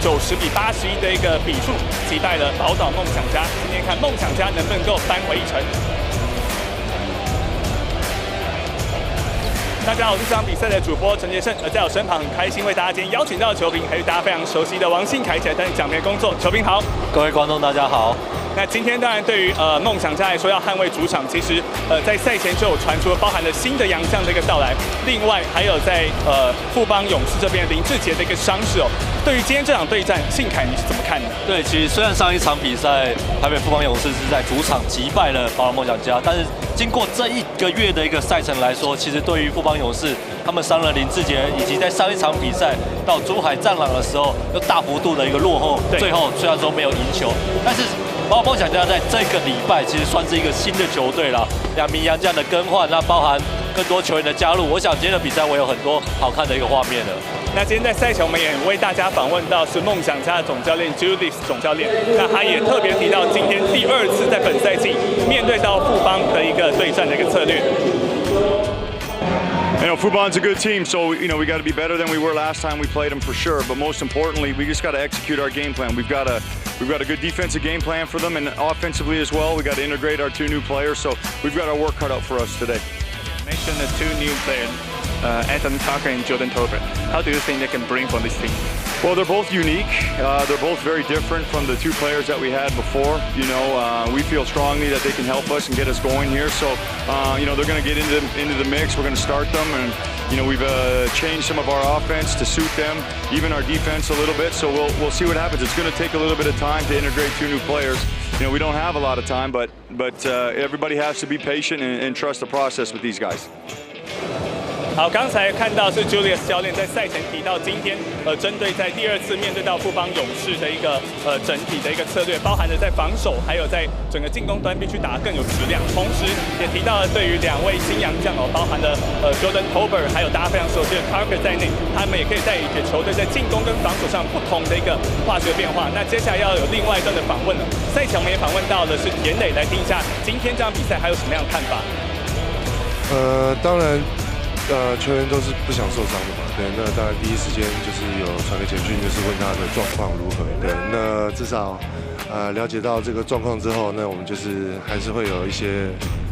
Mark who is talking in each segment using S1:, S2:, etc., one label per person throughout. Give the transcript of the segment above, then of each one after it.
S1: 90比81的一个比数击败了宝岛梦想家。今天看梦想家能不能够扳回一城。大家好，我是这场比赛的主播陈杰胜，而在我身旁很开心为大家今天邀请到的球评，还是大家非常熟悉的王信凯起来担任讲评工作。球评好，
S2: 各位观众大家好。
S1: 那今天当然对于梦想家来说要捍卫主场，其实在赛前就有传出包含了新的洋将的一个到来，另外还有在富邦勇士这边林志杰的一个伤势哦。对于今天这场对战，信凯你是怎么看的？
S2: 对，其实虽然上一场比赛台北富邦勇士是在主场击败了宝岛梦想家，但是经过这1个月的一个赛程来说，其实对于富邦勇士他们伤了林志杰，以及在上一场比赛到珠海战狼的时候又大幅度的一个落后，最后虽然说没有赢球，但是宝岛梦想家在这个礼拜其实算是一个新的球队了，2名洋将的更换，那包含更多球员的加入，我想今天的比赛我有很多好看的一个画面了。
S1: 那今天在赛前我们也为大家访问到是梦想家的总教练 Julius 总教练，那他也特别提到今天第2次在本赛季面对到富邦的一个对战的一个策略。
S3: Fubon's a good team, so we got to be better than we were last time we played them for sure. But most importantly, we just got to execute our game plan. We've got a good defensive game plan for them, and offensively as well. We got to integrate our 2 new players, so we've got our work cut out for us today.
S1: You mentioned the 2 new players, Anthony Tucker and Jordan Tolbert. How do you think they can bring for this team?
S3: Well, they're both unique. They're both very different from the 2 players that we had before. We feel strongly that they can help us and get us going here. So, they're going to get into the mix. We're going to start them, and we've changed some of our offense to suit them, even our defense a little bit. So we'll see what happens. It's going to take a little bit of time to integrate 2 new players. We don't have a lot of time, but everybody has to be patient and trust the process with these guys.
S1: 好，刚才看到是 Julius 教练在赛前提到，今天针对在第2次面对到富邦勇士的一个整体的一个策略，包含了在防守，还有在整个进攻端必须打得更有质量。同时也提到了对于2位新洋将包含了Jordan Tolbert， 还有大家非常熟悉的 Tucker 在内，他们也可以带领给球队在进攻跟防守上不同的一个化学变化。那接下来要有另外一段的访问了，赛前我们也访问到的是田磊，来听一下今天这场比赛还有什么样的看法。
S4: 当然。球员都是不想受伤的嘛，对，那当然第一时间就是有传个简讯，就是问他的状况如何，对，那至少了解到这个状况之后，那我们就是还是会有一些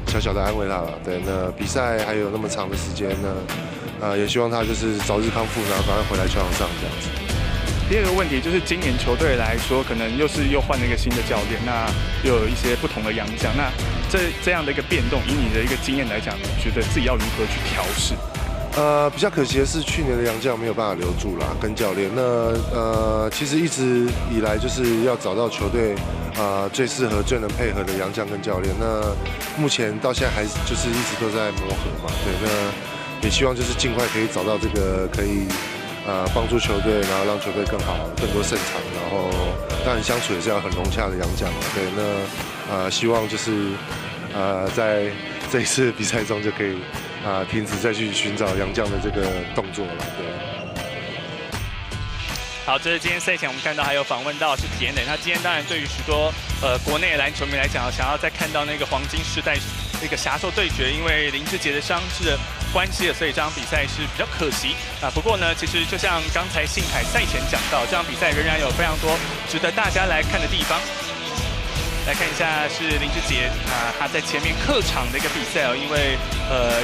S4: 小小的安慰他了，对，那比赛还有那么长的时间，那也希望他就是早日康复，然后赶快回来球场上这样子。
S1: 第2个问题就是今年球队来说，可能又换了一个新的教练，那又有一些不同的洋将，那这样的一个变动，以你的一个经验来讲，你觉得自己要如何去调试？
S4: 比较可惜的是，去年的洋将没有办法留住啦，跟教练。那其实一直以来就是要找到球队最适合、最能配合的洋将跟教练。那目前到现在还就是一直都在磨合嘛，对。那也希望就是尽快可以找到这个可以帮助球队，然后让球队更好、更多胜场，然后当然相处也是要很融洽的洋将嘛，对。那希望就是在这一次比赛中就可以。停止再去寻找洋将的这个动作了，对。
S1: 好，这是今天赛前我们看到还有访问到是田磊，他今天当然对于许多国内的篮球迷来讲，想要再看到那个黄金世代那个侠兽对决，因为林志杰的伤势的关系了，所以这场比赛是比较可惜啊。不过呢，其实就像刚才信凯赛前讲到，这场比赛仍然有非常多值得大家来看的地方。来看一下是林志杰他在前面客场的一个比赛因为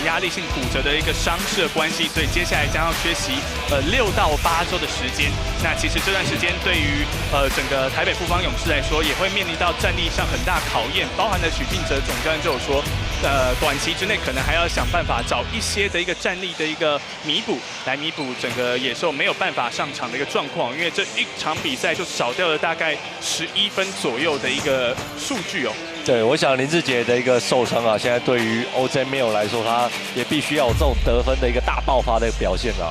S1: 压力性骨折的一个伤势的关系，所以接下来将要缺席6到8周的时间。那其实这段时间对于整个台北富邦勇士来说，也会面临到战力上很大考验，包含了许晋哲总教练就有说，短期之内可能还要想办法找一些的一个战力的一个弥补，来弥补整个野兽没有办法上场的一个状况，因为这一场比赛就少掉了大概11分左右的一个数据哦。
S2: 对，我想林志杰的一个受伤啊，现在对于 OJ Mayo 来说，他也必须要有这种得分的一个大爆发的表现啊。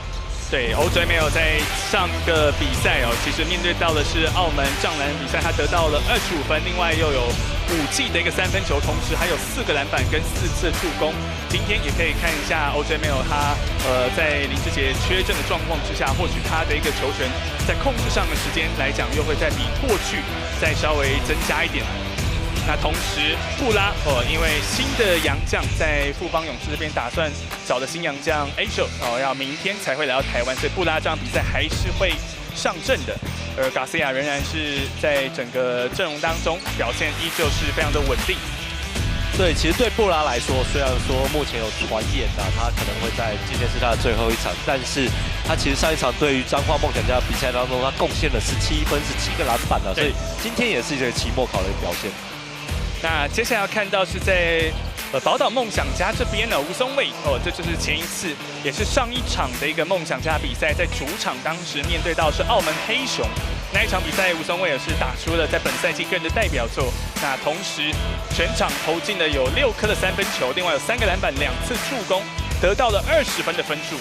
S1: 对 ，OJ Mayo 在上个比赛其实面对到的是澳门藏篮比赛，他得到了25分，另外又有5记的一个3分球，同时还有4个篮板跟4次助攻。今天也可以看一下 OJ Mayo 他在林志杰缺阵的状况之下，或许他的一个球权在控制上的时间来讲，又会再比过去再稍微增加一点。那同时，布拉因为新的洋将在富邦勇士这边打算找的新洋将 Asia要明天才会来到台湾，所以布拉这场比赛还是会上阵的，而 Garcia 仍然是在整个阵容当中表现依旧是非常的稳定。
S2: 对，其实对布拉来说，虽然说目前有传言他可能会在今天是他的最后一场，但是他其实上一场对于彰化梦想家的比赛当中，他贡献了17分，17个篮板所以今天也是一个期末考的表现。
S1: 那接下来要看到是在宝岛梦想家这边呢，吴松蔚这就是前一次也是上一场的一个梦想家比赛，在主场当时面对到是澳门黑熊。那一场比赛，吴松蔚也是打出了在本赛季个人的代表作。那同时，全场投进了有6颗的3分球，另外有3个篮板、2次助攻，得到了20分的分数。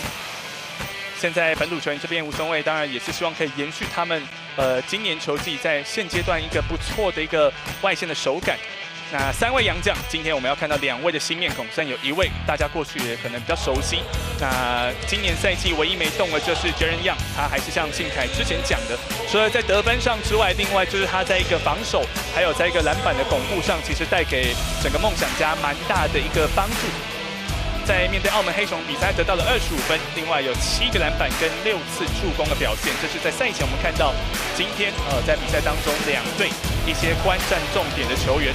S1: 现在本土球员这边，吴松蔚当然也是希望可以延续他们今年球季在现阶段一个不错的一个外线的手感。那3位洋将，今天我们要看到2位的新面孔，虽然有1位大家过去也可能比较熟悉。那今年赛季唯一没动的就是 Jaren Young， 他还是像信凯之前讲的，除了在得分上之外，另外就是他在一个防守，还有在一个篮板的巩固上，其实带给整个梦想家蛮大的一个帮助。在面对澳门黑熊比赛得到了25分，另外有7个篮板跟6次助攻的表现，这是在赛前我们看到今天在比赛当中2队一些观战重点的球员。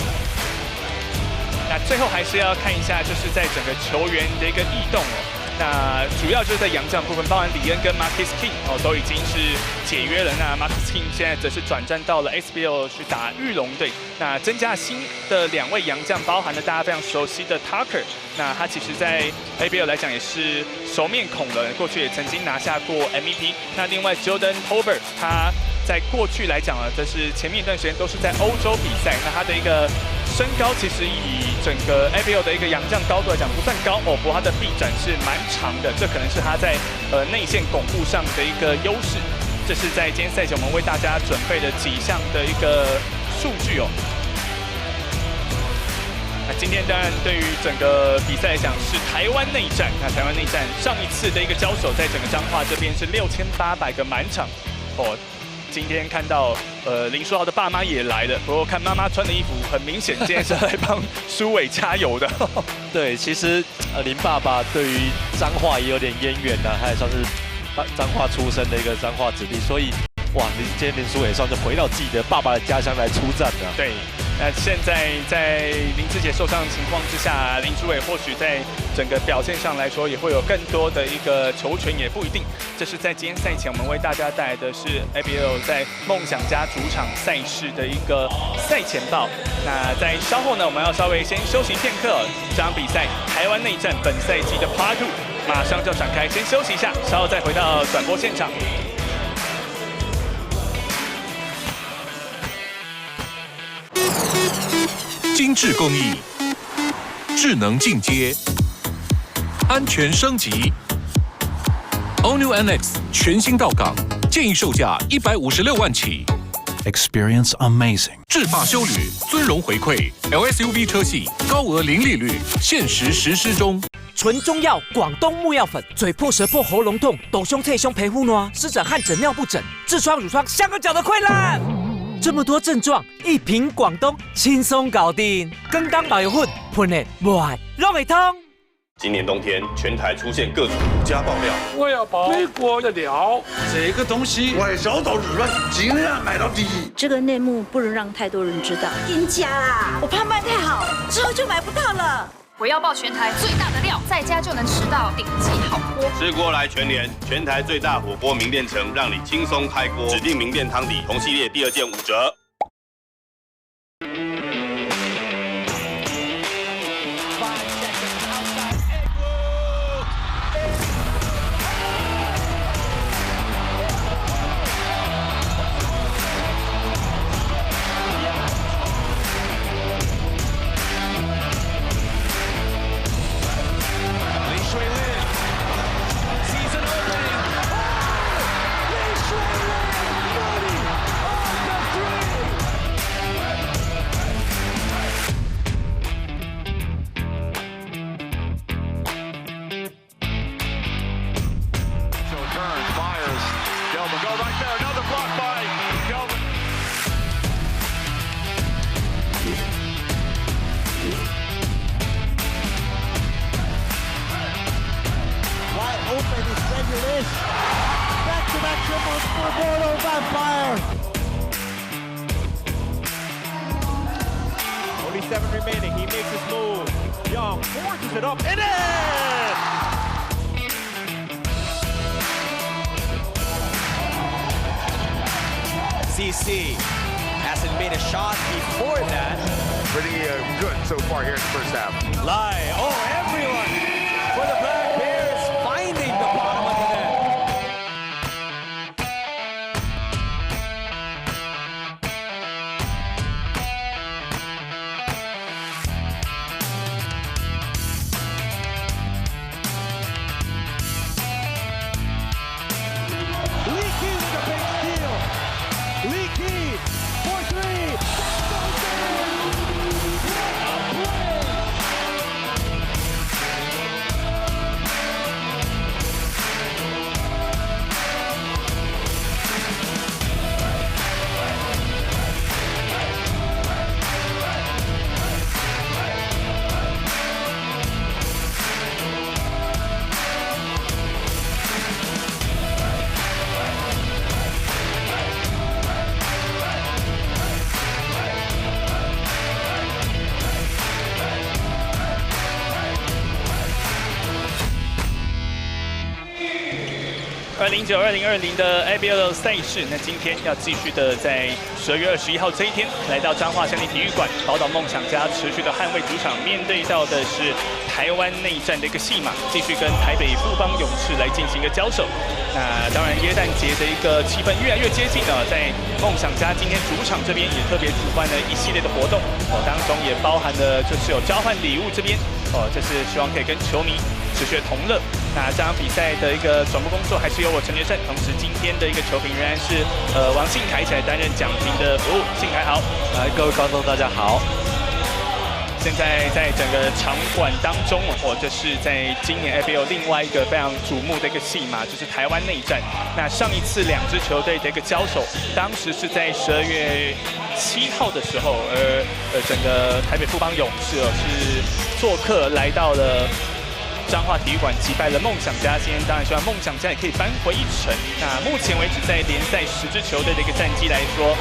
S1: 那最后还是要看一下，就是在整个球员的一个异动那主要就是在洋将部分，包含李恩跟 Marcus King 都已经是解约了。那 Marcus King 现在则是转战到了 SBL 去打裕隆队。那增加新的2位洋将，包含了大家非常熟悉的 Tucker。那他其实，在 ABL 来讲也是熟面孔了，过去也曾经拿下过 MVP。那另外 Jordan Tolbert 他在过去来讲这是前面一段时间都是在欧洲比赛。那他的一个身高其实以整个 ABL 的一个洋将高度来讲不算高不过他的臂展是蛮长的，这可能是他在内线巩固上的一个优势。这是在今天赛前我们为大家准备的几项的一个数据那今天当然对于整个比赛来讲是台湾内战。那台湾内战上一次的一个交手，在整个彰化这边是6800个满场今天看到林书豪的爸妈也来了，不过看妈妈穿的衣服，很明显今天是来帮舒伟加油的。
S2: 对，其实林爸爸对于彰化也有点渊源他也算是彰化出身的一个彰化子弟，所以今天林书伟也算是回到自己的爸爸的家乡来出战了。
S1: 对，那现在在林志杰受伤的情况之下，林书伟或许在整个表现上来说，也会有更多的一个球权，也不一定。这是在今天赛前我们为大家带来的是 ABL 在梦想家主场赛事的一个赛前报。那在稍后呢，我们要稍微先休息片刻，这场比赛台湾内战本赛季的 Part 2马上就要展开，先休息一下，稍后再回到转播现场。
S5: 精致工艺，智能进阶，安全升级。All New NX 全新到港，建议售价156万起。
S6: Experience amazing。
S5: 制霸休旅，尊荣回馈 ，LSUV 车系高额零利率，限时实施中。
S7: 纯中药广东木药粉，嘴破舌破喉咙痛，抖胸脆胸皮肤暖，湿疹汗疹尿布疹，痔疮乳疮香港脚的溃烂。这么多症状，一瓶广东轻松搞定。跟当保油混，喷的不爱拢会通。
S8: 今年冬天，全台出现各种独家爆料。
S9: 我要保美国的料，这个东西
S10: 外销到日本，尽量卖到第一。
S11: 这个内幕不能让太多人知道。
S12: 赢家啦！我怕卖太好，之后就买不到了。
S13: 我要爆全台最大的料，在家就能吃到顶级好锅。
S8: 吃锅来全联，全台最大火锅名店城，让你轻松开锅。指定名店汤底，同系列第2件5折。
S14: 7 remaining. He makes his move. Young forces it up and in! CC hasn't made a shot before that.
S10: Pretty good so far here in the first half.
S14: Lai, oh, everyone for the Black Bears finding the bottom of the net. Leaky with a big steal. Leaky for 3.2019-2020
S1: 的 ABL 赛事，那今天要继续的在12月21号这一天，来到彰化乡立体育馆，宝岛梦想家持续的捍卫主场，面对到的是台湾内战的一个戏码，继续跟台北富邦勇士来进行一个交手。那当然，耶诞节的一个气氛越来越接近了，在梦想家今天主场这边也特别举办了一系列的活动，当中也包含了就是有交换礼物这边，就是希望可以跟球迷持续同乐。那这场比赛的一个转播工作还是由我陈杰胜，同时今天的一个球评仍然是王信凯一起来担任讲评的服务。信凯好，
S2: 各位观众大家好。
S1: 现在在整个场馆当中，这是在今年 ABL 另外一个非常瞩目的一个戏码，就是台湾内战。那上一次2支球队的一个交手，当时是在12月7号的时候，整个台北富邦勇士是做客来到了彰化体育馆击败了梦想家，今天当然希望梦想家也可以扳回一城。那目前为止在联赛10支球队的一个战绩来说，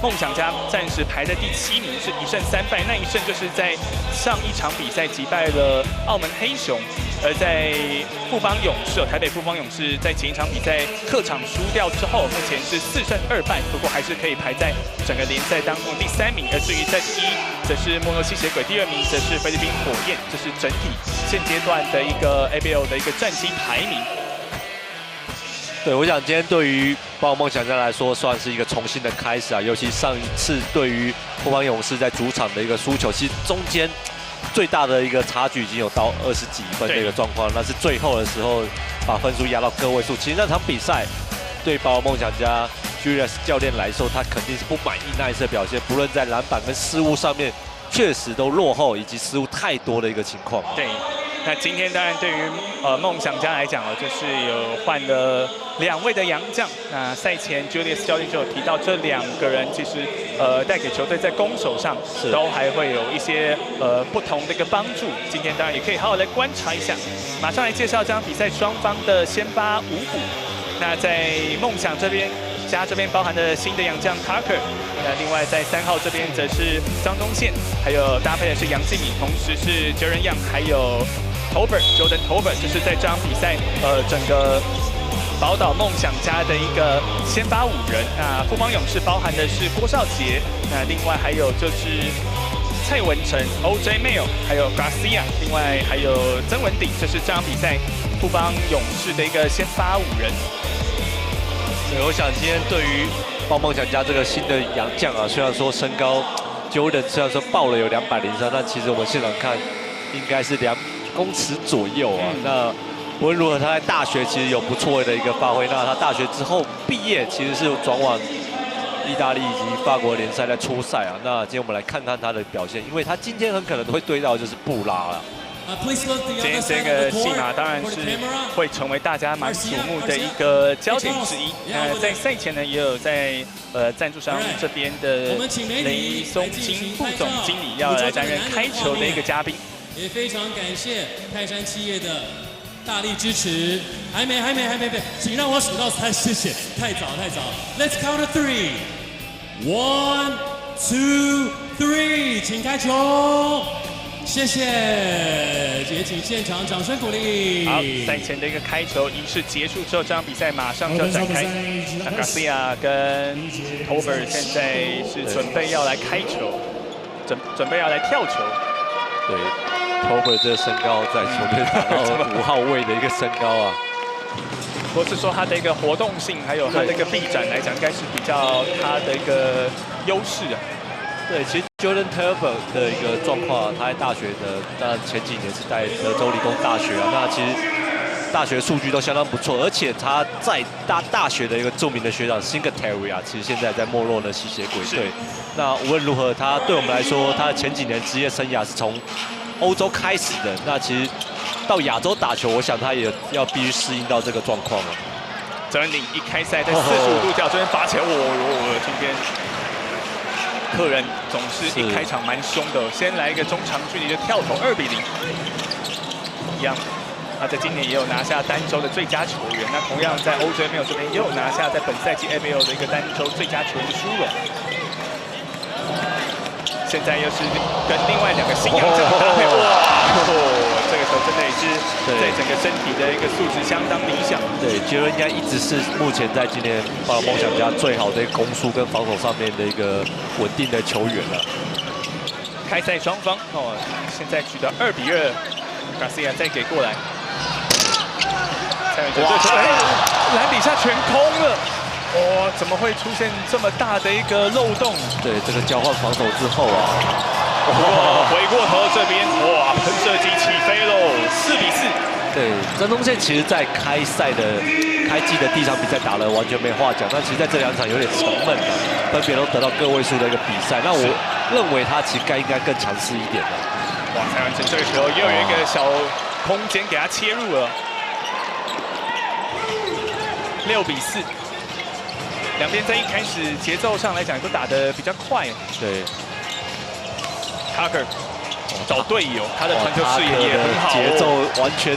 S1: 梦想家暂时排在第7名，是1胜3败。那1胜就是在上一场比赛击败了澳门黑熊，而在富邦勇士，台北富邦勇士在前一场比赛客场输掉之后，目前是4胜2败，不过还是可以排在整个联赛当中第3名。而至于在第1，则是莫诺吸血鬼，第2名则是菲律宾火焰，这是整体现阶段的一个 ABL 的一个战绩排名。
S2: 对，我想今天对于宝岛梦想家来说，算是一个重新的开始啊。尤其上一次对于富邦勇士在主场的一个输球，其实中间最大的一个差距已经有到20几分的一个状况，那是最后的时候把分数压到个位数。其实那场比赛对宝岛梦想家 Julius 教练来说，他肯定是不满意那一次的表现，不论在篮板跟失误上面，确实都落后以及失误太多的一个情况。
S1: 对。那今天当然对于梦想家来讲就是有换了2位的洋将。那赛前 Julius 教练就有提到，这2个人其实带给球队在攻守上都还会有一些不同的一个帮助。今天当然也可以好好来观察一下。马上来介绍这场比赛双方的先发五虎。那在梦想这边。家这边包含了新的洋将 Tucker， 那另外在3号这边则是张宗宪，还有搭配的是杨敬敏，同时是 Jaren Young， 还有 Jordan Tolbert， 就是在这场比赛整个宝岛梦想家的一个先发5人。那富邦勇士包含的是郭少杰，那另外还有就是蔡文成、OJ Mail， 还有 Garcia， 另外还有曾文鼎，这是这场比赛富邦勇士的一个先发5人。
S2: 对，我想今天对于宝梦想家这个新的洋将啊，虽然说身高 Jordan 虽然说报了有203，但其实我们现场看应该是2公尺左右啊。那无论如何，他在大学其实有不错的一个发挥。那他大学之后毕业，其实是转往意大利以及法国联赛在出赛啊。那今天我们来看看他的表现，因为他今天很可能会对到就是布拉了。
S1: 今天这个戏码当然是会成为大家蛮瞩目的一个焦点之一。在赛前呢，也有在赞助商这边的雷松金副总经理要来担任开球的一个嘉宾。
S15: 也非常感谢泰山企业的大力支持。还没，请让我数到3，谢谢。太早。Let's count to 3. 1, 2, 3，请开球。谢谢，也请现场掌声鼓励。
S1: 好，赛前的一个开球仪式结束之后，这场比赛马上就要展开。那 Garcia 跟 Tolbert 现在是准备要来开球，准备要来跳球。
S2: 对 ，Tolbert 这个身高在球队打到5号位的一个身高啊。
S1: 或是说他的一个活动性，还有他的一个臂展来讲，应该是比较他的一个优势啊。
S2: 对，其实 Jordan Tolbert 的一个状况，他在大学的，当然前几年是在德州理工大学啊，那其实大学数据都相当不错，而且他在大学的一个著名的学长 Singletary 啊，其实现在在没落的吸血鬼队。那无论如何，他对我们来说，他的前几年职业生涯是从欧洲开始的，那其实到亚洲打球，我想他也要必须适应到这个状况了。
S1: 泽恩鼎一开赛在45度角这边拔起来，今天。客人总是一开场蛮凶的，先来一个中长距离的跳投，2比0。一样，他在今年也有拿下单周的最佳球员。那同样在 OJ Mayo 这边也有拿下在本赛季 NBL 的一个单周最佳球员的殊荣。现在又是跟另外2个新洋将搭配，这个球真的也是在整个身体的一个素质相当理想。
S2: 对，杰伦应该一直是目前在今年巴尔梦想家最好的一个攻速跟防守上面的一个稳定的球员了。
S1: 开赛双方现在取得2比2 ，Garcia 再给过来，蔡元哲这球篮底下全空了。怎么会出现这么大的一个漏洞？
S2: 对，这个交换防守之后啊，
S1: 回过头这边，喷射机起飞喽，4比4。
S2: 对，曾宗宪其实在开季的第一场比赛打了完全没话讲，但其实在这2场有点沉闷了，分别都得到个位数的一个比赛。那我认为他其实应该更强势一点的。
S1: 蔡元哲这个球又有一个小空间给他切入了，6比4。两边在一开始节奏上来讲都打得比较快。
S2: 对
S1: ，Tucker 找队友，他的传球视野也很好，
S2: 节奏完全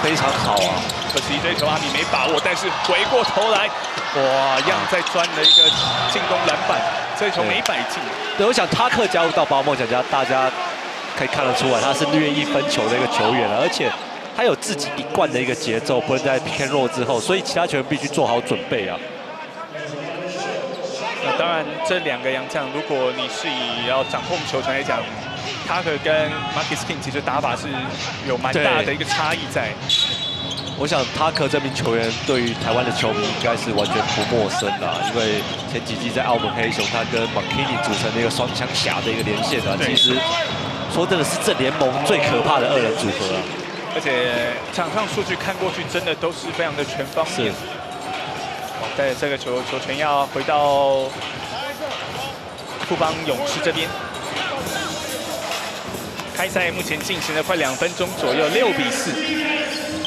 S2: 非常好啊。
S1: 可惜这球阿米没把握，但是回过头来，样再钻了一个进攻篮板，这球没摆进。
S2: 对，我想塔克加入到巴尔梦想家，大家可以看得出来，他是愿意分球的一个球员了，而且他有自己一贯的一个节奏，不能在偏弱之后，所以其他球员必须做好准备啊。
S1: 那当然，这2个洋将，如果你是以要掌控球权来讲，Tucker 跟 Marcus King 其实打法是有蛮大的一个差异在。
S2: 我想Tucker这名球员对于台湾的球迷应该是完全不陌生啦，因为前几季在澳门黑熊，他跟 McKinney 组成的一个双枪侠的一个连线啊，其实说真的是这联盟最可怕的2人组合啊。
S1: 而且场上数据看过去，真的都是非常的全方面。在这个球权要回到富邦勇士这边。开赛目前进行了快2分钟左右，6比4。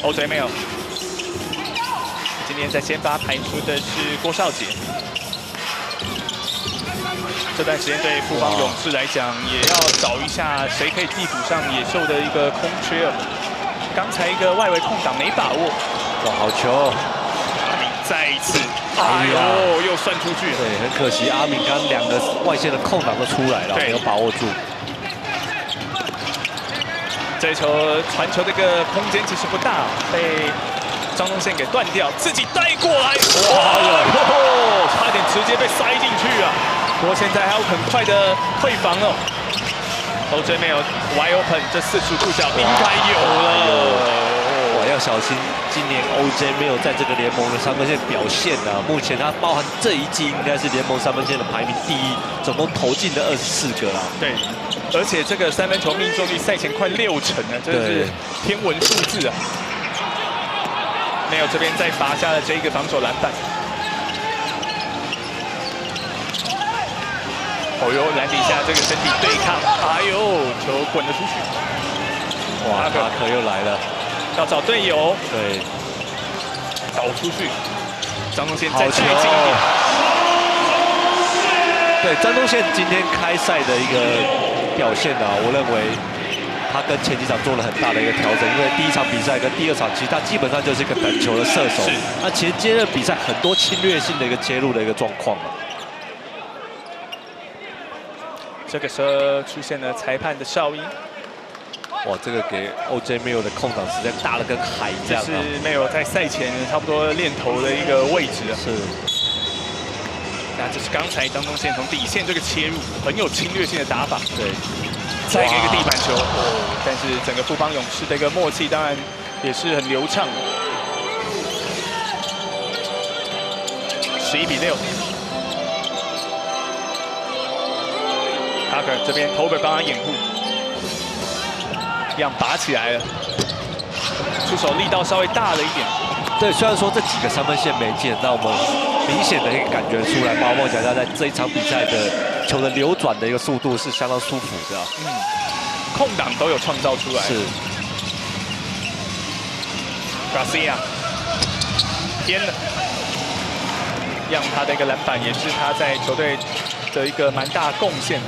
S1: OJ Mayo今天在先发排出的是郭少杰。这段时间对富邦勇士来讲，也要找一下谁可以替补上野兽的一个空缺了。刚才一个外围空档没把握，
S2: 好球！
S1: 再一次，又算出去了。
S2: 对，很可惜，阿敏刚2个外线的空档都出来了，没有把握住。
S1: 这球传球的一个空间其实不大，被张宗宪给断掉，自己带过来，差点直接被塞进去啊！不过现在还有很快的退防哦。OJ Mayo wide open， 这45度角应该有了。
S2: 要小心，今年 OJ Mayo在这个联盟的3分线表现啊，目前他包含这一季应该是联盟3分线的排名第1，总共投进了24个啦。
S1: 对，而且这个3分球命中率赛前快60%了，真的是天文数字啊。Mayo这边再拔下了这一个防守篮板。篮底下这个身体对抗，球滚了出去。
S2: 塔克又来了。
S1: 要找队友，
S2: 对，
S1: 倒出去，张宗宪再进一点。
S2: 对，张宗宪今天开赛的一个表现啊，我认为他跟前几场做了很大的一个调整，因为第1场比赛跟第2场，其实他基本上就是一个等球的射手，那前接的比赛很多侵略性的一个切入的一个状况啊。
S1: 这个时候出现了裁判的哨音。
S2: 哇，这个给 OJ Mayo 的空档实在大得跟海一样、啊。
S1: 这是 Mayo 在赛前差不多练投的一个位置啊。
S2: 是。
S1: 那这是刚才张宗宪从底线这个切入，很有侵略性的打法。
S2: 对。
S1: 再一个地板球，但是整个富邦勇士的一个默契当然也是很流畅。11-6。Tucker 这边 Tolbert 帮他掩护。 一样拔起来了，出手力道稍微大了一点。
S2: 对，虽然说这几个三分线没进，但我们明显的可以感觉出来，包括梦想家在这一场比赛的球的流转的一个速度是相当舒服的。
S1: 空档都有创造出来。
S2: 是。
S1: Garcia 偏了，让他的一个篮板也是他在球队的一个蛮大贡献。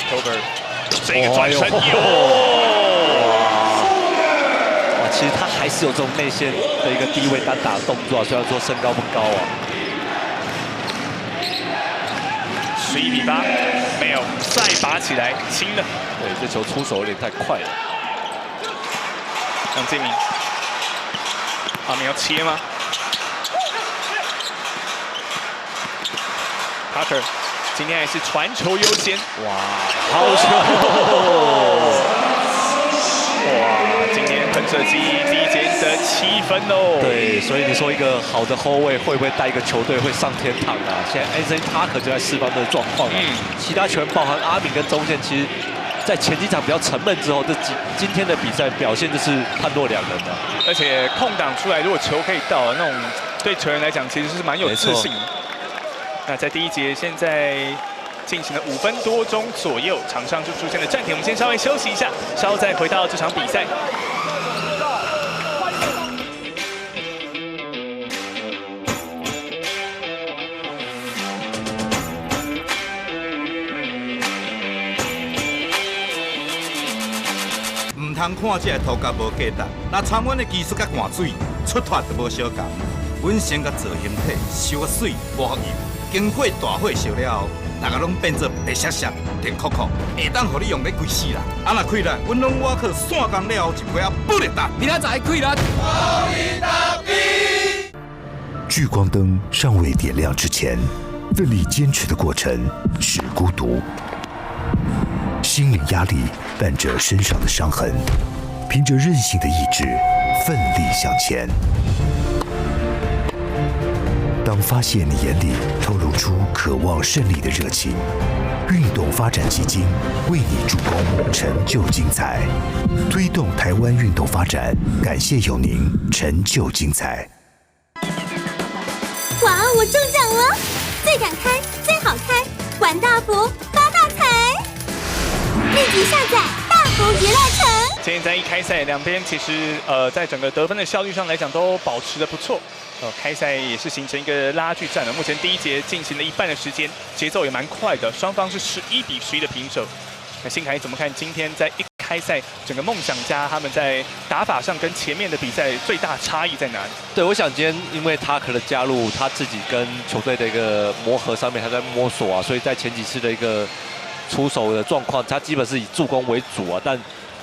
S1: Tolbert。 这个转身哇！
S2: 其实他还是有这种内线的一个低位单打的动作，虽然说身高不高啊。
S1: 11-8，没有再拔起来，轻了。
S2: 对，这球出手有点太快了。
S1: 杨建民，阿明要切吗 ？Tucker。 今天还是传球优先，
S2: 哇，好球！
S1: 哇，今天喷射机第一节得7分哦。
S2: 对，所以你说一个好的后卫会不会带一个球队会上天堂啊？现在 Anthony Tucker 就在释放这个状况啊。其他球员包含阿敏跟中线，其实在前几场比较沉闷之后，这今天的比赛表现就是判若两人的。
S1: 而且空档出来，如果球可以到，那种对球员来讲其实是蛮有自信的。 那在第一节，现在进行了5分多钟左右，场上就出现了暂停。我们先稍微休息一下，稍后再回到这场比赛。
S16: 唔通看这个涂甲无价值，那参阮的技术甲换水，出脱就无相共。阮先甲做形体，收个水无合油。 经过大火烧了后，大家拢变做白色色、甜酷酷，会当互你用咧规世人。啊，若开力，阮拢挖去散工了后，一杯啊不力打。明仔载开力。
S17: 聚光灯尚未点亮之前，奋力坚持的过程是孤独，心理压力伴着身上的伤痕，凭着韧性的意志，奋力向前。 当发现你眼里透露出渴望胜利的热情，运动发展基金为你助攻，成就精彩，推动台湾运动发展。感谢有您，成就精彩。
S18: 哇，我中奖了！最敢开，最好开，玩大福，发大财！立即下载大福娱乐城。
S1: 今天在一开赛，两边其实在整个得分的效率上来讲都保持得不错。 开赛也是形成一个拉锯战了。目前第一节进行了一半的时间，节奏也蛮快的，双方是11-11的平手。那新凯怎么看今天在一开赛整个梦想家他们在打法上跟前面的比赛最大差异在哪里？
S2: 对，我想今天因为Tucker的加入，他自己跟球队的一个磨合上面，他在摸索啊，所以在前几次的一个出手的状况，他基本是以助攻为主啊。但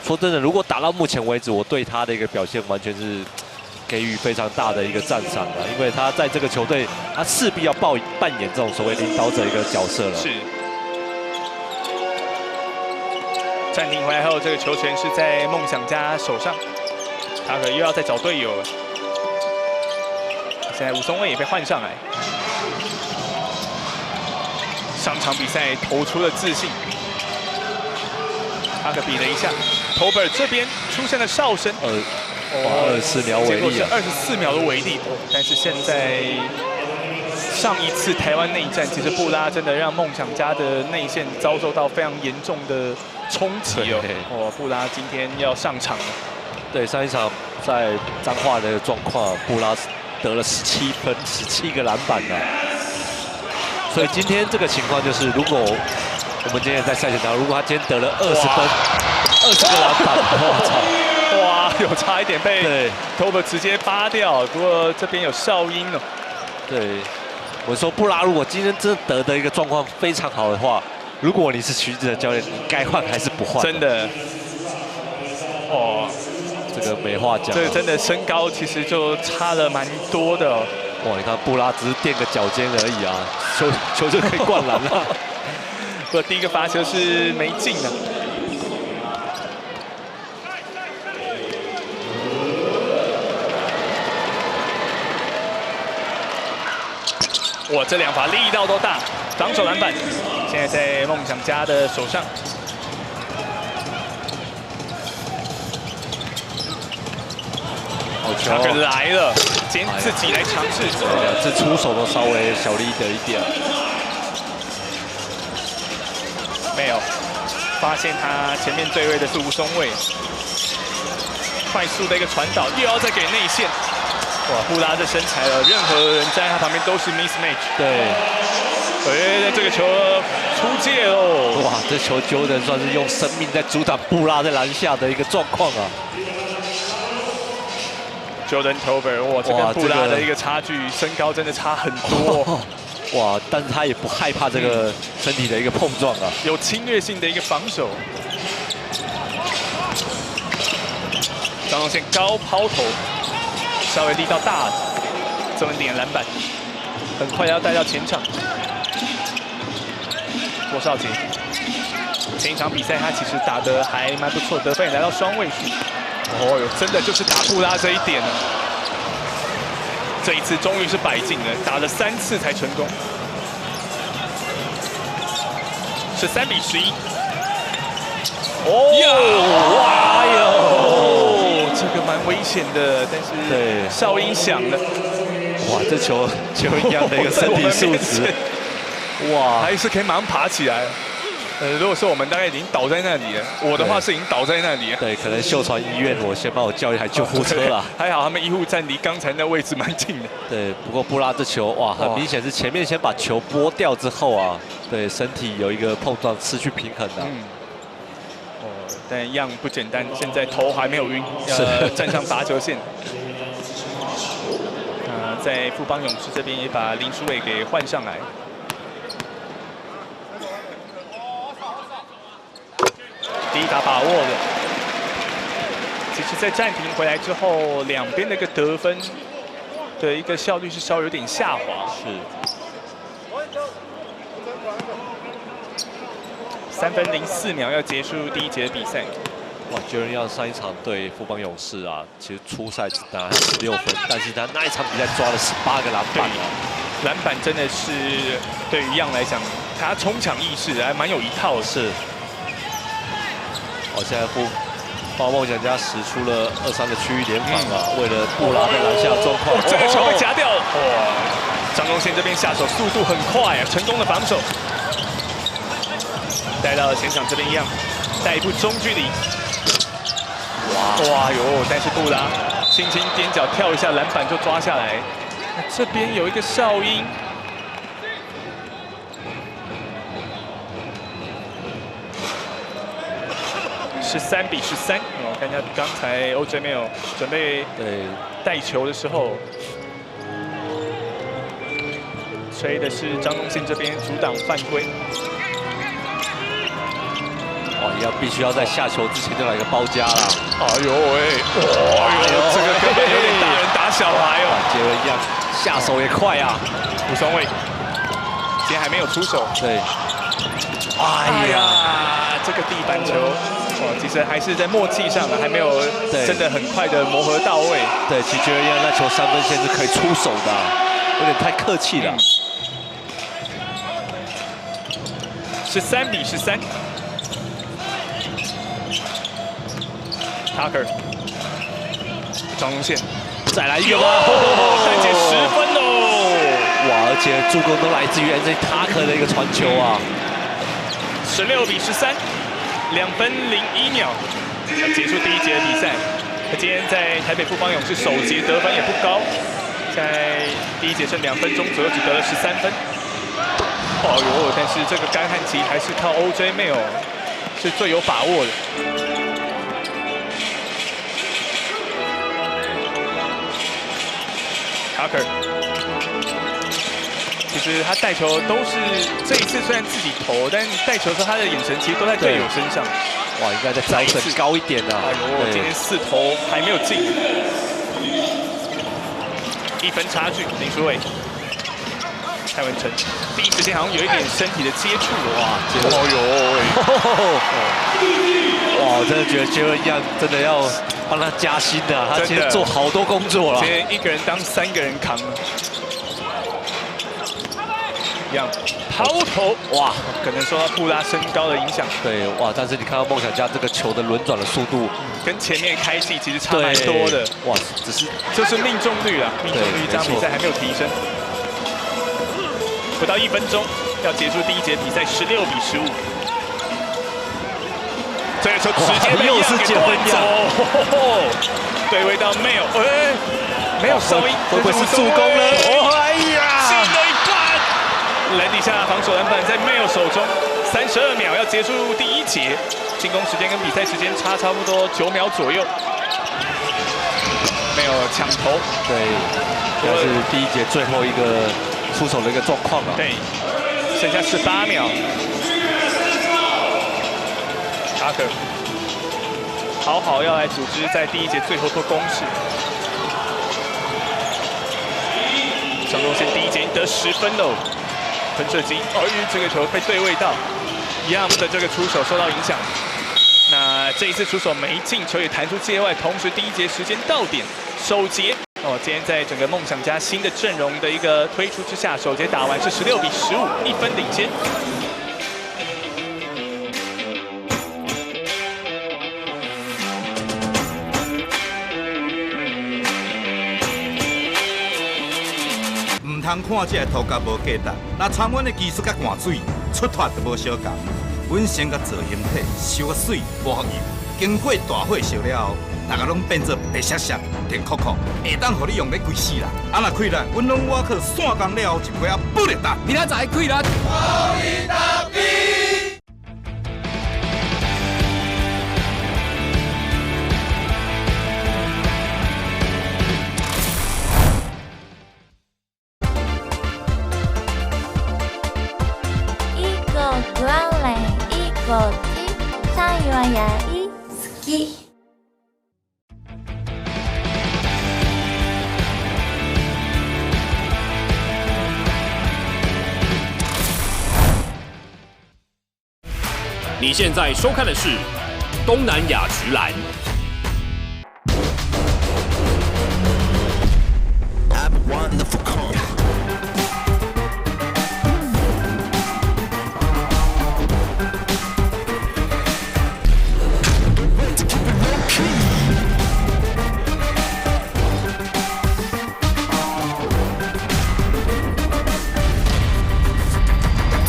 S2: 说真的，如果打到目前为止，我对他的一个表现完全是。 给予非常大的一个赞赏了，因为他在这个球队，他势必要扮演这种所谓领导者一个角色了。
S1: 是。暂停回来后，这个球权是在梦想家手上，他可又要再找队友了。现在吴松蔚也被换上来，上场比赛投出了自信。他可比了一下 ，Tolbert 这边出现了哨声。
S2: 24秒违例啊
S1: ，24秒的违例。但是现在上一次台湾内战，其实布拉真的让梦想家的内线遭受到非常严重的冲击哦。布拉今天要上场了。
S2: 对，上一场在彰化的状况，布拉得了17分，17个篮板呢。所以今天这个情况就是，如果我们今天在赛前上，如果他今天得了20分，20个篮板，我操！
S1: 哇，有差一点被 Tolbert 直接扒掉，不过这边有哨音哦。
S2: 对，我说布拉如果今天真的得的一个状况非常好的话，如果你是徐子的教练，你该换还是不换？
S1: 真的，哦，
S2: 这个没话讲。
S1: 这个真的身高其实就差了蛮多的。
S2: 哇，你看布拉只是垫个脚尖而已啊，球就可以灌篮了。
S1: 不过第一个罚球是没进啊。哇，这两罚力道都大，防守篮板，现在在梦想家的手上。
S2: 好球！
S1: 来了，今天自己来尝试。
S2: 这出手都稍微小力的一点。
S1: 没有，发现他前面对位的是吴松蔚，快速的一个传导，又要再给内线。哇，布拉这身材了，任何人站在他旁边都是 mismatch。
S2: 对，
S1: 哎，这个球出界喽！
S2: 哇，这球Jordan算是用生命在阻挡布拉在篮下的一个状况啊。
S1: Jordan Tolbert， 哇，这跟布拉的一个差距，身高真的差很多。
S2: 哇，但是他也不害怕这个身体的一个碰撞啊，
S1: 有侵略性的一个防守。张宗宪高抛投。稍微力道大了，这么点篮板，很快要带到前场。郭少杰，前一场比赛他其实打得还蛮不错，得分也来到双位数。哦哟，真的就是打布拉这一点呢。这一次终于是摆进了，打了3次才成功。13比11。哦，哇哟！这个蛮危险的，但是对哨音响了。
S2: 哇，这球一样的一个身体素质，哇，
S1: 还是可以马上爬起来。如果说我们大概已经倒在那里了，我的话是已经倒在那里了。
S2: 对，可能秀传医院，我先帮我叫一台救护车了。
S1: 还好他们医护站离刚才那位置蛮近的。
S2: 对，不过布拉这球哇，很明显是前面先把球拨掉之后啊，对身体有一个碰撞，失去平衡的。
S1: 但一样不简单，现在头还没有晕，站上罚球线。在富邦勇士这边也把林书伟给换上来。第一打把握的。其实，在暂停回来之后，两边的一个得分的一个效率是稍微有点下滑。
S2: 是。
S1: 3分04秒要结束第一节的比赛。
S2: 哇，Jordan Young上一场对富邦勇士啊，其实初赛只拿16分，但是他那一场比赛抓了18个篮板啊，
S1: 篮板真的是对于 Young 来讲，他冲抢意识还蛮有一套的。
S2: 是。现在富邦梦想家使出了2-3个区域联防啊，为了布拉的篮下状况，
S1: 这个球被夹掉。哇，张宗宪这边下手速度很快啊，成功的防守。带到前场这边一样，带一步中距离。哇哟！但是布拉轻轻踮脚跳一下篮板就抓下来。这边有一个哨音。13比13。我看一下刚才 OJ 没有准备带球的时候，吹的是张宗宪这边阻挡犯规。
S2: 哇，必须要在下球之前就来个包夹啦！
S1: 哎呦喂，哇哟，这个根本有点大人打小孩哦。
S2: 杰伦一样，下手也快啊！
S1: 吴松蔚，今天还没有出手。
S2: 对。
S1: 哎呀，这个地板球，其实还是在默契上啊，还没有真的很快的磨合到位。
S2: 对，其实杰伦一样那球3分线是可以出手的，有点太客气了。
S1: 13比13。Tucker， 张宗宪，再来一个吧，单节10分哦！
S2: 哇，而且助攻都来自于 NJ Tucker 的一个传球啊
S1: ！16比13，2分01秒，要结束第一节的比赛。今天在台北富邦勇士首节得分也不高，在第一节剩2分钟左右，只得了13分。哦呦，但是这个干旱期还是靠 OJ Mail 是最有把握的。Tucker，其实实他带球都是这一次虽然自己投，但带球的时候他的眼神其实都在队友身上。
S2: 哇，应该再调整高一点啊！
S1: 哎呦，今天4投还没有进，1分差距，林书伟。蔡文成第一时间好像有一点身体的接触，哇！
S2: 哇，我真的觉得杰伦一样，真的要帮他加薪的，他今天做好多工作了。
S1: 今天1个人当3个人扛了。一样抛投，哇，可能受到布拉身高的影响。
S2: 对，哇！但是你看到梦想家这个球的轮转的速度，
S1: 跟前面开季其实差蛮多的。
S2: 哇，只是
S1: 就是命中率啊，命中率这场比赛还没有提升。不到1分钟要结束第一节比赛，16比15。这个球直接被又是杰伦走，对位到没有，没有哨音，
S2: 会不会是助攻呢？
S1: 哎呀，进了一半，篮底下防守篮板在 Mail 手中，32秒要结束第一节，进攻时间跟比赛时间差不多9秒左右。没有抢投，
S2: 对，这是第一节最后一个出手的一个状况啊。
S1: 对，剩下18秒。卡克，好要来组织在第一节最后做攻势。上中线第一节得10分喽，喷射机，这个球被对位到，一样的这个出手受到影响。那这一次出手没进，球也弹出界外，同时第一节时间到点，首节今天在整个梦想家新的阵容的一个推出之下，首节打完是16比15，1分领先。
S16: 唔通看这个涂甲无价值，那参阮的技术甲换水，出脱就无相共。阮先甲做形体，收啊水，无福油。经过大火烧了后，大家拢变做白闪闪、甜酷酷，会当互你用咧规世人。啊，若开力，阮拢挖去散工了后，一批啊不力打。明仔载开力。暴力大兵。
S19: 你现在收看的是东南亚直篮。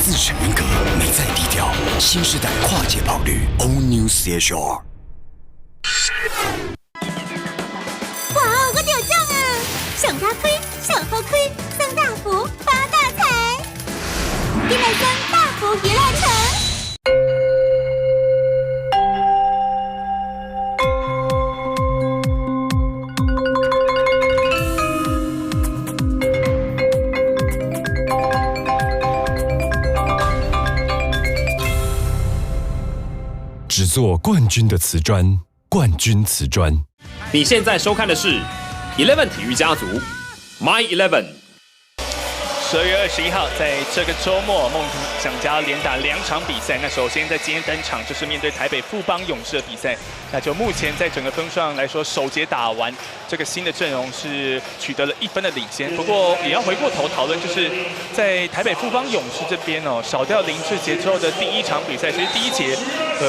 S17: 自成人格，内在低调，新时代跨界跑率 ，All New CHR。
S18: 哇，我得奖啊！上大亏，小好亏，上大福，发大财！103大福娱乐城。
S20: 只做冠军的瓷砖，冠军瓷砖。
S19: 你现在收看的是 Eleven 体育家族 My 11。
S1: 12月21号，在这个周末，梦想家连打2场比赛。那首先在今天登场就是面对台北富邦勇士的比赛。那就目前在整个分数上来说，首节打完，这个新的阵容是取得了1分的领先。不过也要回过头讨论，就是在台北富邦勇士这边少掉林志杰之后的第1场比赛，其实第1节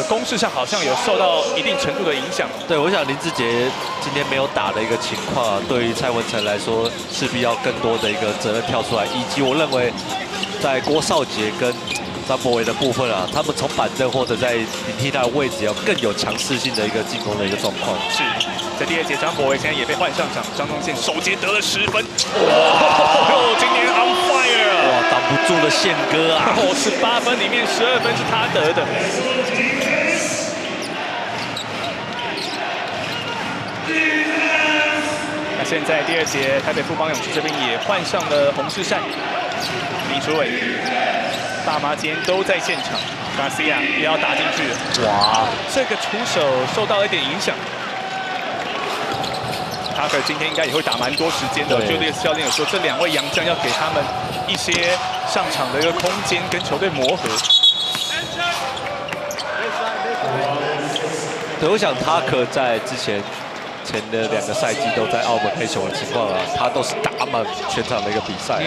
S1: 攻势上好像有受到一定程度的影响。
S2: 对，我想林志杰今天没有打的一个情况，对于蔡文成来说，势必要更多的一个责任跳出来，以及我认为在郭少杰跟张博维的部分啊，他们从板凳或者在顶替他的位置要更有强势性的一个进攻的一个状况。
S1: 是在第2节，张博维现在也被换上场，张宗宪首节得了10分，哇！今年 on fire，
S2: 哇，挡不住的宪哥啊
S1: ！18分里面12分是他得的。那现在第2节，台北富邦勇士这边也换上了洪世善。林书伟，大妈今天都在现场 ，Garcia 也要打进去了。哇，这个出手受到了一点影响。Tucker 今天应该也会打蛮多时间的。Julius 教练有说，这2位洋将要给他们一些上场的一个空间，跟球队磨合。
S2: 对，我想Tucker在前的2个赛季都在澳门黑熊的情况啊，他都是打满全场的一个比赛。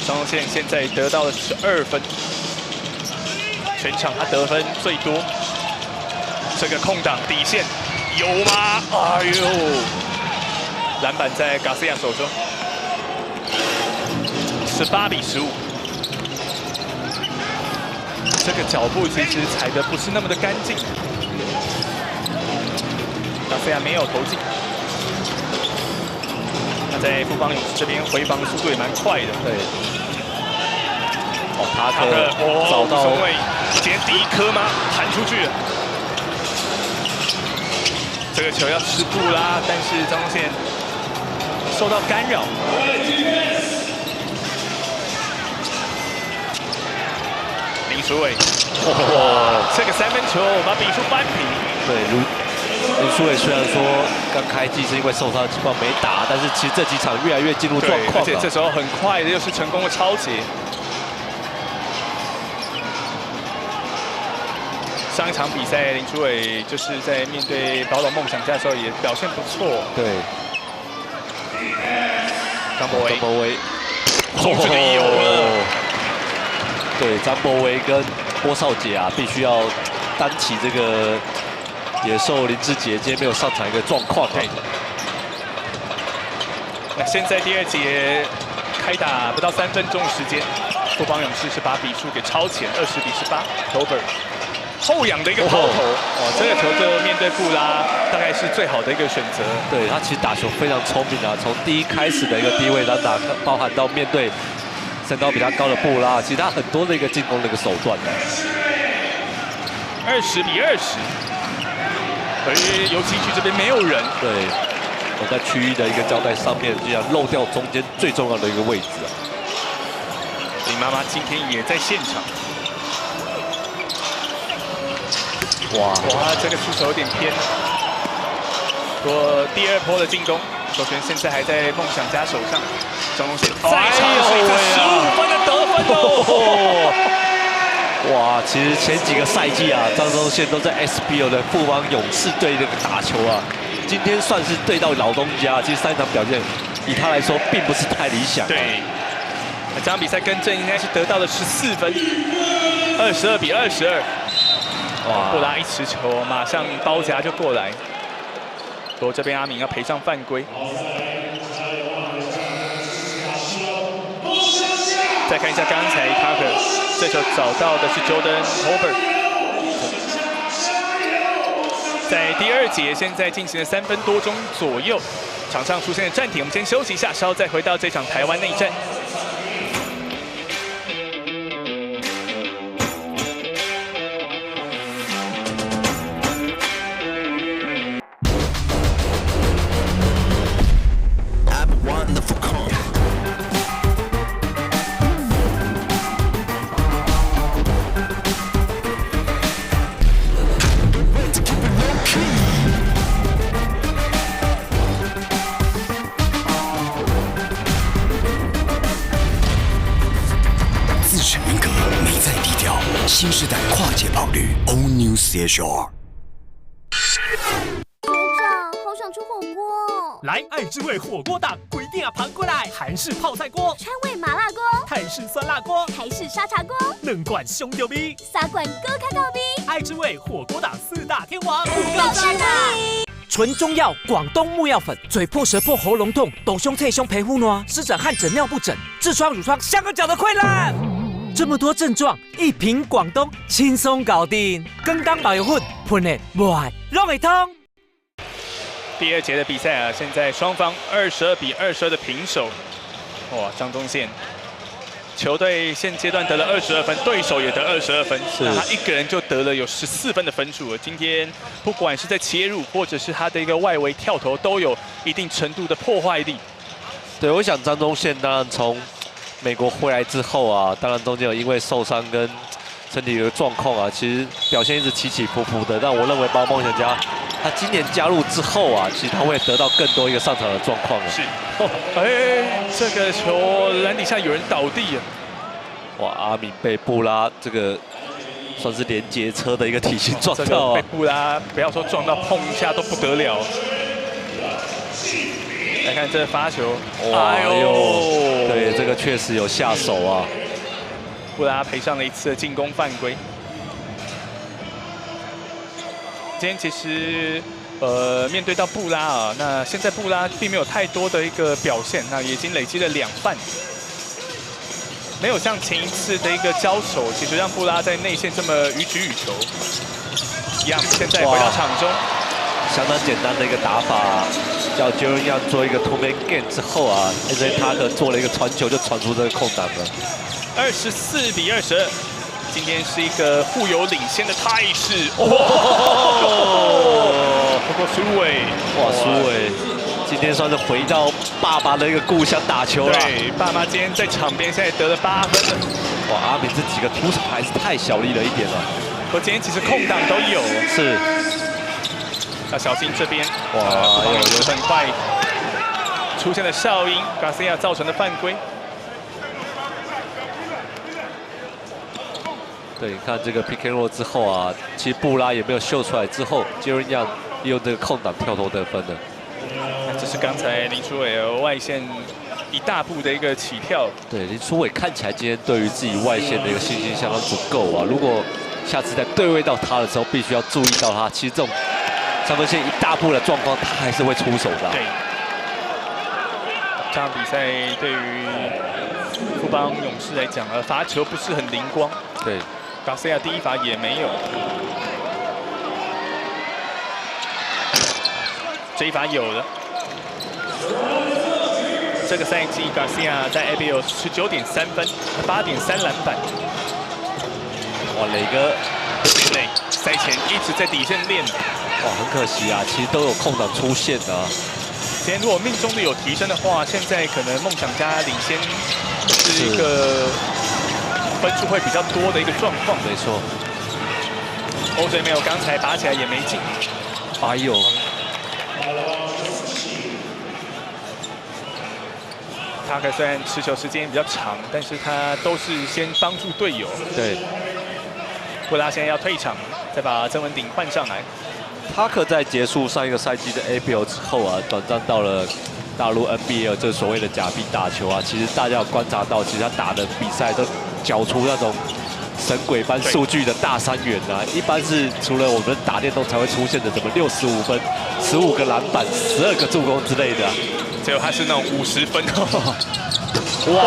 S1: 张宗宪现在得到了12分，全场他得分最多。这个空档底线有吗？哎呦，篮板在 Garcia 手中，18比15。这个脚步其实踩得不是那么的干净 ，Garcia 没有投进。他在富邦勇士这边回防速度也蛮快的。
S2: 对。Tucker 找到
S1: 无所谓，今天第1颗吗？弹出去了。这个球要吃布啦，但是张宗宪受到干扰。林书伟，这个3分球把比数扳平。
S2: 对，林书伟虽然说刚开季是因为受伤的情况没打，但是其实这几场越来越进入状况，
S1: 而且这时候很快的又是成功的抄截。上一场比赛，林书伟就是在面对宝岛梦想家的时候也表现不错。
S2: 对，
S1: 张博维，
S2: 这个有了。对，张博维跟郭少杰啊，必须要担起这个野兽林志杰今天没有上场一个状况。对。
S1: 那现在第2节开打不到3分钟的时间，富邦勇士是把比数给超前，20比18。Tolbert 后仰的一个抛投，这个球就面对布拉，大概是最好的一个选择。
S2: 对他其实打球非常聪明啊，从第一开始的一个低位单打，包含到面对身高比他高的布拉，其实他很多的一个进攻的一个手段的。
S1: 20比20，而游击区这边没有人。
S2: 对，我在区域的一个交代上面，这样漏掉中间最重要的一个位置啊。
S1: 林妈妈今天也在现场。哇，这个出手有点偏。不过第2波的进攻，首权现在还在梦想家手上。张宗宪再尝试一次15分的得分哦！
S2: 哇，其实前几个赛季啊，张宗宪都在 SBL 的富邦勇士队那个打球啊，今天算是对到老东家。其实3场表现以他来说并不是太理想。
S1: 对，那这场比赛更正应该是得到了14分，22比22。哇！布拉一持球，马上包夹就过来。不过这边阿明要赔上犯规。再看一下刚才 Tucker 这球找到的是 Jordan Tolbert。在第2节现在进行了3分多钟左右，场上出现了暂停，我们先休息一下，稍后再回到这场台湾内战。
S17: 新时代跨界跑旅 All New CHR。
S18: 学长，好想吃火锅。
S7: 来爱之味火锅档，规定要盘过来。韩式泡菜锅、
S18: 川味麻辣锅、
S7: 泰式酸辣锅、
S18: 台式沙茶锅
S7: ，2罐胸丢逼
S18: ，3罐高卡高逼。
S7: 爱之味火锅档4大天王，
S18: 不够吃的。
S7: 纯中药广东木药粉，嘴破舌破喉咙痛，抖胸脆胸皮肤暖，湿疹汗疹尿布疹，痔疮乳疮香港脚的溃烂。这么多症状，一瓶广东轻松搞定。更当保油混，喷的不爱拢会通。
S1: 第2节的比赛啊，现在双方22比22的平手。哇，张宗宪球队现阶段得了22分，对手也得22分，那他一个人就得了有14分的分数了。今天不管是在切入，或者是他的一个外围跳投，都有一定程度的破坏力。
S2: 对，我想张宗宪当然从美国回来之后啊，当然中间有因为受伤跟身体的状况啊，其实表现一直起起伏伏的。但我认为包梦想家他今年加入之后啊，其实他会得到更多一个上场的状况了。
S1: 是，这个球篮底下有人倒地啊！
S2: 哇，阿敏被布拉这个算是连接车的一个体型撞到啊！
S1: 被布拉不要说撞到，碰一下都不得了。来看这发球，
S2: 哎呦，对，这个确实有下手啊。
S1: 布拉赔上了一次的进攻犯规。今天其实面对到布拉啊，那现在布拉并没有太多的一个表现，那也已经累积了2犯，没有像前一次的一个交手，其实让布拉在内线这么予取予求。一样，现在回到场中，
S2: 相当简单的一个打法，叫Jaren Young做一个 two man game 之后啊，AJ Tucker做了一个传球，就传出这个空档了。
S1: 24比22，今天是一个互有领先的态势。不过苏伟，
S2: 哇，苏伟今天算是回到爸爸的一个故乡打球了。
S1: 对，爸妈今天在场边现在得了8分了。
S2: 哇，阿敏这几个出场还是太小力了一点了。
S1: 我今天其实空档都有。
S2: 是。
S1: 要小心这边。哇，有很快出现了哨音 ，Garcia 造成的犯规。
S2: 对，你看这个 pick and roll 之后啊，其实布拉也没有秀出来，之后Jaren Young利用这个空档跳投得分的。
S1: 这是刚才林书伟外线一大步的一个起跳。
S2: 对，林书伟看起来今天对于自己外线的一个信心相当足够啊。如果下次在对位到他的时候，必须要注意到他，其实这种三分线一大步的状况，他还是会出手的。
S1: 对，这场比赛对于富邦勇士来讲罚球不是很灵光。
S2: 对。
S1: Garcia 第一罚也没有，这一罚有了。这个赛季 Garcia 在 ABL 19.3分，8.3篮板。
S2: 哇，磊哥，
S1: 磊赛前一直在底线练。
S2: 哇，很可惜啊，其实都有空档出现啊。
S1: 今天如果命中率有提升的话，现在可能梦想家领先是一个分数会比较多的一个状况。
S2: 没错。
S1: OJ 没有，刚才拔起来也没进。
S2: 哎呦。
S1: 他可虽然持球时间比较长，但是他都是先帮助队友。
S2: 对。
S1: 布拉现在要退场，再把曾文鼎换上来。
S2: 他可在结束上一个赛季的 ABL 之后啊，转战到了大陆 NBL 这所谓的假币打球啊，其实大家有观察到，其实他打的比赛都缴出那种神鬼般数据的大三元啊，一般是除了我们打电动才会出现的什么65分、15个篮板、12个助攻之类的，
S1: 结果他是那种50分哦。哇！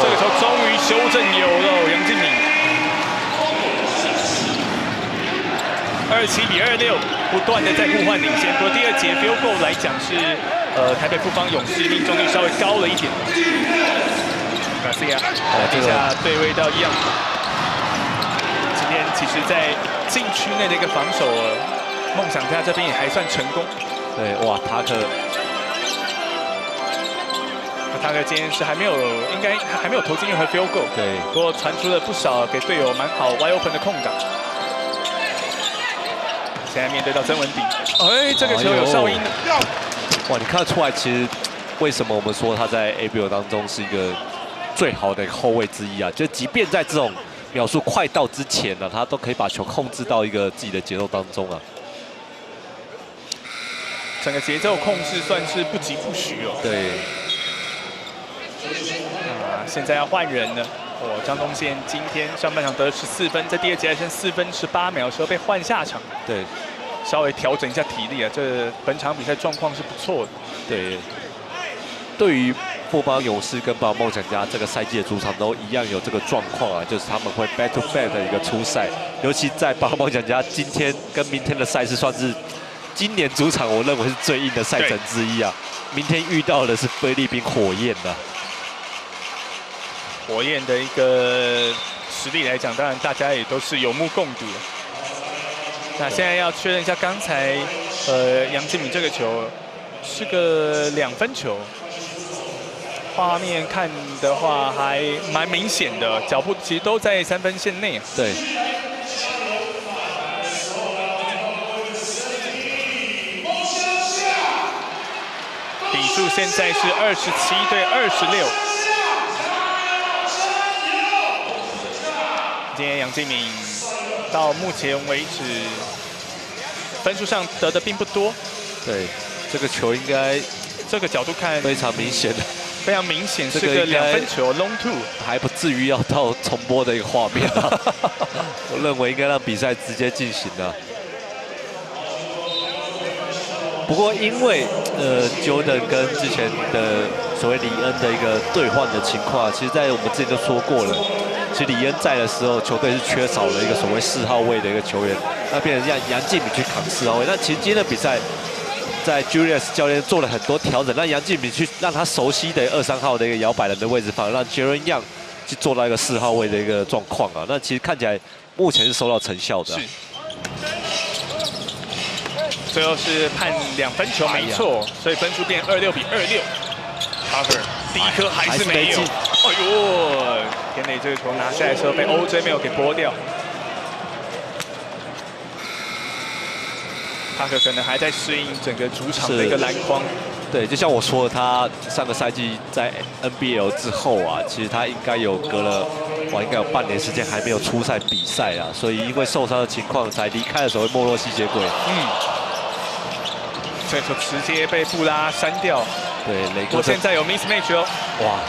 S1: 这个球终于修正有了，杨敬敏。27比26，不断的在互换领先。不过第二节 field goal 来讲是，台北富邦勇士命中率稍微高了一点。Garcia 底下对位到Young。今天其实，在禁区内的一个防守，梦想家这边也还算成功。
S2: 对，哇，塔克
S1: 今天是应该还没有投进任何 field goal。
S2: 对，
S1: 不过传出了不少给队友蛮好 wide open 的空档。现在面对到曾文鼎，这个球有哨音。
S2: 哇，你看得出来，其实为什么我们说他在 ABL 当中是一个最好的后卫之一啊？就即便在这种秒数快到之前呢，他都可以把球控制到一个自己的节奏当中啊。
S1: 整个节奏控制算是不疾不徐哦。
S2: 对。
S1: 现在要换人了。张宗宪今天上半场得14分，在第二节还剩4分18秒的时候被换下场。
S2: 对，
S1: 稍微调整一下体力啊，这本场比赛状况是不错的。
S2: 对，对于富邦勇士跟宝梦想家这个赛季的主场都一样有这个状况啊，就是他们会 back to back 的一个出赛，尤其在宝梦想家今天跟明天的赛事算是今年主场我认为是最硬的赛程之一啊。明天遇到的是菲律宾火焰的。
S1: 火焰的一个实力来讲，当然大家也都是有目共睹的。那现在要确认一下，刚才杨敬敏这个球是个2分球，画面看的话还蛮明显的，脚步其实都在3分线内。
S2: 对。
S1: 比数现在是27对26。今天杨敬敏到目前为止分数上得的并不多。
S2: 对，这个球应该
S1: 这个角度看
S2: 非常明显的，
S1: 非常明显是个2分球 long two，
S2: 还不至于要到重播的一个画面啊。我认为应该让比赛直接进行啊。不过因为Jordan 跟之前的所谓李恩的一个兑换的情况，其实在我们之前就说过了。其实李恩在的时候，球队是缺少了一个所谓4号位的一个球员，那变成让杨敬敏去扛4号位。那其实今天的比赛，在 Julius 教练做了很多调整，让杨敬敏去让他熟悉的2、3号的一个摇摆人的位置放，让 Jaren Young 去做到一个4号位的一个状况啊。那其实看起来目前是收到成效的。
S1: 是。最后是判2分球，没错，所以分数变26比26。Tucker 第一颗还是没有。哎呦，田磊这个球拿下来的时候被 OJ 没有给拨掉。Tucker 可能还在适应整个主场的一个篮筐。
S2: 对，就像我说的，他上个赛季在 NBL 之后啊，其实他应该有隔了应该有半年时间还没有出赛比赛啊，所以因为受伤的情况才离开了所谓莫洛吸血鬼。
S1: 这球直接被布拉删掉。
S2: 对，雷哥。
S1: 我现在有 mismatch 哦。
S2: 哇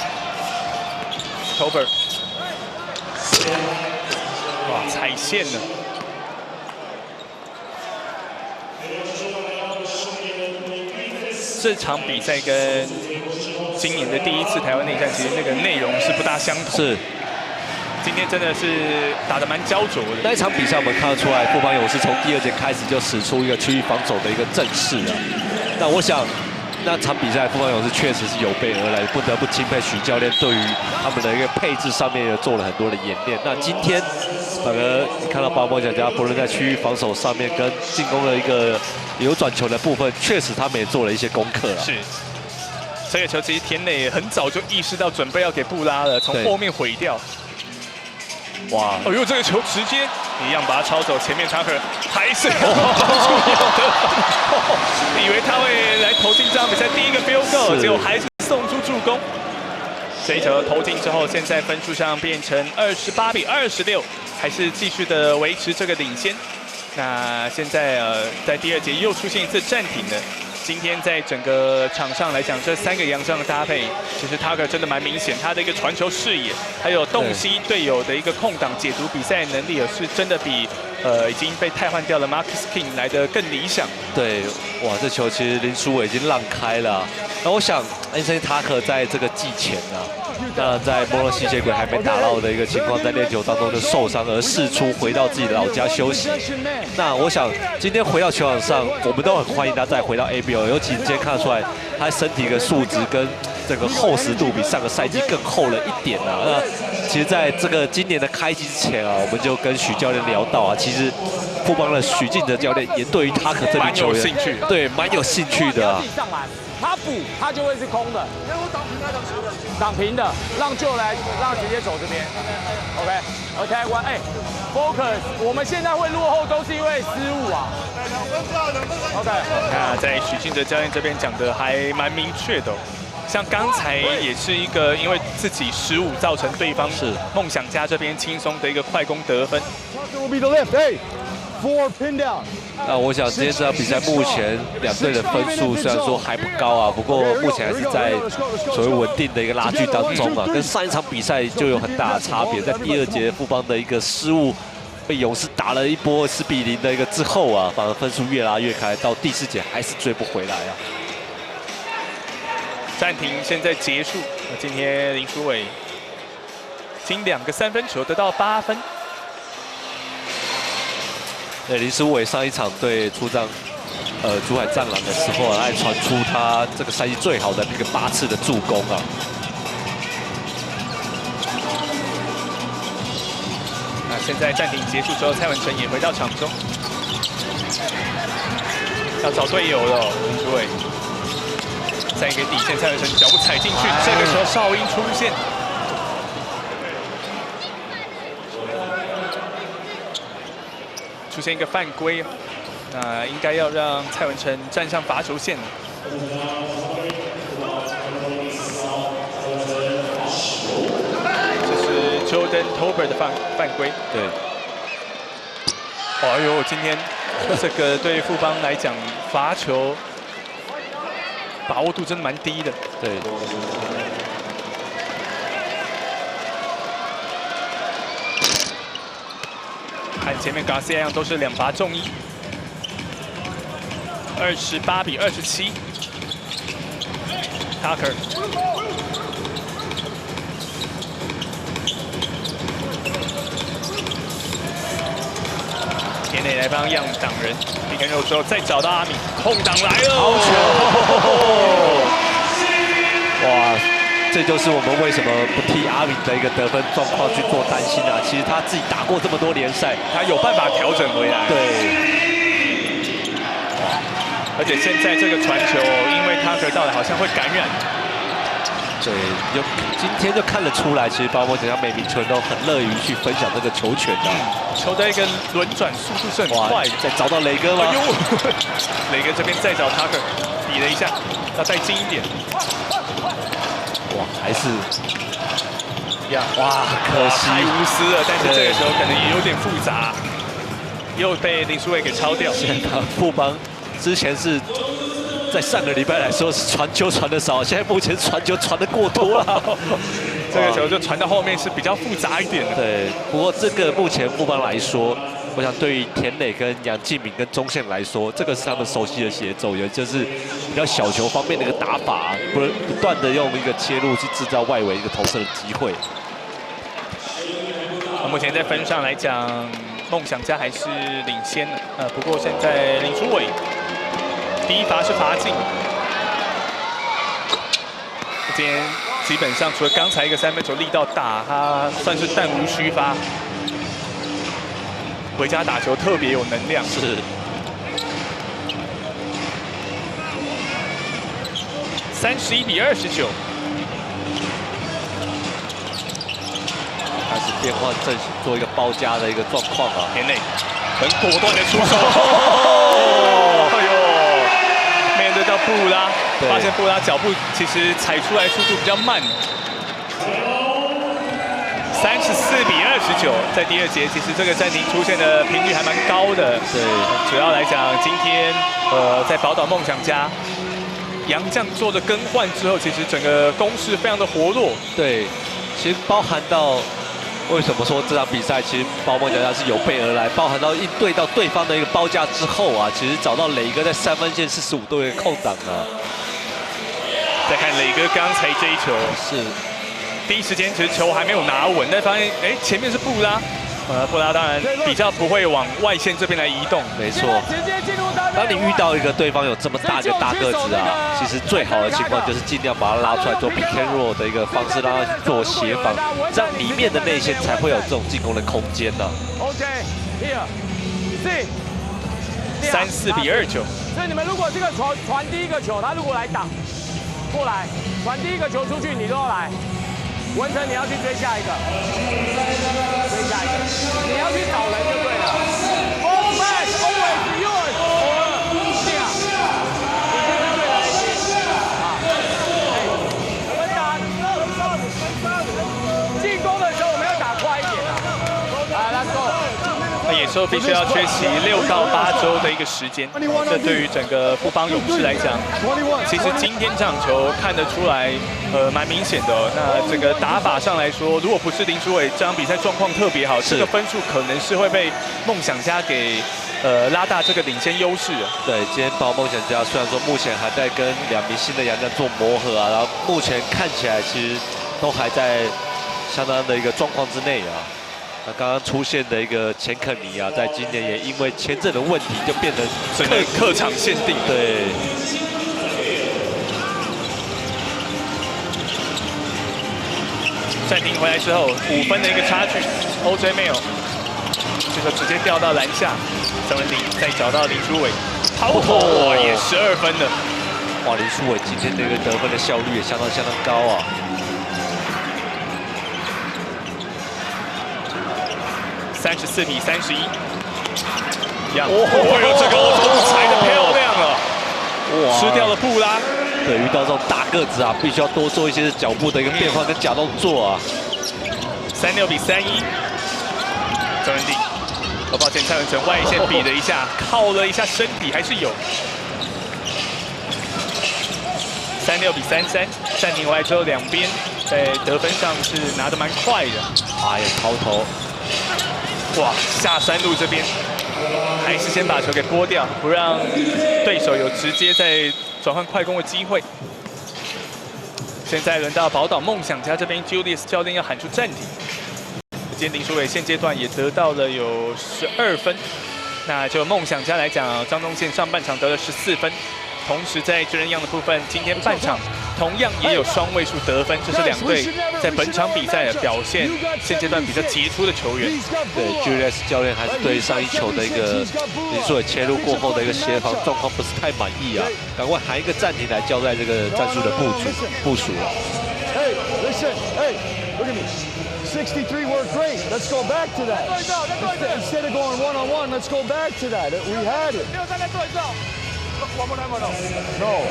S1: ，Tober， 哇，踩线了。这场比赛跟今年的第一次台湾内战，其实那个内容是不大相同。
S2: 是。
S1: 今天真的是打得蛮焦灼的。
S2: 那一场比赛我们看得出来，富邦勇士从第2节开始就使出一个区域防守的一个阵势了。那我想，那场比赛富邦勇士确实是有备而来，不得不钦佩许教练对于他们的一个配置上面也做了很多的演练。那今天反而看到巴莫奖家不论在区域防守上面跟进攻的一个扭转球的部分，确实他们也做了一些功课了。
S1: 是。这个球其实田磊很早就意识到准备要给布拉了，从后面毁掉。哇！哎呦，这个球直接一样把它抄走，前面Tucker还是以为他会来投进这场比赛第一个 field goal， 结果还是送出助攻。这一球投进之后，现在分数上变成28比26，还是继续的维持这个领先。那现在在第2节又出现一次暂停的。今天在整个场上来讲，这3个洋将的搭配，其实 Tucker 真的蛮明显，他的一个传球视野，还有洞悉队友的一个空档解读比赛能力，是真的比已经被汰换掉了 Marcus King 来的更理想。
S2: 对，哇，这球其实林书伟已经让开了。那我想 Anthony Tucker 在这个季前啊，当然在莫洛吸血鬼还没打到的一个情况，在练球当中就受伤而释出，回到自己的老家休息。那我想今天回到球场上，我们都很欢迎他再回到 ABL， 尤其今天看得出来他身体的素质跟这个厚实度比上个赛季更厚了一点啊。那其实在这个今年的开季之前啊，我们就跟许教练聊到啊，其实富邦的许晋哲教练也对于Tucker这名球员对蛮有兴趣的啊。
S14: 他补，他就会是空的。挡平的，让就来，让直接走这边。OK， focus， 我们现在会落后都是因为失误啊。OK。
S1: 那在许晋哲教练这边讲的还蛮明确的。像刚才也是一个因为自己失误造成对方是梦想家这边轻松的一个快攻得分。
S2: 那我想今天这场比赛目前2队的分数虽然说还不高啊，不过目前还是在所谓稳定的一个拉锯当中啊，跟上一场比赛就有很大的差别。在第2节富邦的一个失误，被勇士打了一波4比0的一个之后啊，反而分数越拉越开，到第4节还是追不回来啊。
S1: 暂停现在结束，今天林书伟仅2个3分球得到8分。
S2: 对，林书伟上一场对出战珠海战狼的时候，还传出他这个赛季最好的那个8次的助攻啊。
S1: 现在暂停结束之后，蔡文成也回到场中，要找队友了。林书伟在一个底线，蔡文成脚步踩进去，这个时候哨音出现。出现一个犯规，那应该要让蔡文成站上罚球线。这是 Jordan Tolbert 的犯规。
S2: 对。
S1: 哎呦，今天这个对富邦来讲，罚球把握度真的蛮低的。
S2: 对。
S1: 和前面 Garcia 一样，都是2罚中1。28比27。Tucker。田内来帮样挡人，皮根肉之后再找到阿米，空档来了，好球！
S2: 哇！这就是我们为什么不替阿敏的一个得分状况去做担心啊！其实他自己打过这么多联赛，
S1: 他有办法调整回来。
S2: 对。
S1: 而且现在这个传球，因为他得到的好像会感染。
S2: 对，今天就看得出来，其实包括整个每名球员都很乐于去分享这个球权的。
S1: 球的一个轮转速度是很快的。
S2: 再找到磊哥吗？
S1: 哎呦，磊哥这边再找 Tucker， 比了一下，要再近一点。
S2: 哇，还是
S1: 呀，
S2: 哇，可惜
S1: 太无私了，但是这个时候可能也有点复杂，又被林书伟给抄掉。
S2: 现在富邦之前是在上个礼拜来说是传球传得少，现在目前传球传得过多了。
S1: 这个球就传到后面是比较复杂一点的。
S2: 对，不过这个目前富邦来说，我想对于田磊跟杨敬敏跟中线来说，这个是他们熟悉的节奏，也就是比较小球方面的一个打法，不断的用一个切入去制造外围一个投射的机会。
S1: 目前在分上来讲，梦想家还是领先的。不过现在林书伟第一罚是罚进，今天基本上除了刚才一个3分球力道大，他算是弹无虚发。回家打球特别有能量。
S2: 是。
S1: 31比29。
S2: 开始变换阵型，做一个包夹的一个状况啊。
S1: 田内很果断的出手。哎呦，面对到布拉，发现布拉脚步其实踩出来速度比较慢。34比29，在第2节，其实这个暂停出现的频率还蛮高的。
S2: 对，
S1: 主要来讲，今天在宝岛梦想家，杨将做了更换之后，其实整个攻势非常的活络。
S2: 对，其实包含到为什么说这场比赛其实宝岛梦想家是有备而来，包含到应对到对方的一个包夹之后啊，其实找到磊哥在3分线45度的空档啊。
S1: 再看磊哥刚才这一球
S2: 是。
S1: 第一时间其实球还没有拿稳，但发现前面是布拉，布拉当然比较不会往外线这边来移动。
S2: 没错。当你遇到一个对方有这么大一个大个子啊，其实最好的情况就是尽量把他拉出来做 pick and roll 的一个方式，让他去做协防，这样里面的内线才会有这种进攻的空间呢。
S1: 34比29。
S14: 所以你们如果这个传第一个球，他如果来挡过来，传第一个球出去，你都要来。文成，你要去追下一个，追下一个，你要去找人就对了。Ball pass always yours。这样，你就是对的那些。我们打进攻的时候，我们要打快一点啊。Let's go。
S1: 野兽必须要缺席6到8周的一个时间，这对于整个富邦勇士来讲，其实今天这场球看得出来，蛮明显的。那这个打法上来说，如果不是林书伟这场比赛状况特别好，这个分数可能是会被梦想家给拉大这个领先优势。
S2: 对，今天包梦想家虽然说目前还在跟2名新的洋将做磨合啊，然后目前看起来其实都还在相当的一个状况之内啊。那刚刚出现的一个钱肯尼啊，在今年也因为签证的问题，就变成
S1: 整个客场限定。
S2: 对。
S1: 暂停回来之后，5分的一个差距 ，OJ Mail 这个直接掉到篮下，张文鼎再找到林书伟，抛投也12分了。
S2: 哇，林书伟今天这个得分的效率也相当高啊。
S1: 34比31，一样。哦，这个欧洲踩得漂亮了，哇！吃掉了布拉。
S2: 对，遇到这种大个子啊，必须要多做一些脚步的一个变换跟假动作啊。
S1: 36比31，张文鼎。哦，抱歉，蔡文成外线比了一下，靠了一下身体，还是有。36比33，暂停回来之后，两边在得分上是拿得蛮快的。
S2: 哎呀，抛投。
S1: 哇，下山路这边还是先把球给拨掉，不让对手有直接在转换快攻的机会。现在轮到宝岛梦想家这边 ，Julius 教练要喊出暂停。今天林书伟现阶段也得到了有12分，那就梦想家来讲，张宗宪上半场得了14分，同时在巨人样的部分，今天半场同样也有双位数得分，这是两队在本场比赛的表现现阶段比较杰出的球员。
S2: 对 ，Julius 教练还是对上一球的一个林书伟切入过后的一个协防状况不是太满意啊，赶快喊一个暂停来交代这个战术的部署了。
S10: Hey, listen, hey, look at me. 63 worked great. Let's go back to that. Instead of going one-on-one, let's go back to that. We had it. No.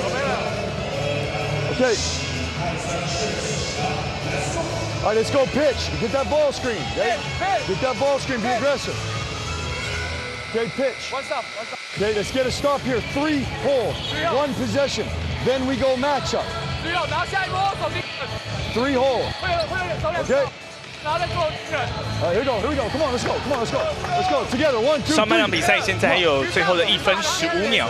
S10: Okay. All right, let's go pitch. Get that ball screen. Okay? Get that ball screen. Be aggressive. Okay, pitch. What's up? Okay, let's get a stop here. 3 hole, 1 possession. Then we go matchup. 3 hole. Okay. All right, here we go. Here we go. Come on, let's go. Come on, let's go. Let's go together. 1, 2, 3.
S1: 上半场比赛现在还有最后的1分15秒。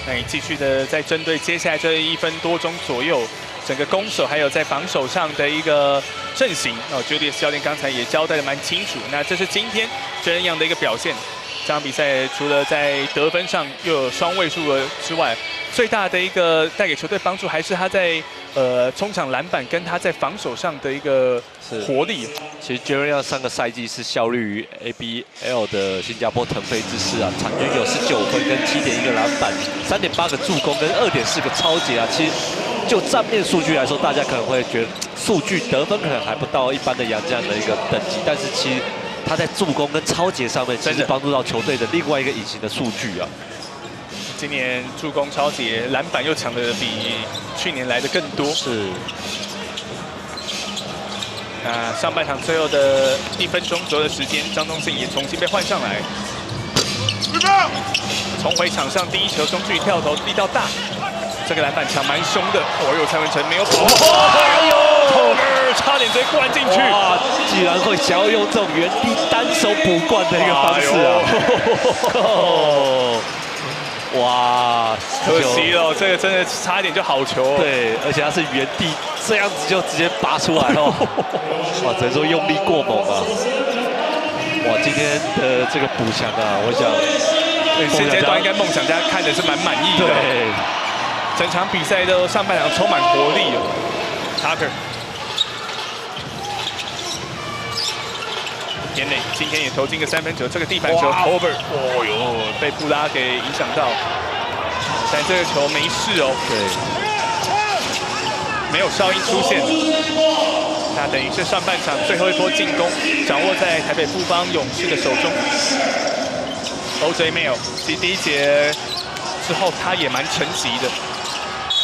S1: 那你继续的在针对接下来这1分多钟左右，整个攻守还有在防守上的一个阵型哦 ，Julius 教练刚才也交代的蛮清楚。那这是今天真人样的一个表现。这场比赛除了在得分上又有双位数的之外，最大的一个带给球队帮助还是他在冲抢篮板跟他在防守上的一个活力。
S2: 其实 Jerry 要上个赛季是效力于 ABL 的新加坡腾飞之狮啊，场均有19分跟7.1个篮板，3.8个助攻跟2.4个抄截啊。其实就账面数据来说，大家可能会觉得数据得分可能还不到一般的洋将的一个等级，但是其实他在助攻跟抄截上面，其实帮助到球队的另外一个隐形的数据啊。
S1: 今年助攻、抄截、篮板又抢的比去年来的更多。是。那上半场最后的1分钟左右的时间，张宗宪也重新被换上来，重回场上第一球，中距离跳投力道大，这个篮板抢蛮凶的。哦呦，蔡文成没有跑，哎呦，差点直接灌进去。
S2: 哇，居然会想要用这种原地单手补灌的一个方式啊！哇，
S1: 可惜了，这个真的差一点就好球。
S2: 对，而且他是原地这样子就直接拔出来哦。哇，只能说用力过猛啊！哇，今天的这个补强啊，我想
S1: 现阶段应该梦想家看的是蛮满意的。对，整场比赛都上半场充满活力哦。Tucker。 田磊今天也投进个3分球，这个地板球 over， 哦呦，被布拉给影响到，但这个球没事哦。对，没有哨音出现，那等于是上半场最后一波进攻掌握在台北富邦勇士的手中。OJ Mail， 其实第一节之后他也蛮沉寂的。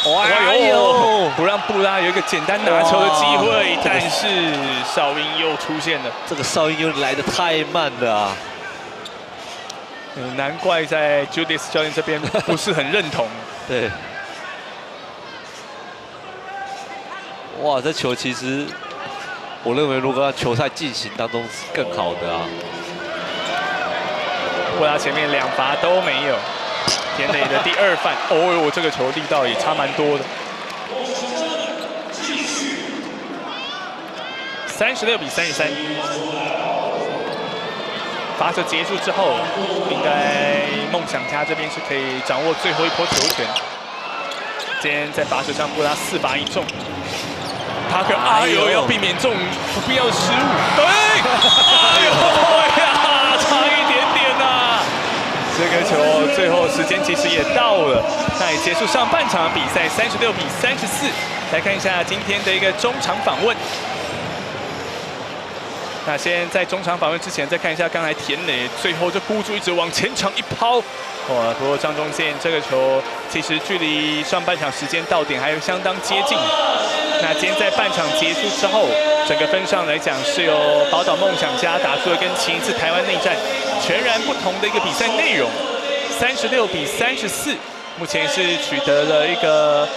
S1: 哎呦！不让布拉有一个简单拿球的机会，但是哨音又出现了。
S2: 这个哨音又来得太慢了啊！
S1: 难怪在 Julius 教练这边不是很认同。
S2: 对。哇，这球其实我认为如果在球赛进行当中是更好的啊。
S1: 布拉前面2罚都没有。 田磊的第2犯，哦呦，这个球力道也差蛮多的。36比33，罚球结束之后，应该梦想家这边是可以掌握最后一波球权。今天在罚球上，布拉4罚1中。Tucker， 哎呦，要避免这种不必要的失误。对，哎呦呀，差这个球最后时间其实也到了，那也结束上半场的比赛，36-34。来看一下今天的一个中场访问。那先在中场访问之前，再看一下刚才田磊最后就孤注一掷往前场一抛，哇！不过张宗宪这个球其实距离上半场时间到点还有相当接近。那今天在半场结束之后，整个分上来讲是由宝岛梦想家打出了跟前一次台湾内战全然不同的一个比赛内容，36-34，目前是取得了一个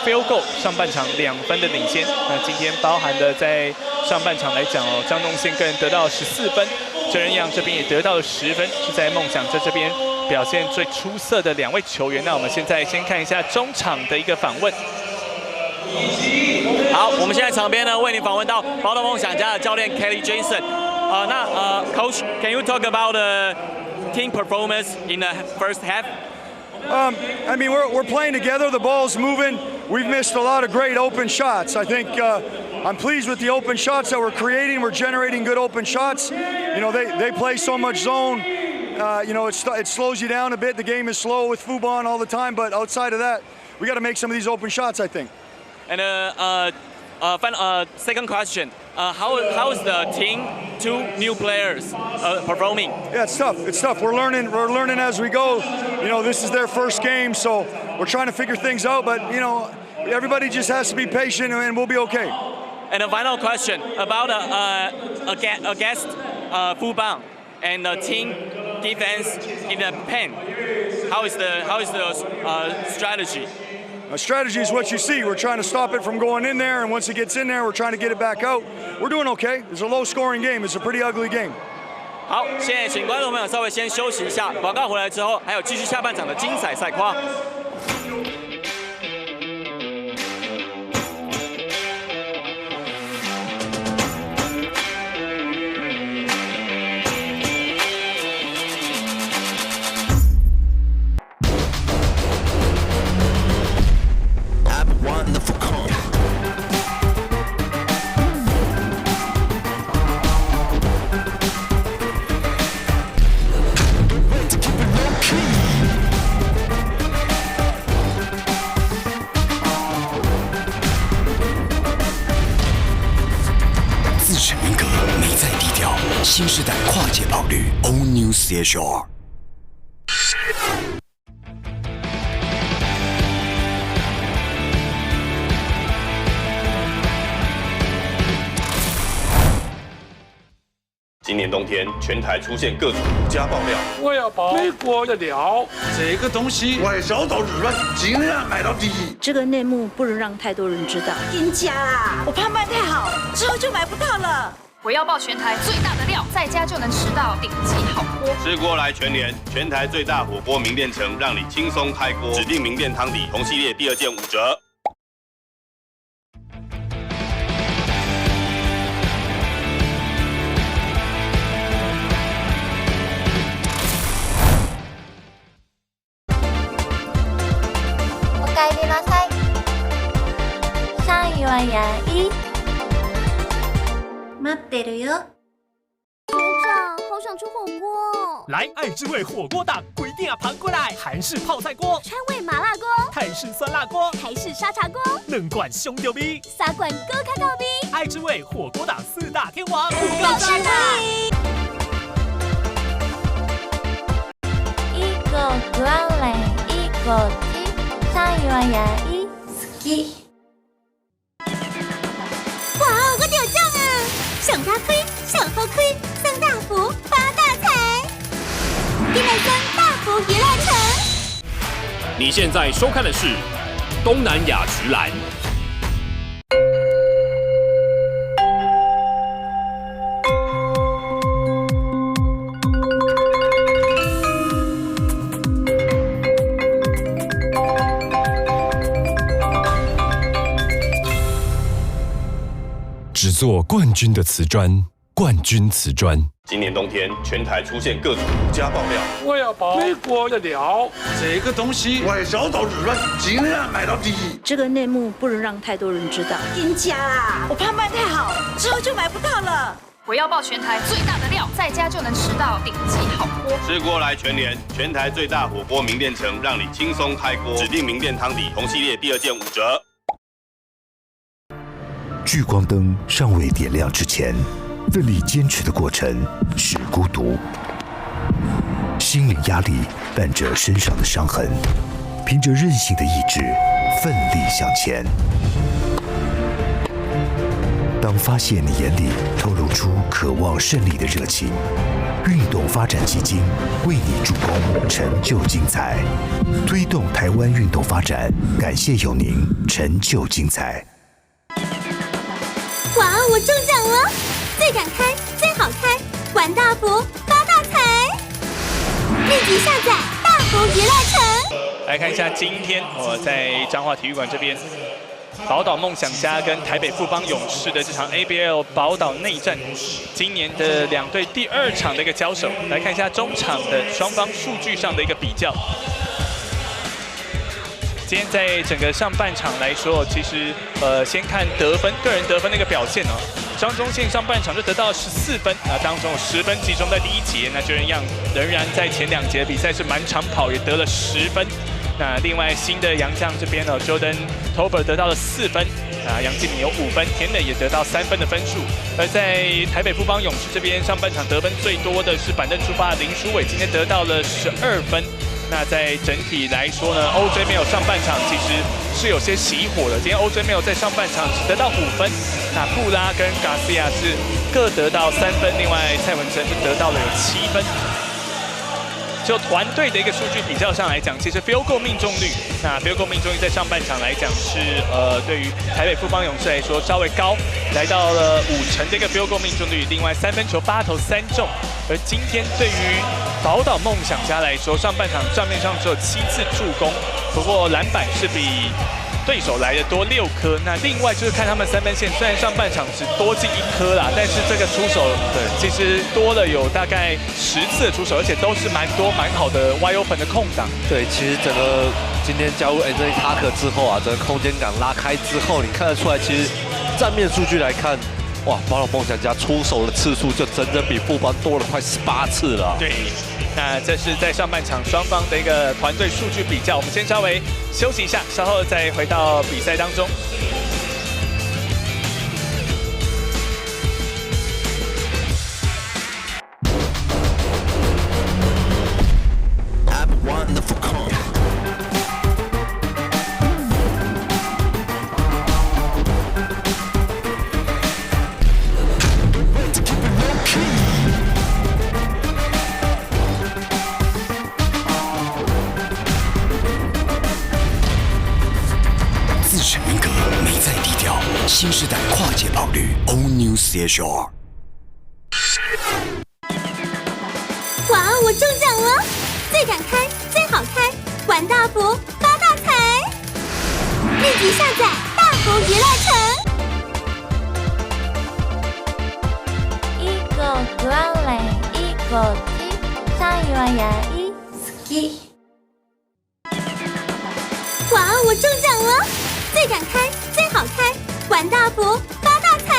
S1: field goal， 上半场2分的领先。那今天包含的在上半场来讲哦，张宗宪个人得到14分，郑仁洋这边也得到了10分，是在梦想家这边表现最出色的2位球员。那我们现在先看一下中场的一个访问。
S21: 好，我们现在场边呢为您访问到宝岛梦想家的教练 Kelly Jensen。Coach, can you talk about the team performance in the first half?
S10: I mean, we're playing together. The ball's moving. We've missed a lot of great open shots. I think I'm pleased with the open shots that we're creating. We're generating good open shots. You know, they play so much zone. You know, it slows you down a bit. The game is slow with Fubon all the time. But outside of that, we got to make some of these open shots, I think.
S21: And second question, how is the team, 2 new players, performing?
S10: Yeah, it's tough. It's tough. We're learning as we go. You know, this is their first game, so we're trying to figure things out. But you know, everybody just has to be patient, and we'll be okay.
S21: And a final question about against Fubon and the team defense in the pen. How is the strategy?
S10: Strategy is what you see. We're trying to stop it from going in there, and once it gets in there, we're trying to get it back out. We're doing okay. It's a low-scoring game. It's a pretty ugly game.
S21: 好，现在请观众朋友稍微先休息一下，广告回来之后，还有继续下半场的精彩赛况。
S17: 新时代跨界跑旅 All New CHR。
S8: 今年冬天，全台出现各种独家爆料。
S9: 我要保美国的料，这个东西
S12: 我小岛日本尽量买到第一。这个内幕不能让太多人知道。真假啦！我判断太好，之后就买不到了。
S13: 我要爆全台最大的料，在家就能吃到顶级好锅。
S8: 吃锅来全联，全台最大火锅名店城，让你轻松开锅。指定名店汤底，同系列第2件5折。
S18: おかえりなさい。3位はやい。待ってるよ。学长，好想吃火锅。
S7: 来爱之味火锅档，规定要盘过来。韩式泡菜锅、
S18: 川味麻辣锅、
S7: 泰式酸辣锅、
S18: 台式沙茶锅
S7: ，2罐胸丢逼
S18: ，3罐高卡高逼。
S7: 爱之味火锅档4大天王，5
S18: 个吃啦。1個グアンレン、1個チ、3位はやい。好き。哇，我得奖啊！想大亏，想好亏，3大福发大财。103大福娱乐城。
S19: 你现在收看的是东南亚直男。
S20: 只做冠军的瓷砖，冠军瓷砖。
S8: 今年冬天，全台出现各种独家爆料。
S9: 我要保美国的料，这个东西
S12: 我小岛日本尽量买到第一。这个内幕不能让太多人知道。真假啦！我判断太好，之后就买不到了。
S13: 我要爆全台最大的料，在家就能吃到顶级好锅。
S8: 吃锅来全联，全台最大火锅名店城，让你轻松开锅。指定名店汤底，同系列第2件5折。
S17: 聚光灯尚未点亮之前，奋力坚持的过程是孤独。心理压力伴着身上的伤痕，凭着韧性的意志，奋力向前。当发现你眼里透露出渴望胜利的热情，运动发展基金为你助攻，成就精彩，推动台湾运动发展。感谢有您，成就精彩。
S18: 哇，我中奖了！最敢开，最好开，玩大福，发大财！立即下载大福娱乐城。
S1: 来看一下今天我在彰化体育馆这边。宝岛梦想家跟台北富邦勇士的这场 ABL 宝岛内战，今年的2队第2场的一个交手，来看一下中场的双方数据上的一个比较。今天在整个上半场来说，其实先看得分，个人得分的一个表现哦。张宗宪上半场就得到14分，当中有10分集中在第1节，那Jordan Young仍然在前2节比赛是满场跑，也得了10分。那另外新的洋将这边呢 ，Jordan Tober 得到了4分，杨敬敏有5分，田磊也得到3分的分数。而在台北富邦勇士这边，上半场得分最多的是板凳出发的林书伟，今天得到了12分。那在整体来说呢 ，OJ 没有上半场其实是有些熄火的。今天 OJ 没有在上半场只得到5分，那布拉跟 Garcia 是各得到3分，另外蔡文成是得到了有7分。就团队的一个数据比较上来讲，其实 field goal 命中率，那 field goal 命中率在上半场来讲是对于台北富邦勇士来说稍微高，来到了50%的一个 field goal 命中率。另外3分球8投3中，而今天对于宝岛梦想家来说，上半场账面上只有7次助攻，不过篮板是比对手来的多6颗。那另外就是看他们3分线，虽然上半场只多进1颗啦，但是这个出手其实多了有大概10次的出手，而且都是蛮好的 wide open 的空档。
S2: 对，其实整个今天加入 Anthony Tucker 之后啊，整个空间感拉开之后，你看得出来，其实账面数据来看，哇，宝岛梦想家出手的次数就整整比富邦多了快18次了。
S1: 对。那这是在上半场双方的一个团队数据比较，我们先稍微休息一下，稍后再回到比赛当中。
S17: 新时代跨界跑率 ，All New CHR。
S18: 哇，我中奖了！最敢开，最好开，玩大福，发大财！立即下载大福娱乐城。
S3: 一個グアレン，一個T，3位はやい好き。
S18: 哇，我中奖了！最敢开，最好开。玩大福，发大财！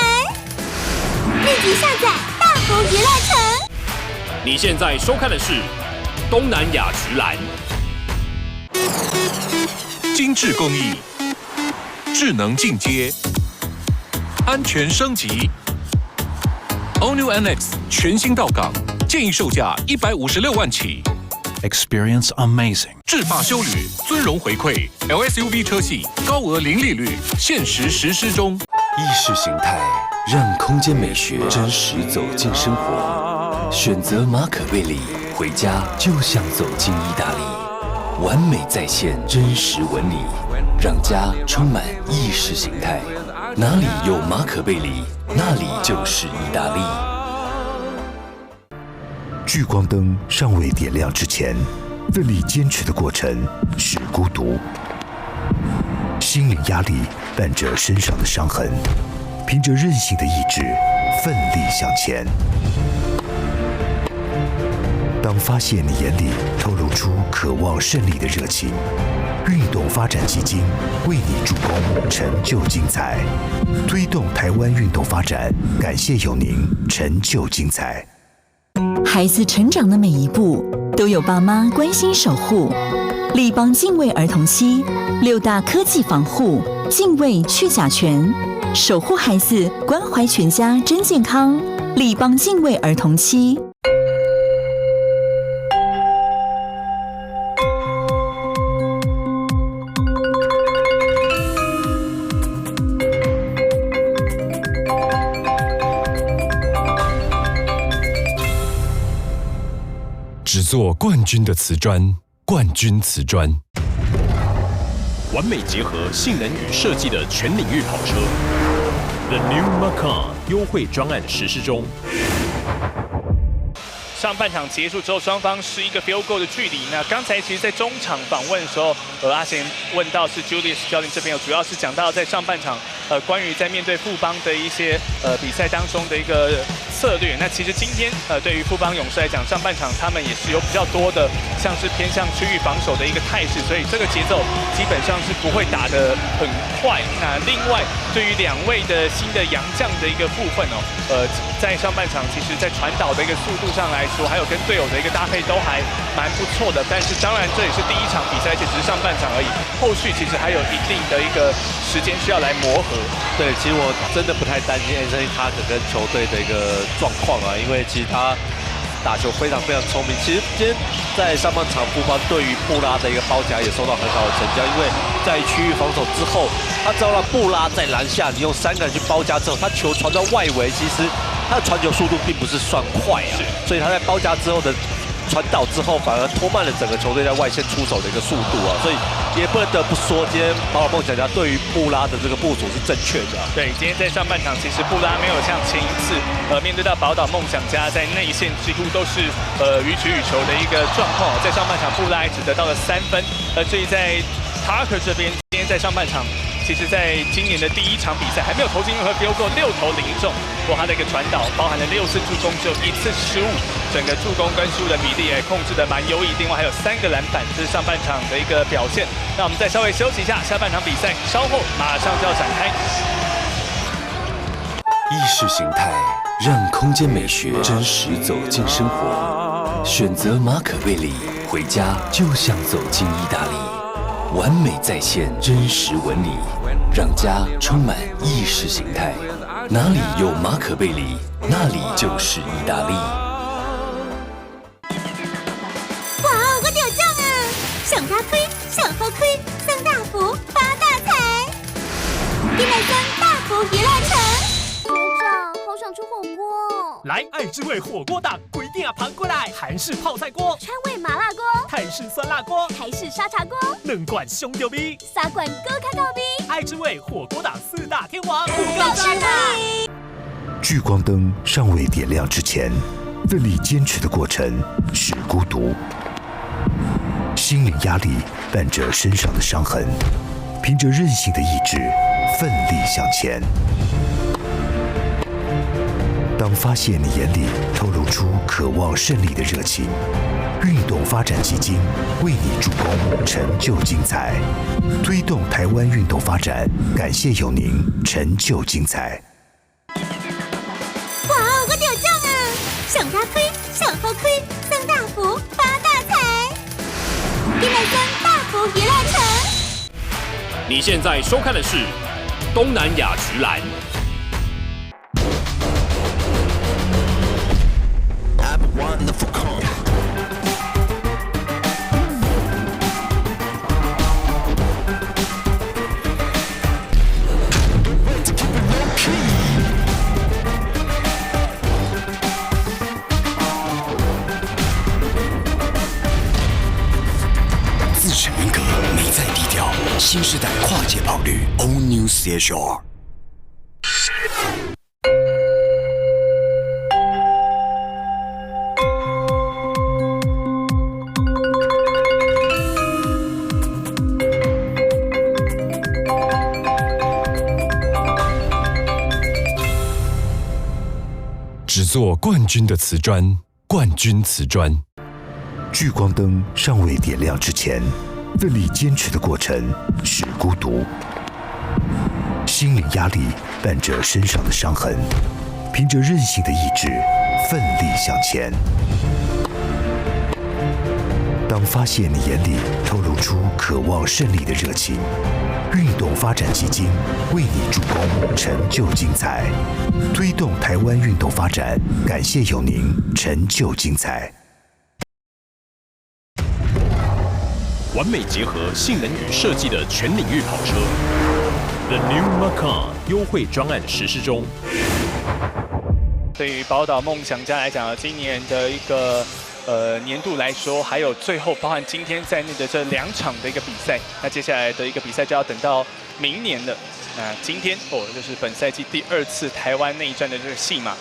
S18: 立即下载大福娱乐城。
S19: 你现在收看的是东南亚直篮。
S5: 精致工艺，智能进阶，安全升级。All New NX 全新到港，建议售价156万起。
S6: Experience amazing。
S5: 智发休旅，尊荣回馈 ，LSUV 车系高额零利率，限时实施中。
S22: 意识形态让空间美学真实走进生活。选择马可贝里，回家就像走进意大利，完美再现真实纹理，让家充满意识形态。哪里有马可贝里，那里就是意大利。
S17: 聚光灯尚未点亮之前，奋力坚持的过程是孤独。心理压力伴着身上的伤痕，凭着韧性的意志，奋力向前。当发现你眼里透露出渴望胜利的热情，运动发展基金为你助攻，成就精彩，推动台湾运动发展，感谢有您，成就精彩。
S4: 孩子成长的每一步都有爸妈关心守护。立邦敬卫儿童期6大科技防护，敬卫去甲醛，守护孩子，关怀全家真健康。立邦敬卫儿童期。
S20: 只做冠军的瓷砖，冠军瓷砖。
S19: 完美结合性能与设计的全领域跑车 ，The New Macan 优惠专案实施中。
S1: 上半场结束之后，双方是一个 field goal 的距离。那刚才其实，在中场访问的时候，阿贤问到是 Julius 教练这边，主要是讲到在上半场，关于在面对富邦的一些比赛当中的一个策略。那其实今天对于富邦勇士来讲，上半场他们也是有比较多的像是偏向区域防守的一个态势，所以这个节奏基本上是不会打得很快。那另外，对于2位的新的洋将的一个部分在上半场其实在传导的一个速度上来说，还有跟队友的一个搭配都还蛮不错的。但是当然这也是第一场比赛，而且只是上半场而已，后续其实还有一定的一个时间需要来磨合。
S2: 对，其实我真的不太担心 Anthony Tucker 跟球队的一个状况啊，因为其实他打球非常非常聪明。其实今天在上半场，富邦对于布拉的一个包夹也收到很好的成效，因为在区域防守之后，他知道让布拉在篮下，你用3个人去包夹之后，他球传到外围，其实他的传球速度并不是算快啊，所以他在包夹之后的传导之后，反而拖慢了整个球队在外线出手的一个速度啊，所以也不得不说，今天宝岛梦想家对于布拉的这个部署是正确的。
S1: 对，今天在上半场，其实布拉没有像前一次面对到宝岛梦想家在内线几乎都是予取予求的一个状况。在上半场，布拉只得到了3分，至于在 Tucker 这边，今天在上半场。其实，在今年的第1场比赛还没有投进任何 field goal，6投0中。不过他的一个传导包含了6次助攻，只有1次失误，整个助攻跟失误的比例也控制得蛮优异。另外还有3个篮板，这是上半场的一个表现。那我们再稍微休息一下，下半场比赛稍后马上就要展开。
S22: 意识形态让空间美学真实走进生活，选择马可贝里，回家就像走进意大利。完美再现真实纹理，让家充满意识形态。哪里有马可贝里，那里就是意大利。
S18: 哇，我得奖啊！上大亏，上好亏，上大福，发大财！一来3大福娱乐城。
S3: 学长，好想吃火锅。
S11: 来，爱之味火锅档，规定盘过来！韩式泡菜锅、
S3: 川味麻辣锅、
S11: 泰式酸辣锅、
S3: 台式沙茶锅
S11: ，2罐胸丢逼
S3: ，3罐高卡高逼。
S11: 爱之味火锅档4大天王，
S3: 不够吃的。
S17: 聚光灯尚未点亮之前，奋力坚持的过程是孤独。心灵压力伴着身上的伤痕，凭着韧性的意志，奋力向前。当发现你眼里透露出渴望胜利的热情，运动发展基金为你助攻，成就精彩，推动台湾运动发展，感谢有您，成就精彩。
S18: 哇，我得奖啊！上大亏，上好亏，上大福，发大财！一来3大福娱乐城。
S19: 你现在收看的是东南亚直篮。
S22: 自成人格，美在低调，新时代跨界跑率 ，All New CHR。
S20: 只做冠军的瓷砖，冠军瓷砖。
S17: 聚光灯尚未点亮之前，奋力坚持的过程是孤独，心灵压力伴着身上的伤痕，凭着韧性的意志奋力向前。当发现你眼里透露出渴望胜利的热情，运动发展基金为你助攻，成就精彩，推动台湾运动发展。感谢有您，成就精彩。
S19: 完美结合性能与设计的全领域跑车 ，The New Macan 优惠专案实施中。
S1: 对于宝岛梦想家来讲，今年的一个年度来说，还有最后包含今天在内的这2场的一个比赛，那接下来的一个比赛就要等到明年了。那今天就是本赛季第2次台湾内战的这个戏码。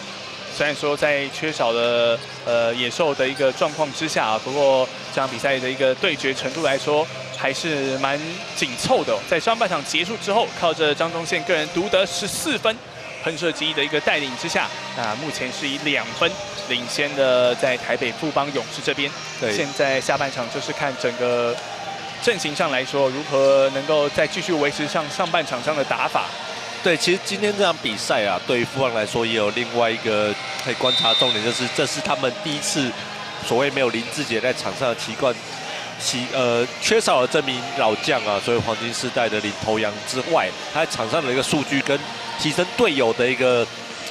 S1: 虽然说在缺少了野兽的一个状况之下啊，不过这场比赛的一个对决程度来说还是蛮紧凑的。在上半场结束之后，靠着张宗宪个人独得14分，喷射机的一个带领之下，那目前是以2分领先的在台北富邦勇士这边。对，现在下半场就是看整个阵型上来说，如何能够再继续维持上半场上的打法。
S2: 对，其实今天这场比赛啊，对于富邦来说也有另外一个可以观察重点，就是这是他们第一次所谓没有林志杰在场上的习惯，缺少了这名老将啊，所以黄金世代的领头羊之外，他在场上的一个数据跟提升队友的一个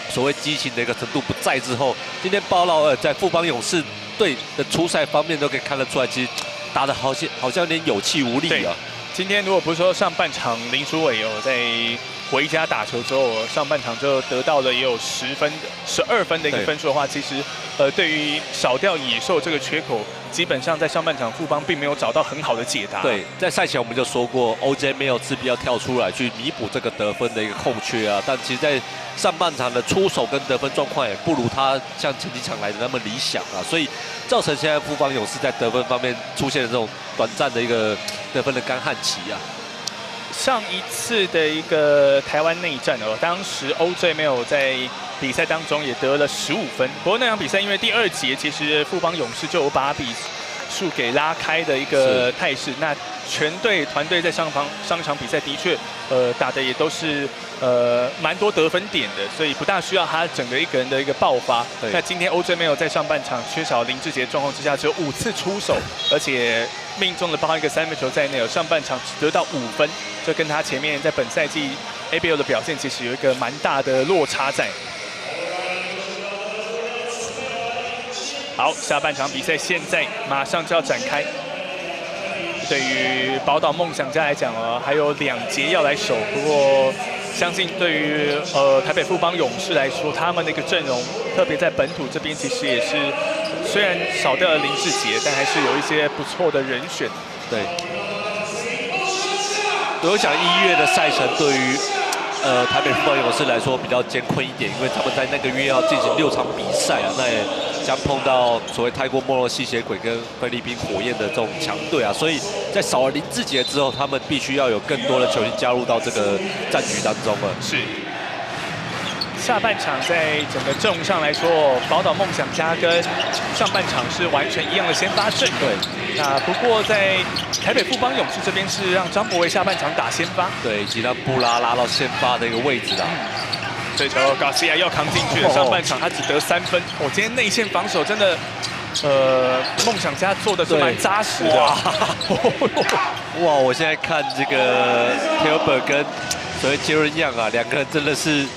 S2: 所谓激情的一个程度不在之后，今天包劳尔在富邦勇士队的出赛方面都可以看得出来，其实打得好像有点有气无力啊。
S1: 今天如果不是说上半场林书伟在回家打球之后，上半场就得到了也有12分的一个分数的话，其实对于少掉野兽这个缺口，基本上在上半场富邦并没有找到很好的解答。
S2: 对，在赛前我们就说过 ，OJ 没有势必要跳出来去弥补这个得分的一个空缺啊。但其实，在上半场的出手跟得分状况也不如他像前几场来的那么理想啊，所以造成现在富邦勇士在得分方面出现了这种短暂的一个得分的干旱期啊。
S1: 上一次的一个台湾内战当时 OJ 没有在比赛当中也得了15分。不过那场比赛因为第2节其实富邦勇士就有把比数给拉开的一个态势。那全队团队在上一场比赛的确打的也都是蛮多得分点的，所以不大需要他整个一个人的一个爆发。那今天 OJ 没有在上半场缺少林志杰状况之下，只有5次出手，而且命中了包含一个3分球在内，上半场只得到5分，这跟他前面在本赛季 ABL 的表现其实有一个蛮大的落差在。好，下半场比赛现在马上就要展开。对于宝岛梦想家来讲还有2节要来守。不过，相信对于台北富邦勇士来说，他们的一个阵容，特别在本土这边，其实也是虽然少掉了林志杰，但还是有一些不错的人选。
S2: 对，我想1月的赛程对于台北富邦勇士来说比较艰困一点，因为他们在那个月要进行6场比赛啊，那也将碰到所谓泰国莫洛吸血鬼跟菲律宾火焰的这种强队啊，所以在少了林志杰之后，他们必须要有更多的球星加入到这个战局当中了。
S1: 是。下半场在整个阵容上来说，宝岛梦想家跟上半场是完全一样的先发阵容。对。那不过在台北富邦勇士这边是让张博维下半场打先发。
S2: 对，以及让布拉拉到先发的一个位置啊。
S1: 这球 Garcia 要扛进去了，上半场他只得3分。今天内线防守真的，梦想家做的是蛮扎实的。
S2: 哇！我现在看这个 Taylor 跟所谓杰伦样啊，2个人真的是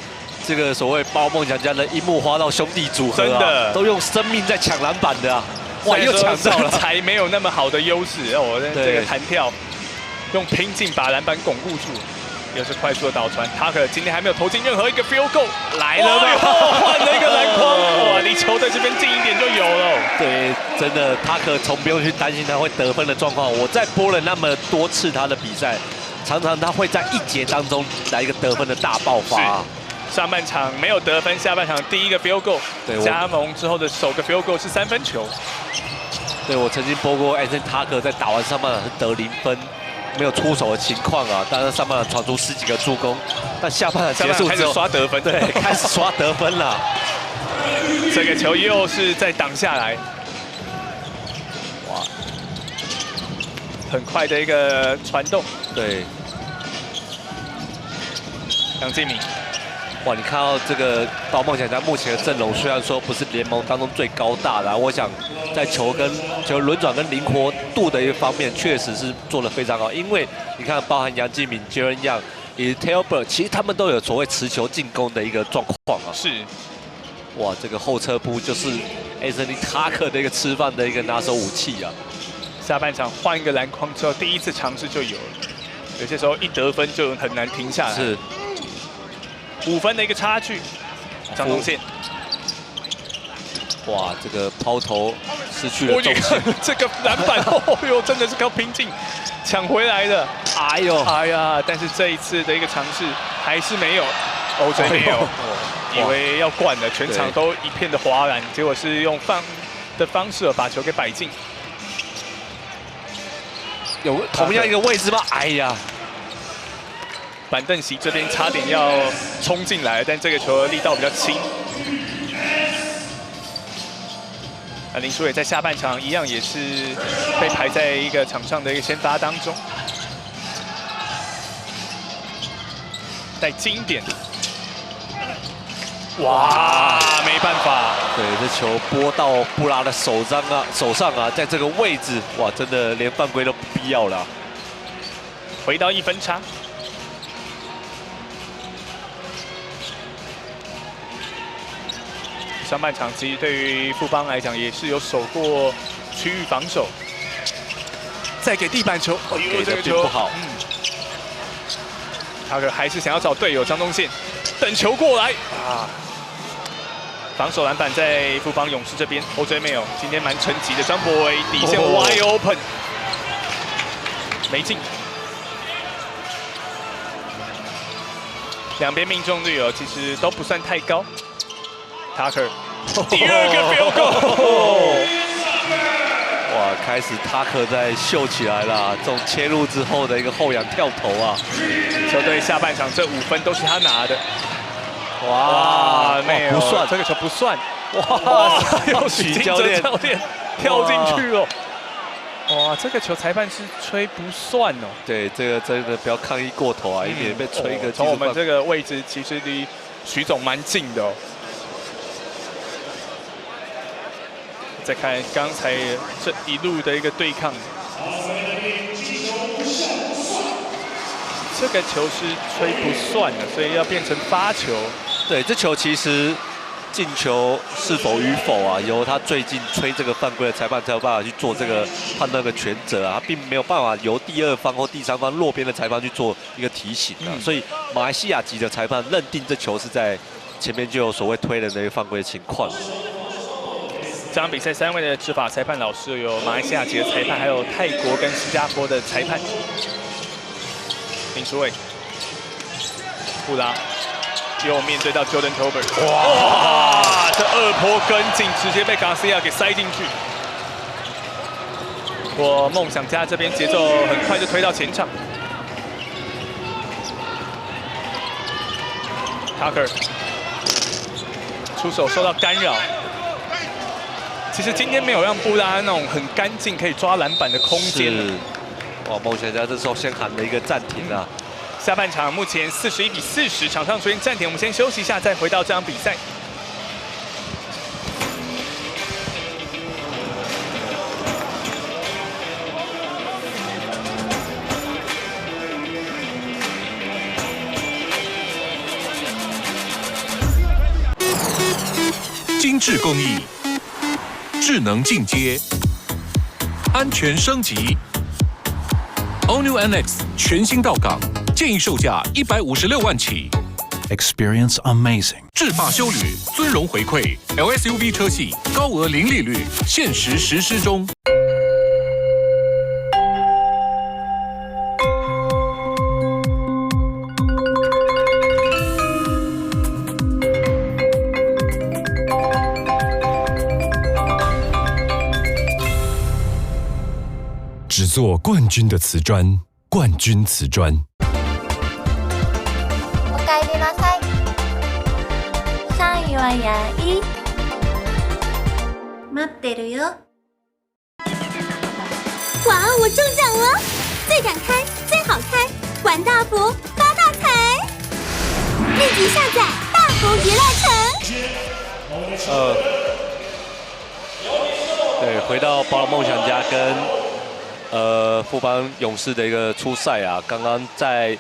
S2: 这个所谓包梦想家的樱木花道兄弟组合啊，真的都用生命在抢篮板的啊！哇，又抢到了，
S1: 才没有那么好的优势。这个弹跳，用拼劲把篮板巩固住。又是快速的倒传，塔克今天还没有投进任何一个 field goal， 来了没有？换了一个篮筐，哇！离球队这边近一点就有了。
S2: 对，真的，塔克从不用去担心他会得分的状况。我在播了那么多次他的比赛，常常他会在1节当中来一个得分的大爆发。
S1: 上半场没有得分，下半场第一个 field goal， 加盟之后的首个 field goal 是3分球。
S2: 对，我曾经播过Anthony Tucker在打完上半场是得0分。没有出手的情况啊，但是上半场传出10几个助攻，但下半场结束之后
S1: 开始刷得分，
S2: 对，开始刷得分了。
S1: 这个球又是再挡下来，哇！很快的一个传动。
S2: 对，
S1: 杨敬敏。
S2: 哇，你看到这个宝梦想家目前的阵容，虽然说不是联盟当中最高大的，我想在球轮转跟灵活度的一个方面，确实是做得非常好。因为你看，包含杨敬敏、Jaren Young 以及 Taylor， 其实他们都有所谓持球进攻的一个状况啊。
S1: 是。
S2: 哇，这个后撤步就是 Anthony Tucker 的一个吃饭的一个拿手武器啊。
S1: 下半场换一个篮筐之后，第一次尝试就有了，有些时候一得分就很难停下来。
S2: 是。
S1: 5分的一个差距，张宗宪。
S2: 哇，这个抛投失去了重心，
S1: 这个篮板，哦呦，真的是靠拼劲抢回来的。
S2: 哎呦，
S1: 哎呀！但是这一次的一个尝试还是没有，OJ没有，以为要灌了，全场都一片的哗然，结果是用放的方式把球给摆进。
S2: 有同样一个位置吗？哎呀！
S1: 板凳席这边差点要冲进来，但这个球的力道比较轻。林书伟在下半场一样也是被排在一个场上的一个先发当中，带经典。哇，没办法。
S2: 对，这球拨到布拉的手上啊，在这个位置，哇，真的连犯规都不必要了。
S1: 回到1分差。上半场其实对于富邦来讲也是有守过区域防守，再给地板球，哦呦，这个球
S2: 不好。
S1: 他还是想要找队友张宗宪，等球过来啊！防守篮板在富邦勇士这边 ，OJ 没有，今天蛮沉寂的。张博维底线 wide open， 没进。两边命中率其实都不算太高。Tucker 第2个 field goal，
S2: 哇，开始 Tucker 在秀起来了，这种切入之后的一个后仰跳投啊！
S1: 球队下半场这5分都是他拿的。
S2: 哇，
S1: 没有，
S2: 不算，
S1: 这个球不算。
S2: 哇，
S1: 又许教练跳进去了。哇，这个球裁判是吹不算哦。
S2: 对，这个真的不要抗议过头啊，以免被吹一个。
S1: 从我们这个位置其实离许总蛮近的哦。再看刚才这一路的一个对抗，这个球是吹不算的，所以要变成发球。
S2: 对，这球其实进球是否与否啊，由他最近吹这个犯规的裁判才有办法去做这个判断的权责啊，他并没有办法由第2方或第3方落边的裁判去做一个提醒啊，所以马来西亚籍的裁判认定这球是在前面就有所谓推人的一个犯规的情况。
S1: 这场比赛3位的执法裁判老师有马来西亚籍的裁判，还有泰国跟新加坡的裁判。林书伟，布拉又面对到 Jordan Tolbert， 哇，这2波跟进直接被 Garcia 给塞进去。我梦想家这边节奏很快就推到前场 ，Tucker 出手受到干扰。其实今天没有让布拉那种很干净可以抓篮板的空间。
S2: 哇，梦想家这时候先喊了一个暂停啊。
S1: 下半场目前41比40，场上出现暂停，我们先休息一下，再回到这场比赛。
S5: 精致工艺。智能进阶，安全升级。All New NX 全新到港，建议售价156万起。
S6: Experience amazing。
S5: 智霸休旅，尊荣回馈 ，LSUV 车系高额零利率，限时实施中。
S20: 只做冠军的瓷砖，冠军瓷砖。
S3: おかえりなさい。3位はヤイ。
S18: 待ってるよ。哇，我中奖了！最敢开，最好开，玩大福，发大财！立即下载大福娱乐城。
S2: 对，回到宝岛梦想家跟富邦勇士的一个初赛啊，刚刚在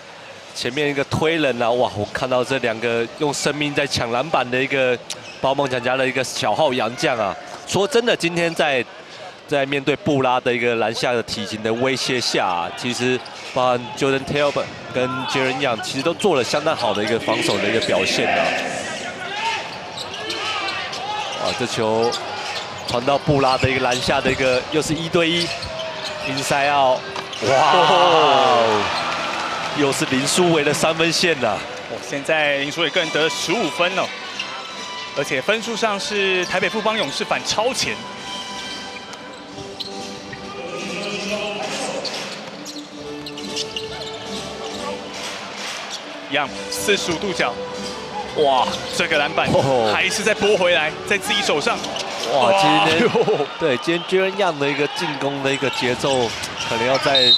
S2: 前面一个推人啊，哇，我看到这两个用生命在抢篮板的一个宝岛梦想家的一个小号洋将啊，说真的，今天在面对布拉的一个篮下的体型的威胁下啊，其实包含 Jordan Talbot 跟 Jaren Young 其实都做了相当好的一个防守的一个表现啊。哇，这球传到布拉的一个篮下的一个又是1对1 inside out， 哇，又是林书伟的3分线呐。
S1: 现在林书伟个人得了15分哦，而且分数上是台北富邦勇士反超前。Young 45度角，哇，这个篮板还是再拨回来，在自己手上。
S2: 哇，今天对今天 Jaren Young 的一个进攻的一个节奏，可能要再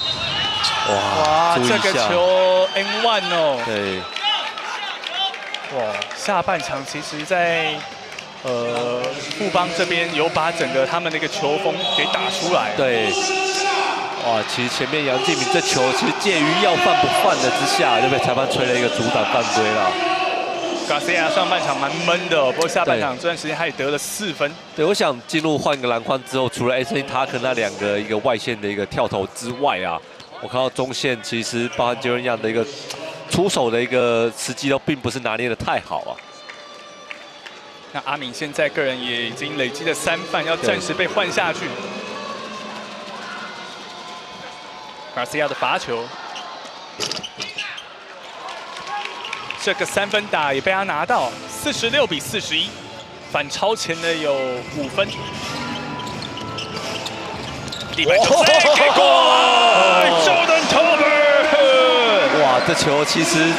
S2: 哇注意一下。
S1: 这个球 N1 哦。
S2: 对。
S1: 哇，下半场其实在富邦这边有把整个他们的一个球风给打出来。
S2: 对。哇，其实前面杨敬敏这球其实介于要犯不犯的之下，就被裁判吹了一个阻挡犯规了。
S1: Garcia 上半场蛮闷的哦，不过下半场这段时间他也得了4分。
S2: 对，我想进入换一个篮筐之后，除了 Anthony Tucker 那2个一个外线的一个跳投之外啊，我看到中线其实包含 Jaren Young 的一个出手的一个时机都并不是拿捏的太好啊。
S1: 那阿敏现在个人也已经累积了3犯，要暂时被换下去。Garcia 的罚球，这个3分打也被他拿到，46比41，反超前的有5分。地板球给过来 ，Jordan Talbot。
S2: 哇，这球其实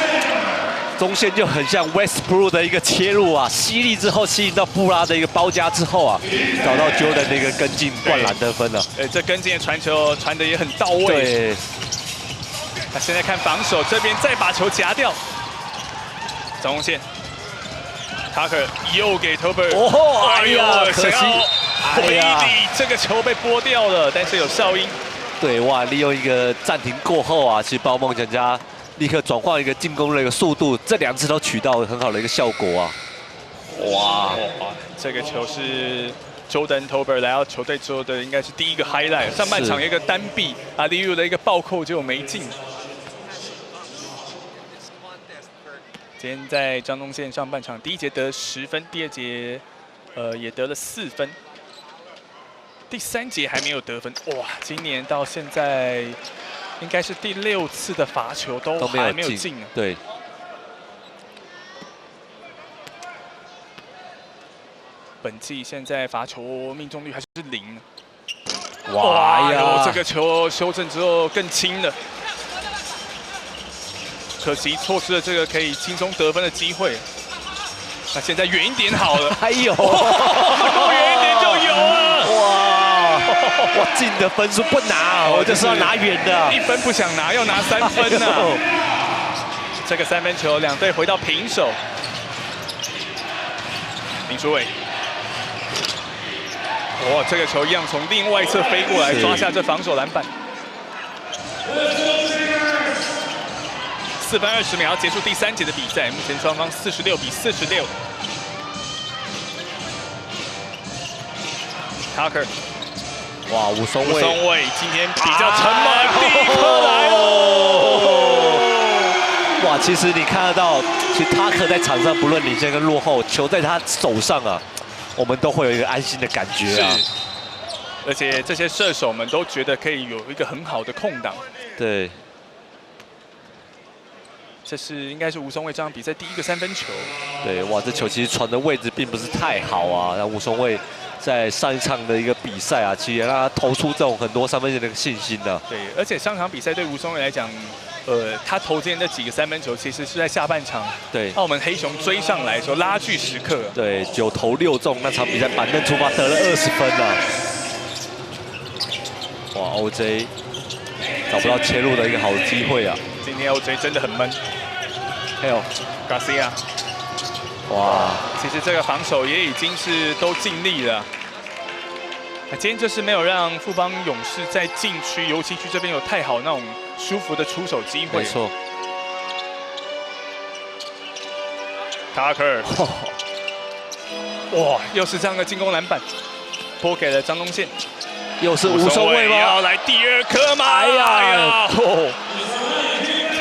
S2: 中线就很像 Westbrook 的一个切入啊，犀利之后吸引到布拉的一个包夹之后啊，找到 Jordan 的一个跟进灌篮得分了。
S1: 这跟进的传球传的也很到位。
S2: 对。
S1: 那现在看防守这边再把球夹掉，中线 ，Tucker 又给 Talbot，
S2: 哦，哎呀，可惜，
S1: 回礼这个球被拨掉了，但是有哨音。
S2: 对，哇，利用一个暂停过后啊，其实宝岛梦想家立刻转换一个进攻的一个速度，这2次都取到很好的一个效果啊。哇，
S1: 这个球是 Jordan Talbot 来到球队之后的应该是第一个 highlight， 上半场一个单臂啊，Liu 的一个暴扣结果没进。今天在张宗宪上半场第1节得10分，第2节也得了4分，第3节还没有得分。哇，今年到现在应该是第6次的罚球都还没有进啊。
S2: 对。
S1: 本季现在罚球命中率还是0。
S2: 哇呀！
S1: 这个球修正之后更轻了。可惜错失了这个可以轻松得分的机会。那现在远一点好了，
S2: 还有，
S1: 够远一点就有了。
S2: 哇，近的分数不拿，我就是要拿远的。
S1: 1分不想拿，要拿3分呐。这个3分球，2队回到平手。林书伟，哇，这个球一样从另外一侧飞过来，抓下这防守篮板。4分20秒要结束第3节的比赛，目前双方46比46。Tucker，
S2: 哇，吴松
S1: 伟今天比较沉闷，第1颗来了。
S2: 哇，其实你看得到，其实Tucker在场上不论领先跟落后，球在他手上啊，我们都会有一个安心的感觉啊。
S1: 而且这些射手们都觉得可以有一个很好的空档。
S2: 对。
S1: 这是应该是吴松蔚这场比赛第1个3分球。
S2: 对，哇，这球其实传的位置并不是太好啊。那吴松蔚在上一场的一个比赛啊，其实也让他投出这种很多3分线的信心的。
S1: 对，而且上场比赛对吴松蔚来讲，他投进的几个3分球，其实是在下半场
S2: 对
S1: 澳门黑熊追上来的时候拉锯时刻。
S2: 对，9投6中，那场比赛板凳出发得了20分啊。哇， ，OJ 找不到切入的一个好机会啊。
S1: 今天 OJ 真的很闷。
S2: 还有
S1: Garcia，
S2: 哇，
S1: 其实这个防守也已经是都尽力了。今天就是没有让富邦勇士在禁区、游击区这边有太好那种舒服的出手机会。
S2: 没错。
S1: Tucker， 哇，又是这样的进攻篮板，拨给了张东宪。
S2: 又是吴松蔚吗？
S1: 要来第2颗吗？
S2: 哎呀，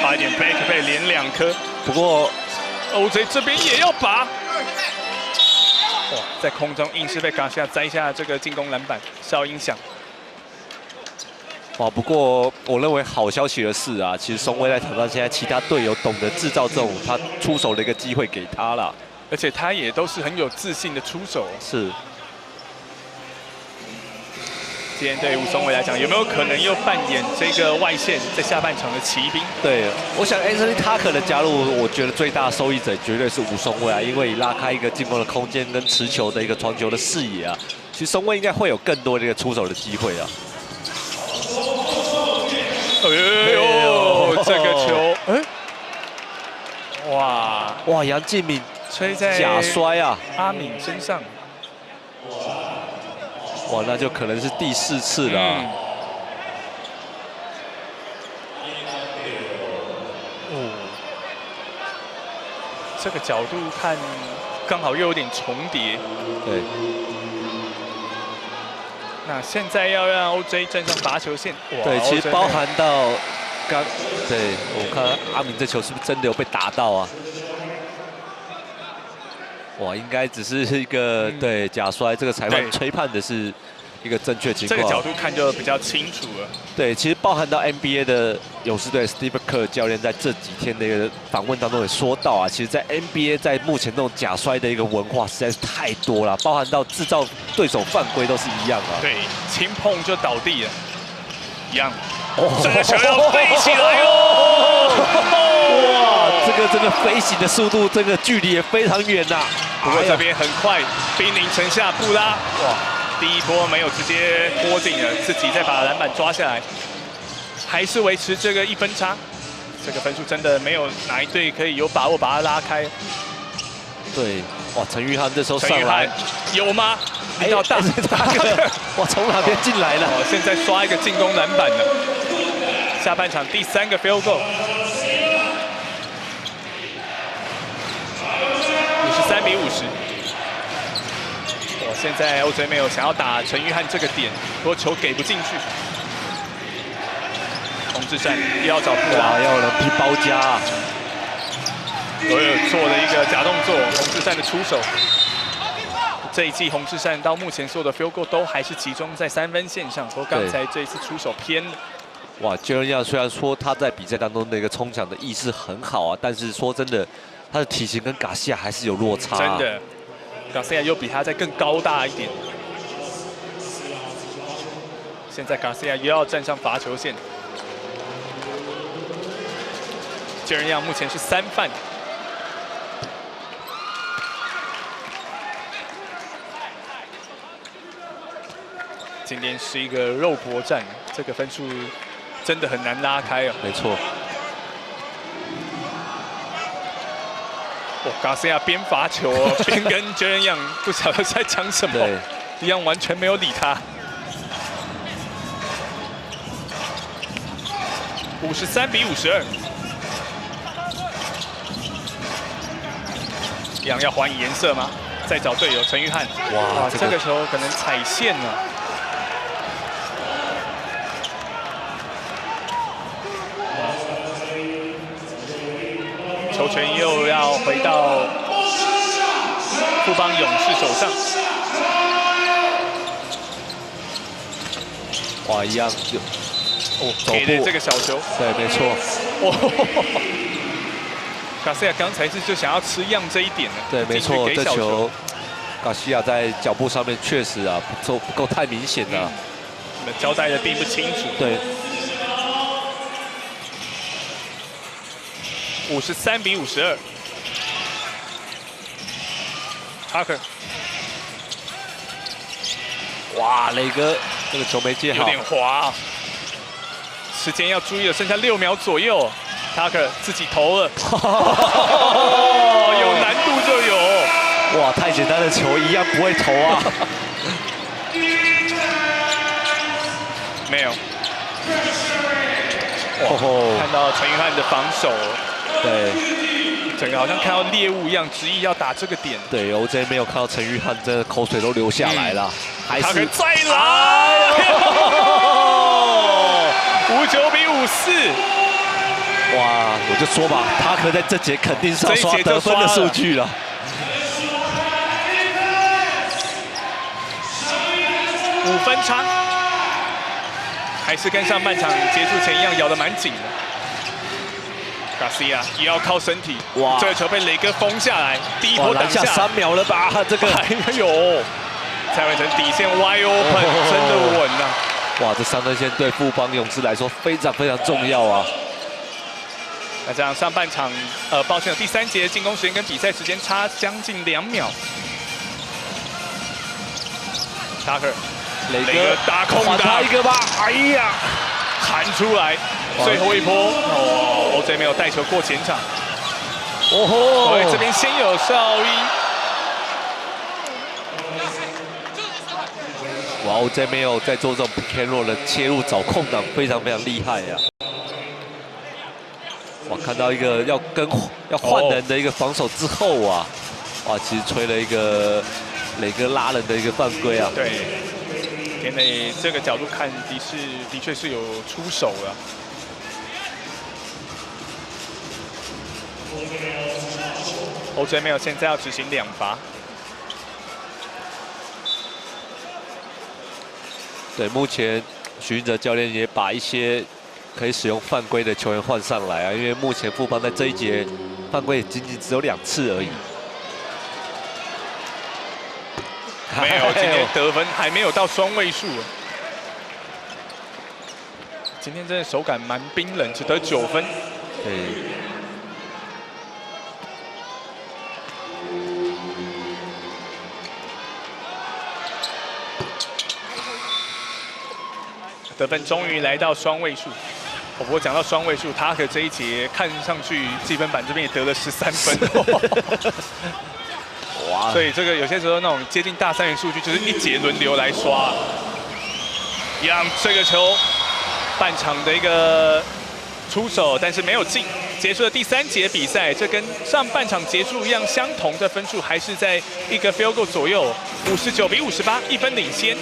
S1: 差一点 back 被连2颗。
S2: 不过
S1: OJ 这边也要拔。哇，在空中硬是被卡西亚摘下这个进攻篮板，受影响。
S2: 哇，不过我认为好消息的是啊，其实松蔚在场上现在其他队友懂得制造这种他出手的一个机会给他了，
S1: 而且他也都是很有自信的出手。
S2: 是。
S1: 今天对吴松蔚来讲，有没有可能又扮演这个外线在下半场的骑兵？
S2: 对，我想 Anthony Tucker 的加入，我觉得最大的受益者绝对是吴松蔚啊，因为拉开一个进攻的空间跟持球的一个传球的视野啊，其实松蔚应该会有更多的一个出手的机会啊。
S1: 哎呦，这个球，哎，
S2: 哇，杨敬敏
S1: 吹在
S2: 假摔啊，
S1: 阿敏身上。
S2: 哇，那就可能是第4次了。
S1: 这个角度看，刚好又有点重叠。
S2: 对。
S1: 那现在要让 OJ 站上罚球线。
S2: 对，其实包含到对我看阿敏这球是不是真的有被打到啊？哇，应该只是一个对假摔，这个裁判吹判的是一个正确情况。
S1: 这个角度看就比较清楚了。
S2: 对，其实包含到 NBA 的勇士队 Steve Kerr 教练在这几天的一个访问当中也说到啊，其实，在 NBA 在目前这种假摔的一个文化实在是太多了，包含到制造对手犯规都是一样啊。
S1: 对，轻碰就倒地了，一样。这个球要飞起来哦！
S2: 哇，这个真的飞行的速度，这个距离也非常远呐。
S1: 不过这边很快，兵临城下，布拉哇，第一波没有直接拨进了，自己再把篮板抓下来，还是维持这个1分差。这个分数真的没有哪一队可以有把握把它拉开。
S2: 对，哇，陈玉翰这时候上来
S1: 有吗？一道大
S2: 哇，从哪边进来了？
S1: 哦，现在刷一个进攻篮板了。下半场第3个 field goal。53比50。我现在 OJ 没有想要打陈玉翰这个点，不过球给不进去。洪志善又要找布拉，
S2: 要人皮包夹啊！
S1: 做了一个假动作，洪志善的出手。这一季洪志善到目前所有的 field goal 都还是集中在3分线上，不过刚才这一次出手偏了。
S2: 哇，Jaren Young虽然说他在比赛当中的一个冲抢的意识很好啊，但是说真的，他的体型跟卡西亚还是有落差。
S1: 真的，卡西亚又比他再更高大一点。现在卡西亚又要站上罚球线。Jaren Young目前是3犯。今天是一个肉搏战，这个分数真的很难拉开哦。
S2: 没错。
S1: 哦，卡西亚边罚球哦，边跟 Jaren Young 不晓得在讲什么，一样完全没有理他。53比52。一样要还以颜色吗？再找队友陈玉翰。哇，这个球可能踩线了。球权又要回到富邦勇士手上。
S2: 哇，一样有
S1: 给的这个小球。
S2: 对，没错。
S1: 卡西亚刚才就想要吃样这一点呢。
S2: 对，没错，这球卡西亚在脚步上面确实啊不够太明显了。
S1: 交代的并不清楚。
S2: 对。
S1: 53比52。Tucker。
S2: 哇，磊哥这个球没接好。
S1: 有点滑。时间要注意了，剩下6秒左右。Tucker 自己投了，有难度就有。
S2: 哇，太简单的球一样不会投啊。
S1: 没有。看到陈玉翰的防守，
S2: 对，
S1: 整个好像看到猎物一样，执意要打这个点。
S2: 对 ，OJ 没有看到陈玉翰，真的口水都流下来了，还是
S1: 再来，59比54。
S2: 哇，我就说吧，他可在这节肯定是要刷得分的数据了。
S1: 5分差，还是跟上半场结束前一样咬得蛮紧的。Garcia 也要靠身体，哇！这个球被磊哥封下来，第一波挡下
S2: 3秒了吧？这个
S1: 还有蔡伟成底线 wide open， 真的稳啊！
S2: 哇，这3分线对富邦勇士来说非常非常重要啊。
S1: 那这样上半场，抱歉，第3节进攻时间跟比赛时间差将近2秒。Tucker， 磊哥打空打
S2: 他一个吧，哎呀，
S1: 弹出来，最后一波，OJ 没有带球过前场。哦吼，所以这边先有哨音。
S2: 哇 ，OJ 没有在做这种 pick and roll 的切入找空档，非常非常厉害呀。哇，看到一个要换人的一个防守之后啊，哇，其实吹了一个磊哥拉人的一个犯规啊。
S1: 对，田磊这个角度看，的确是有出手了。OJ 没有，现在要执行2罚。
S2: 对，目前许晋哲教练也把一些可以使用犯规的球员换上来啊，因为目前富邦在这一节犯规仅仅只有2次而已。
S1: 没有，今天得分还没有到双位数。今天真的手感蛮冰冷，只得9分。
S2: 对。
S1: 得分终于来到双位数。不过讲到双位数，他和这一节看上去积分板这边也得了13分。哇！所以这个有些时候那种接近大3元数据，就是一节轮流来刷。让这个球半场的一个出手，但是没有进。结束了第3节比赛，这跟上半场结束一样，相同的分数还是在一个 field goal 左右，59比58，1分领先。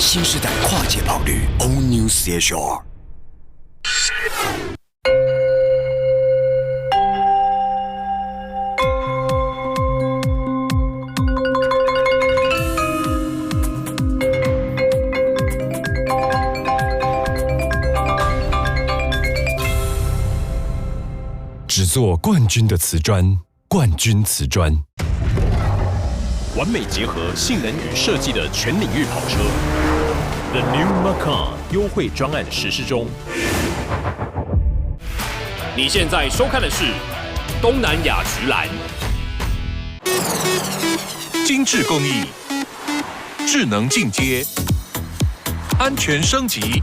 S15: 新时代跨界跑旅 ，All New CHR。
S20: 只做冠军的瓷砖，冠军瓷砖。
S19: 完美结合性能与设计的全领域跑车 ，The New Macan 优惠专案实施中。你现在收看的是东南亚橘篮，
S5: 精致工艺，智能进阶，安全升级。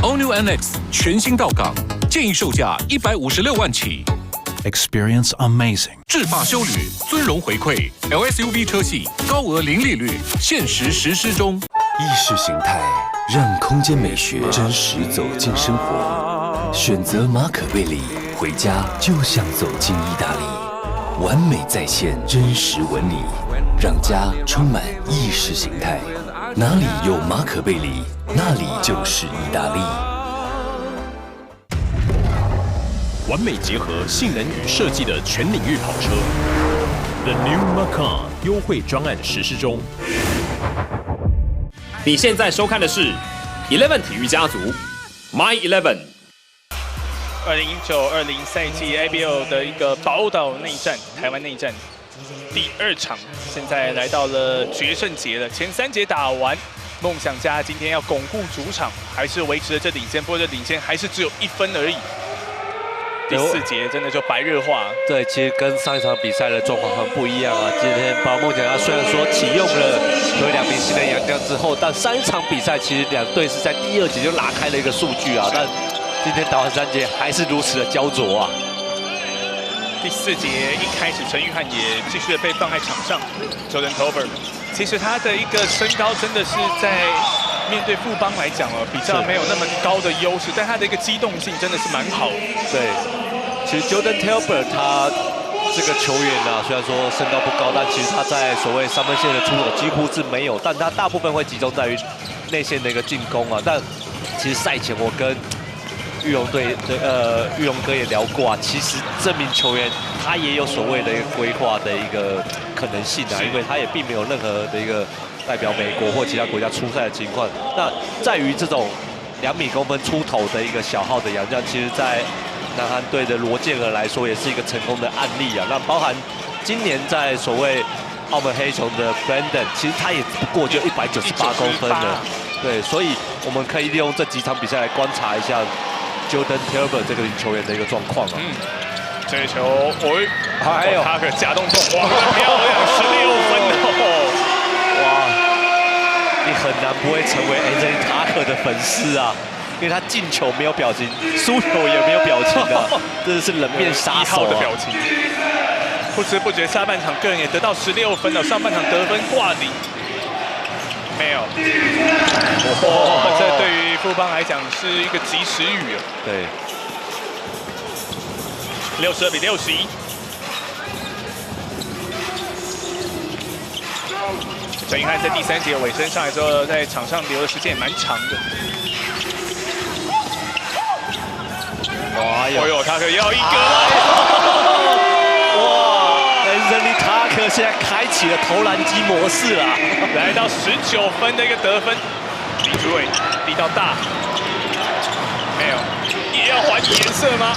S5: All New NX 全新到港，建议售价156万起。
S6: Experience amazing。
S5: 智霸休旅，尊荣回馈 ，LSUV 车系高额零利率，限时实施中。
S22: 意识形态让空间美学真实走进生活。选择马可贝里，回家就像走进意大利，完美再现真实纹理，让家充满意识形态。哪里有马可贝里，那里就是意大利。
S19: 完美结合性能与设计的全领域跑车 The New Macan 优惠专案实施中。
S14: 你现在收看的是 Eleven 体育家族 My 11。
S1: 2019-20赛季 ABL 的一个宝岛内战，台湾内战第2场，现在来到了决胜节了。前3节打完，梦想家今天要巩固主场，还是维持了这领先，不过这领先还是只有1分而已。第4节真的就白热化。
S2: 对，其实跟上一场比赛的状况很不一样啊。今天宝岛梦想家虽然说启用了有2名新的洋将之后，但上一场比赛其实2队是在第2节就拉开了一个数据啊，但今天打完3节还是如此的焦灼啊。
S1: 第4节一开始，陈玉翰也继续的被放在场上。Jordan Tolbert， 其实他的一个身高真的是在面对富邦来讲哦，比较没有那么高的优势，但他的一个机动性真的是蛮好的。
S2: 对，其实 Jordan Tolbert 他这个球员啊，虽然说身高不高，但其实他在所谓3分线的出手几乎是没有，但他大部分会集中在于内线的一个进攻啊。但其实赛前我跟玉龙队的玉龙哥也聊过啊，其实这名球员他也有所谓的一个规划的一个可能性啊，因为他也并没有任何的一个代表美国或其他国家出赛的情况。那在于这种2米公分出头的一个小号的洋将，其实在南韩队的罗健儿来说也是一个成功的案例啊。那包含今年在所谓澳门黑熊的 Brandon， 其实他也不过就198公分了。对，所以我们可以利用这几场比赛来观察一下Jordan Tolbert 这个球员的一个状况啊。
S1: 这个球，还有他的假动作，哇，漂亮，16分哦！
S2: 哇，你很难不会成为 Anthony Tucker 的粉丝啊，因为他进球没有表情，输球也没有表情啊，真的是冷面杀手
S1: 的表情。不知不觉下半场个人也得到16分了，上半场得分挂零。没有，这对于富邦来讲是一个及时雨啊。
S2: 对
S1: ，62比61。陈玉翰在第3节尾声上来之后，在场上留的时间也蛮长的。
S2: 哇
S1: 哟，他可要一个了！
S2: 哇 ，Anthony Tucker 现在开启了投篮机模式了，
S1: 来到19分的一个得分。李主伟力道大，没有，也要还颜色吗？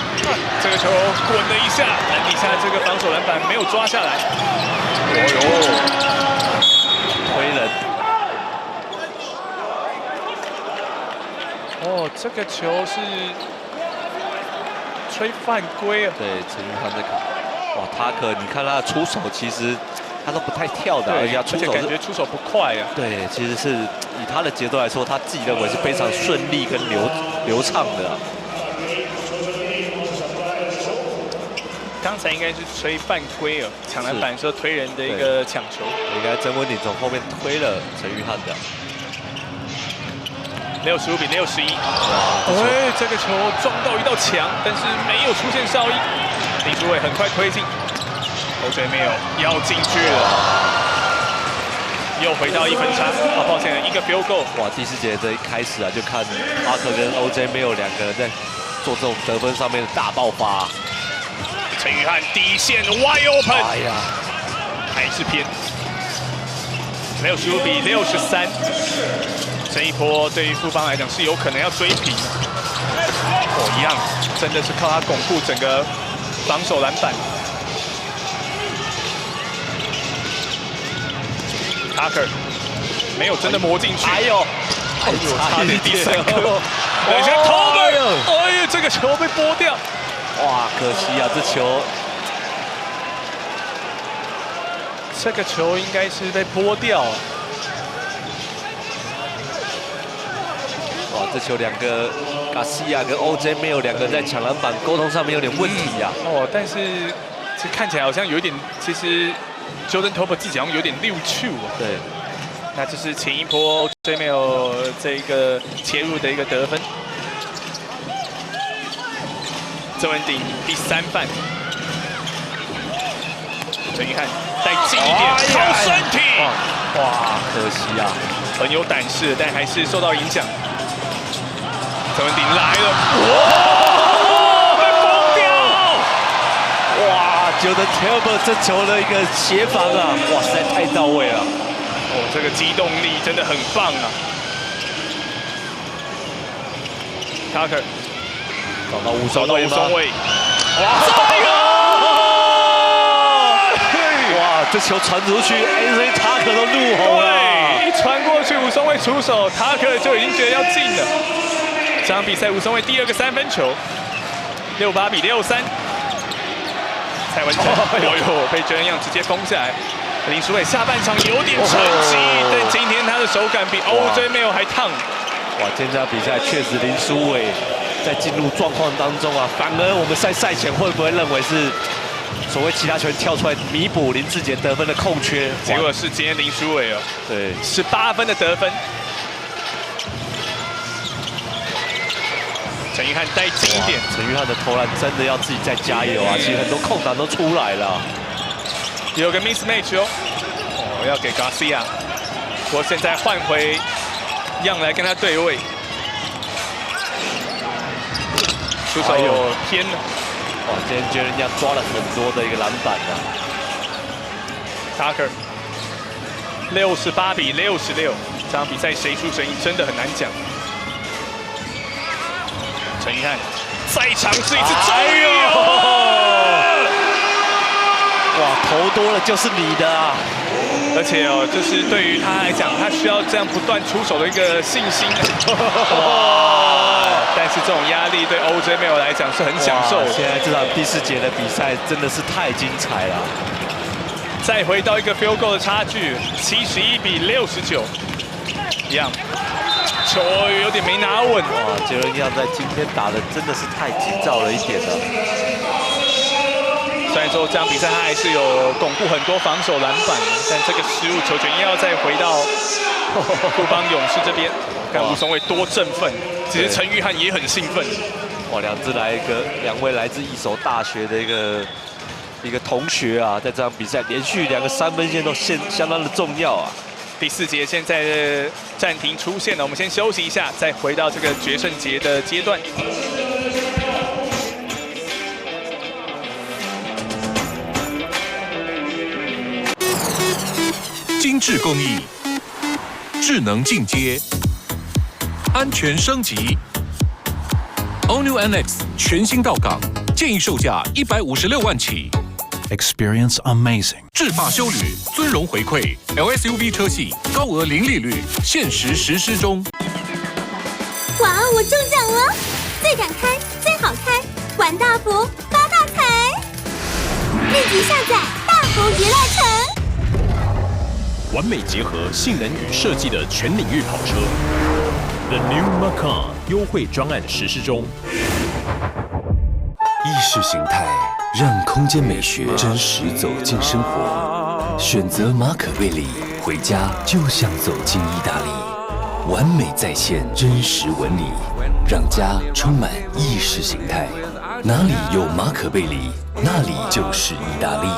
S1: 这个球滚了一下，篮底下这个防守篮板没有抓下来。哦
S2: 呦，推人。
S1: 哦，这个球是吹犯规啊！
S2: 对，陈玉翰在看。哇，塔克，你看他的出手，其实他都不太跳的，而且他出手
S1: 感觉出手不快啊。
S2: 对，其实是以他的节奏来说，他自己认为是非常顺利跟流畅的啊。
S1: 刚才应该是吹犯规哦，抢篮板时候推人的一个抢球。
S2: 应该曾文鼎从后面推了陈玉翰的。
S1: 65比61。这个球撞到一道墙，但是没有出现哨音。林书伟很快推进 ，OJ 没有，要进去了，又回到1分差。啊，抱歉，一个 field goal。
S2: 哇，第4节这一开始啊，就看阿克跟 OJ 没有2个人在做这种得分上面的大爆发。
S1: 陈玉翰底线 wide open，
S2: 哎呀，
S1: 还是偏。65比63。这一波对于富邦来讲是有可能要追平，一样，真的是靠他巩固整个防守篮板。Tucker 没有真的磨进去，
S2: 还有，
S1: 差点第3颗，等一下投的，哎呀，这个球被拨掉，
S2: 哇，可惜啊，
S1: 这个球应该是被拨掉。
S2: 哇，这球2个卡西亚跟 OJ 没有2个人在抢篮板沟通上面有点问题呀。
S1: 但是这看起来好像有一点，其实 Jordan Tolbert 自己好像有点溜球啊。
S2: 对，
S1: 那这是前一波 OJ 没有这个切入的一个得分。曾文鼎第3犯，陈玉翰再近一点，靠身体，
S2: 哇，可惜啊，
S1: 很有胆识，但还是受到影响。曾文鼎来了，哇，被封掉！哇，
S2: Jordan Talbot 这球的一个协防啊，哇，实在太到位了。
S1: 哦，这个机动力真的很棒啊。Tucker
S2: 找到吴松卫，
S1: 哇，这个！
S2: 哇，这球传出去 ，Anthony Tucker 都怒吼了。
S1: 对，一传过去，吴松卫出手 ，Tucker 就已经觉得要进了。这场比赛吴松卫第2个3分球，68比63。蔡文成，被真样直接封下来。林书伟下半场有点沉寂，但今天他的手感比 OJ Mayo 还烫。
S2: 哇，今天这场比赛确实林书伟在进入状况当中啊，反而我们在赛前会不会认为是所谓其他球员跳出来弥补林志杰得分的空缺？
S1: 结果是今天林书伟哦，
S2: 对
S1: ，18分的得分。陈玉翰带近一点，
S2: 陈玉翰的投篮真的要自己再加油啊！其实很多空档都出来了，
S1: 有个 mismatch 哦，要给 Garcia， 不过现在换回样来跟他对位，出手偏了。
S2: 哇，今天觉得人家抓了很多的一个篮板啊。
S1: Tucker 68比66，这场比赛谁输谁赢真的很难讲。陈玉翰再尝试一次，
S2: 哇，投多了就是你的啊！
S1: 而且哦，就是对于他来讲，他需要这样不断出手的一个信心。哇！但是这种压力对 OJ Mayo 来讲是很享受。
S2: 现在这场第4节的比赛真的是太精彩了。
S1: 再回到一个 field goal 的差距，71比69，一样。球有点没拿稳。
S2: 哇，杰伦样在今天打的真的是太急躁了一点了。
S1: 虽然说这场比赛他还是有巩固很多防守篮板，但这个失误球权要再回到富邦勇士这边，看吴松卫多振奋。其实陈玉翰也很兴奋。
S2: 哇，两位来自一所大学的一个同学啊，在这场比赛连续2个3分线都相当的重要啊。
S1: 第4节现在的暂停出现了，我们先休息一下，再回到这个决胜节的阶段。
S5: 精致工艺，智能进阶，安全升级。All New NX 全新到港，建议售价156万起。
S6: Experience amazing。
S5: 智发修旅，尊荣回馈 ，LSUV 车系高额零利率，限时实施中。
S18: 哇，我中奖了！最敢开，最好开，玩大福，发大财！立即下载大福娱乐城。
S19: 完美结合性能与设计的全领域跑车 ，The New Macan 优惠专案实施中。
S22: 意识形态让空间美学真实走进生活，选择马可贝里，回家就像走进意大利，完美再现真实纹理，让家充满意识形态。哪里有马可贝里，那里就是意大利。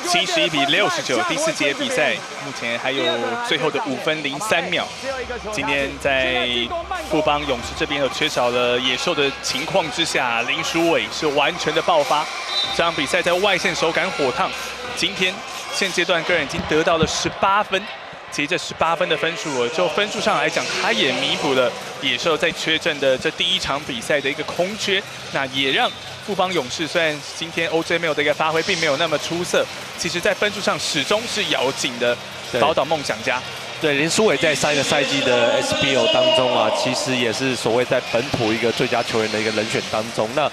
S1: 71比69，第4节比赛目前还有最后的5分03秒。今天在富邦勇士这边有缺少了野兽的情况之下，林书伟是完全的爆发。这场比赛在外线手感火烫，今天现阶段个人已经得到了18分。其实这18分的分数，就分数上来讲，他也弥补了野兽在缺阵的这第1场比赛的一个空缺，那也让富邦勇士虽然今天 OJ Mayo的一个发挥并没有那么出色，其实在分数上始终是咬紧的宝岛梦想家。
S2: 对，林书伟在上一个赛季的 SBL 当中啊，其实也是所谓在本土一个最佳球员的一个人选当中。那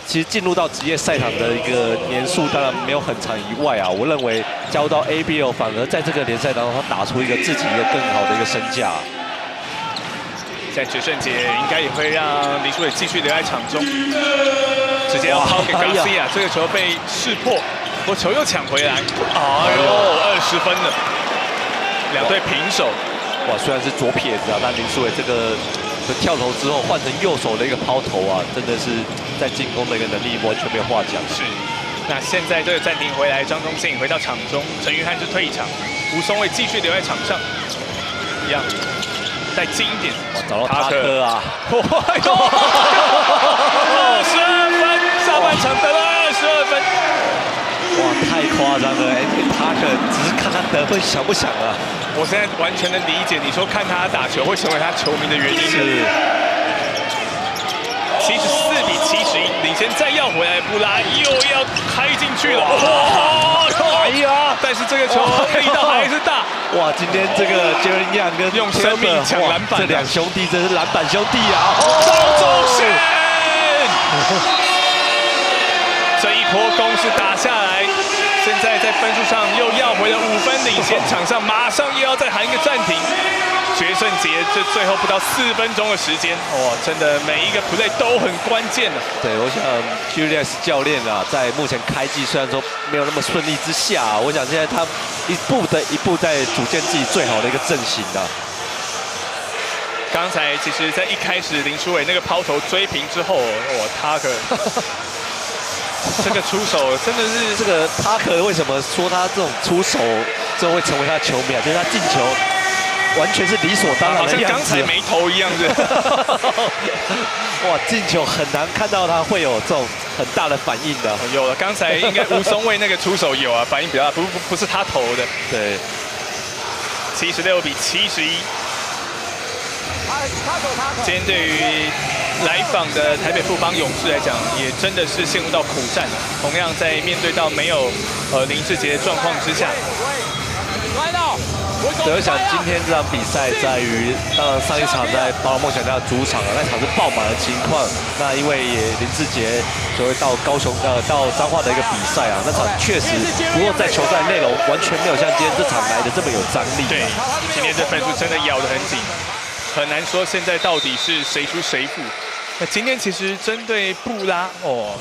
S2: 其实进入到职业赛场的一个年数，当然没有很长以外啊，我认为加入到 ABL 反而在这个联赛当中，他打出一个自己一个更好的一个身价。
S1: 在决胜节应该也会让林书伟继续留在场中，直接要抛给 Garcia， 这个球被识破，不过球又抢回来，哎呦，20分了，两队平手。
S2: 哇，虽然是左撇子啊，但林书伟这个跳投之后换成右手的一个抛投啊，真的是在进攻的一个能力完全没有话讲。
S1: 是，那现在这个暂停回来，张宗宪回到场中，陈玉翰是退场，吴松卫继续留在场上，一样。再近一点，
S2: 哇，找到塔克啊！
S1: 哇，12分，上半场得了22分。
S2: 哇，太夸张了！他可只是看他得分想不想啊？
S1: 我现在完全能理解你说看他打球会成为他球迷的原因。
S2: 是。
S1: 74-71，领先再要回来，布拉又要开进去了。哇！哎呀！但是这个球力道还是大。
S2: 哇，今天这个杰伦样跟
S1: 用生命抢篮板，
S2: 这两兄弟真是篮板兄弟啊！
S1: 张宗宪，这一波攻势打下来，现在在分数上又要回了5分领先，场上马上又要再喊一个暂停。 决胜节这最后不到4分钟的时间，哇，真的每一个 play 都很关键的。
S2: 对，我想 Julius 教练啊，在目前开季虽然说没有那么顺利之下，我想现在他一步在组建自己最好的一个阵型的。
S1: 刚才其实，在一开始林书伟那个抛投追平之后，哇，他可这个出手真的是
S2: 这个他可为什么说他这种出手就会成为他的球迷啊？就是他进球。 完全是理所当然的样子，
S1: 好像刚才没投一样的。
S2: 哇，进球很难看到他会有这种很大的反应的。
S1: 有了，刚才应该吴松蔚那个出手有啊，反应比较大，不是他投的。
S2: 对
S1: ，76-71。今天对于来访的台北富邦勇士来讲，也真的是陷入到苦战了。同样在面对到没有林志杰的状况之下。
S2: 对，我想今天这场比赛在于，当然上一场在宝岛梦想家主场啊，那场是爆满的情况。那因为也林志杰就会到高雄到彰化的一个比赛啊，那场确实，不过在球赛内容完全没有像今天这场来的这么有张力。
S1: 对，今天这分数真的咬得很紧，很难说现在到底是谁输谁负。 那今天其实针对布拉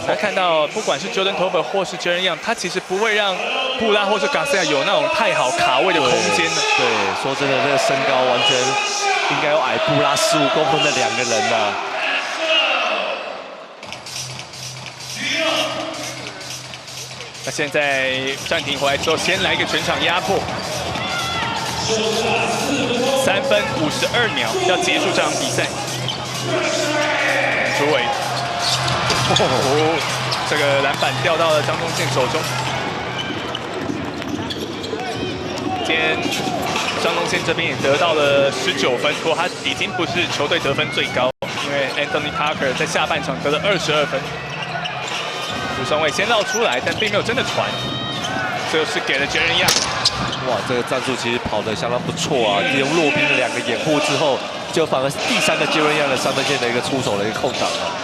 S1: 来看到不管是 Jordan Tolbert 或是 Jaren Young， 他其实不会让布拉或是 Garcia 有那种太好卡位的空间的。
S2: 对，说真的，这个身高完全应该有矮布拉15公分的2个人呐。
S1: 那现在暂停回来之后，先来一个全场压迫，3分52秒要结束这场比赛。 朱伟，这个篮板掉到了张宗宪手中。今天张宗宪这边也得到了19分，不过他已经不是球队得分最高，因为 Anthony Parker 在下半场得了22分。吴松蔚先绕出来，但并没有真的传，最后是给了杰伦亚。
S2: 哇，这个战术其实跑得相当不错啊！利用洛宾的2个掩护之后。 就反而是第3个杰伦样的3分线的一个出手的一个空档啊！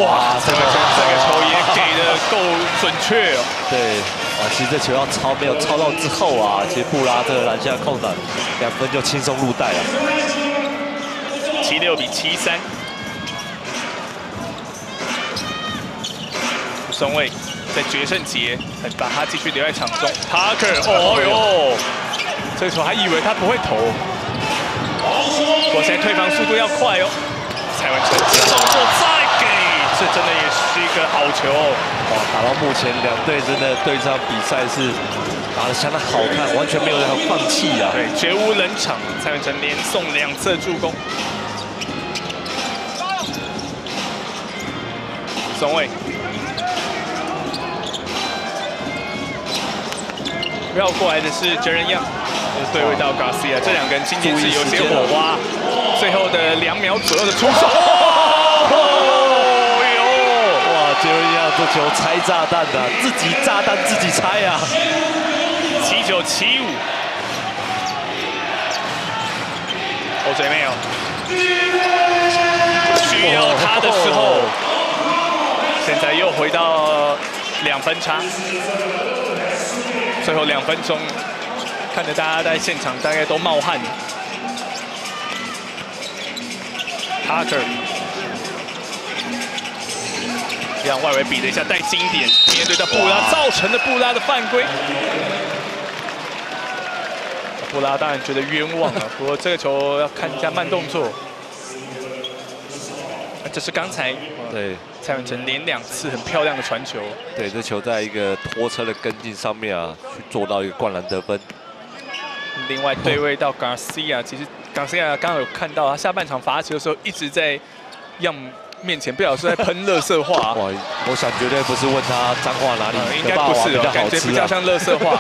S1: 哇，这个球也给的够准确哦。
S2: 对，哇，其实这球要抄没有抄到之后啊，其实布拉这个篮下空档2分就轻松入袋了。
S1: 76-73。吴松蔚在决胜节把他继续留在场中。Parker， 哦哟，这个球还以为他不会投。 我现在退防速度要快哦，蔡文成动作再给，这真的也是一个好球哦。
S2: 哇，打到目前2队真的对这场比赛是打得相当好看，完全没有人放弃啊。
S1: 对，绝无冷场，蔡文成连送2次助攻。松蔚绕过来的是Jaren Young。 对位到 Garcia， 这2个人今天是有些火花，最后的2秒左右的出手，哦
S2: 哟！哇，杰伦亚这球拆炸弹的，自己炸弹自己拆啊
S1: ！79-75，口水没有，需要他的时候，现在又回到2分差，最后2分钟。 看着大家在现场大概都冒汗。Parker 让外围比了一下带经典，面对到布拉造成的布拉的犯规。布拉当然觉得冤枉了，不过这个球要看一下慢动作。这是刚才
S2: 对
S1: 蔡文成连2次很漂亮的传球。
S2: 对，这球在一个拖车的跟进上面啊，去做到一个灌篮得分。
S1: 另外对位到 Garcia， 其实 Garcia 刚刚有看到他下半场罚球的时候一直在让面前不晓得是在喷垃圾话。
S2: 哇，我想绝对不是问他彰化哪里
S1: 应该不是哦，感觉比较像垃圾话。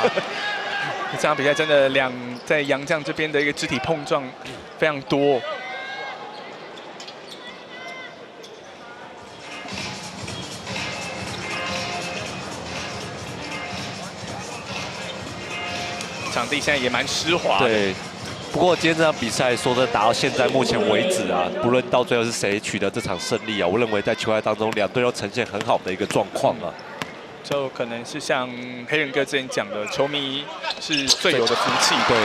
S1: 这场比赛真的在洋将这边的一个肢体碰撞非常多。场地现在也蛮湿滑的。
S2: 对，不过今天这场比赛说真的打到现在目前为止啊，不论到最后是谁取得这场胜利啊，我认为在球赛当中两队都呈现很好的一个状况啊。
S1: 就可能是像黑人哥之前讲的，球迷是最有的福气，
S2: 对，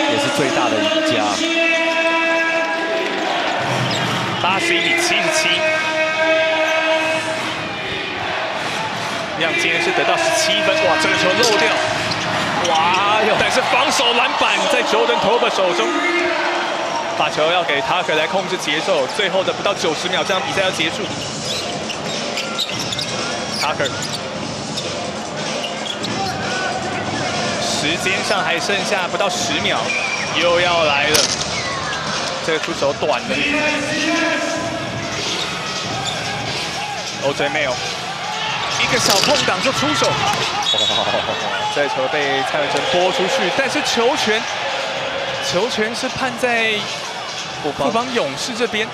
S2: 也是最大的赢家。
S1: 81-77，让今天是得到17分，哇，这个球漏掉。哇！但是防守篮板在Jordan Toba手中，把球要给Tucker来控制节奏。最后的不到90秒，这场比赛要结束。Tucker， 时间上还剩下不到10秒，又要来了。这个出手短了。OJ Mayo， 一个小空档就出手。这球被蔡文成拨出去，但是球权是判在富邦勇士这边。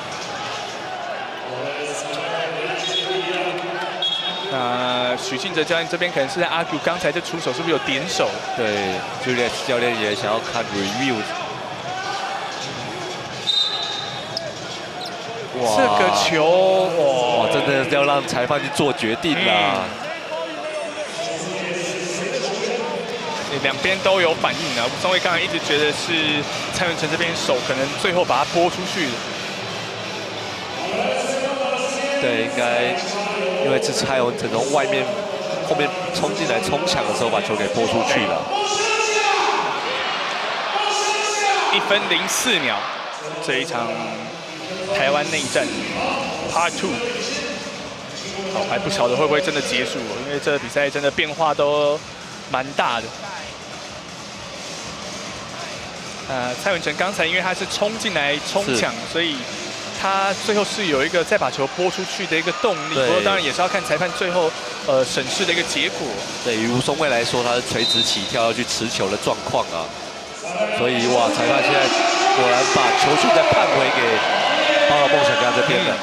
S1: 那许晋哲教练这边可能是在 argue 刚才这出手是不是有点手？
S2: 对 ，Julius 教练也想要看 review。
S1: 哇，这个球
S2: 哇，真的要让裁判去做决定啦。
S1: 两边都有反应啊！吴松蔚刚才一直觉得是蔡文成这边手可能最后把它拨出去了。
S2: 对，应该因为是蔡文成从外面后面冲进来冲抢的时候把球给拨出去了。
S1: 1分04秒，这一场台湾内战 Part 2，好，还不晓得会不会真的结束，因为这比赛真的变化都蛮大的。蔡文成刚才因为他是冲进来冲抢，所以他最后是有一个再把球拨出去的一个动力。不过当然也是要看裁判最后审视的一个结果。
S2: 对于吴松蔚来说，他是垂直起跳要去持球的状况啊，所以哇，裁判现在果然把球权再判回给包罗梦想家这边了。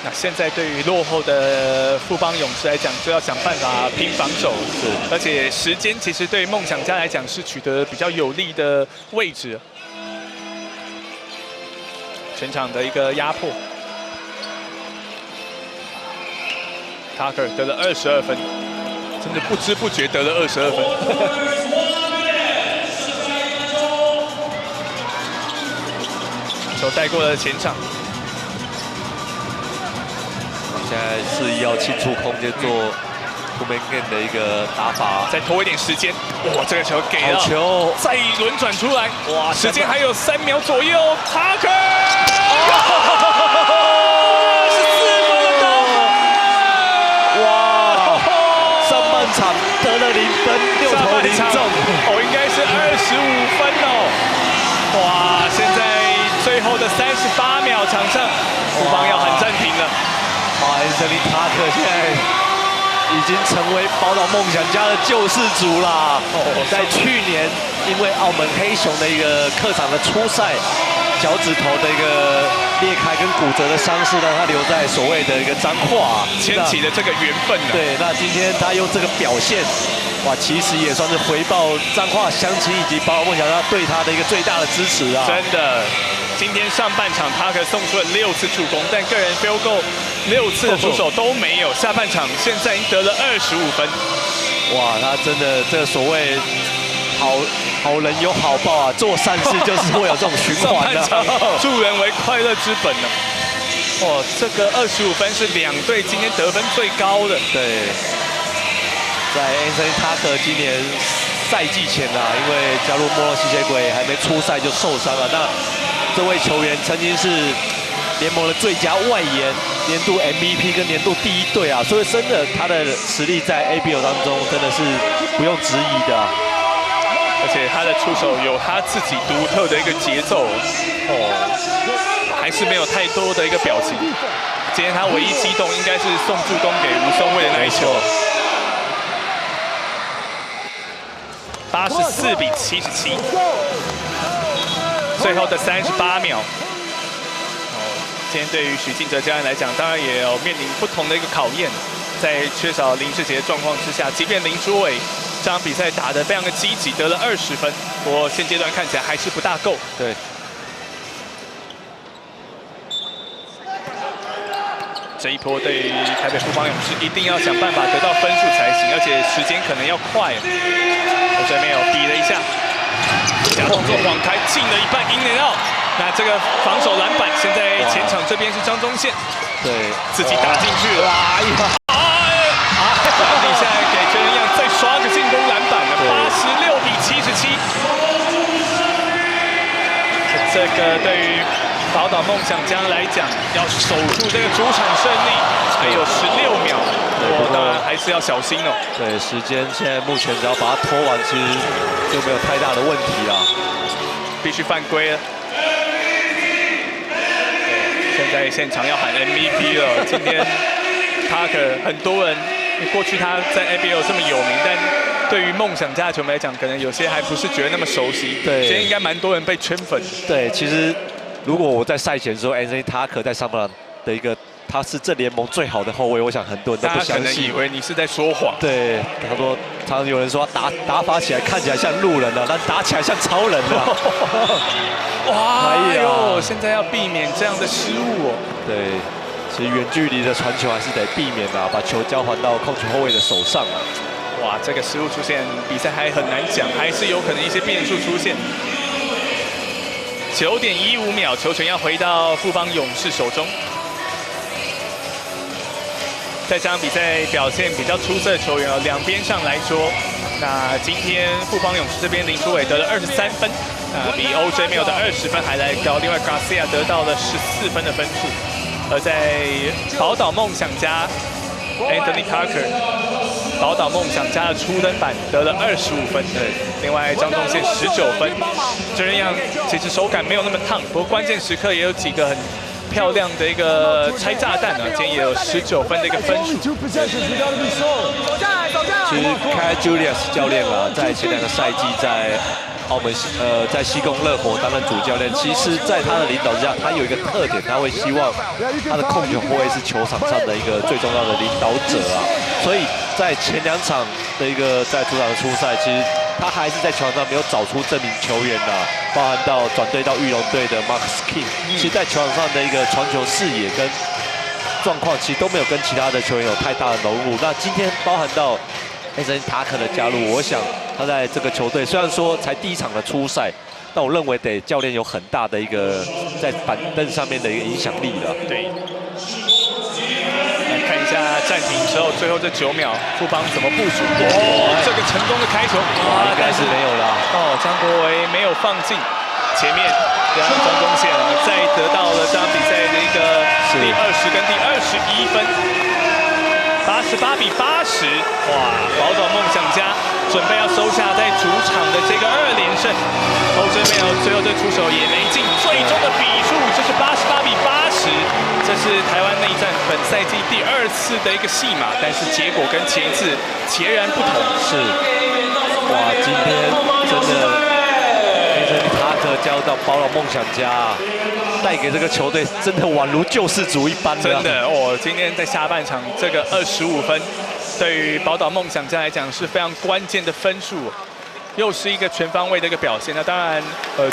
S1: 那现在对于落后的富邦勇士来讲，就要想办法拼防守，是，而且时间其实对梦想家来讲是取得比较有利的位置。全场的一个压迫 ，Tucker 得了22分，真的不知不觉得了22分。球带过了前场。
S2: 现在是要清出空间做 two man game 的一个打法，
S1: 再拖一点时间。哇，这个球给了，
S2: 好球，
S1: 再轮转出来。哇，时间还有3秒左右 ，Tucker， 14分的得分。
S2: 哇，上半场得了0分，6投0中，
S1: 哦，应该是25分哦。哇，现在最后的38秒，场上富邦要喊暂停了。
S2: Anthony Tucker 现在已经成为宝岛梦想家的救世主啦！在去年因为澳门黑熊的一个客场的初赛，脚趾头的一个裂开跟骨折的伤势，让他留在所谓的一个彰化，
S1: 牵起了这个缘分。
S2: 对，那今天他用这个表现，哇，其实也算是回报彰化乡亲以及宝岛梦想家对他的一个最大的支持啊！
S1: 真的。今天上半场Tucker送出了6次助攻，但个人 field goal 6次的出手都没有。下半场现在已经得了25分。
S2: 哇，他真的这个所谓好人有好报啊，做善事就是会有这种循环的。
S1: 助人为快乐之本呢。哦，这个25分是2队今天得分最高的。
S2: 对，在 Anthony Tucker 今年赛季前啊，因为加入莫洛吸血鬼还没出赛就受伤了。那这位球员曾经是联盟的最佳外援、年度 MVP 跟年度第1队啊，所以真的他的实力在 ABL 当中真的是不用质疑的。
S1: 而且他的出手有他自己独特的一个节奏哦，还是没有太多的一个表情。今天他唯一激动应该是送助攻给吴松蔚的那一球。84比77，最后的38秒。今天对于许晋哲家人来讲，当然也有面临不同的一个考验。在缺少林志杰的状况之下，即便林书伟这场比赛打得非常的积极，得了20分，不过现阶段看起来还是不大够。
S2: 对。
S1: 这一波对于台北富邦勇士一定要想办法得到分数才行，而且时间可能要快。我这边有比了一下，假动作晃开进了一半 in and out。那这个防守篮板，现在前场这边是张宗宪，
S2: 对，
S1: 自己打进去了。底下给真人样再刷个进攻篮板了，86比77。这个对于宝岛梦想家来讲，要守住这个主场胜利，还有16秒，我当然还是要小心哦。
S2: 对，时间现在目前只要把它拖完，其实就没有太大的问题啦。
S1: 必须犯规了。现在现场要喊 MVP 了。今天Tucker很多人，过去他在 NBL 这么有名，但对于梦想家的球迷来讲，可能有些还不是觉得那么熟悉。
S2: 对，
S1: 今天应该蛮多人被圈粉。
S2: 对，其实如果我在赛前说 Anthony Tucker 在上半的一个，他是这联盟最好的后卫，我想很多人都不相信。
S1: 大家可能以为你是在说谎。
S2: 对，他说，常常有人说他打法起来看起来像路人啊，但打起来像超人啊。
S1: 哇，哎呦，现在要避免这样的失误哦。
S2: 对，其实远距离的传球还是得避免啊，把球交还到控球后卫的手上啊。
S1: 哇，这个失误出现，比赛还很难讲，还是有可能一些变数出现。9.15秒，球权要回到富邦勇士手中。在这场比赛表现比较出色的球员哦，两边上来说，那今天富邦勇士这边林书伟得了23分，比 OJ Mail 的20分还来高。另外 Garcia 得到了14分的分数，而在宝岛梦想家 Anthony Tucker， 宝岛梦想家的初登板得了25分，对。另外张宗宪19分，这样其实手感没有那么烫，不过关键时刻也有几个很漂亮的一个拆炸弹啊，今天也有19分的一个分数。
S2: 其实开 Julius 教练啊，在前2个赛季在澳门在西贡热火担任主教练，其实在他的领导之下，他有一个特点，他会希望他的控球后卫是球场上的一个最重要的领导者啊。所以在前2场的一个在主场的初赛，其实他还是在球场上没有找出这名球员啊，包含到转队到裕隆队的 Max King， 其实在球场上的一个传球视野跟状况，其实都没有跟其他的球员有太大的融入。那今天包含到Anthony Tucker的加入，我想他在这个球队虽然说才第1场的初赛，但我认为得教练有很大的一个在板凳上面的一个影响力了。
S1: 对。来看一下暂停之后，最后这9秒，富邦怎么部署？哦，这个成功的开球，
S2: 哇，应该是没有啦。
S1: 哦，张国维没有放进前面，让张宗宪再得到了这场比赛的一个第20跟第21分。88比80，哇！宝岛梦想家准备要收下在主场的这个2连胜。OJ Mail最后这出手也没进，最终的比数就是88比80。这是台湾内战本赛季第2次的一个戏码，但是结果跟前一次截然不同。
S2: 是，哇！今天真的。交到宝岛梦想家，带给这个球队真的宛如救世主一般。
S1: 真的哦，今天在下半场这个25分，对于宝岛梦想家来讲是非常关键的分数，又是一个全方位的一个表现。那当然，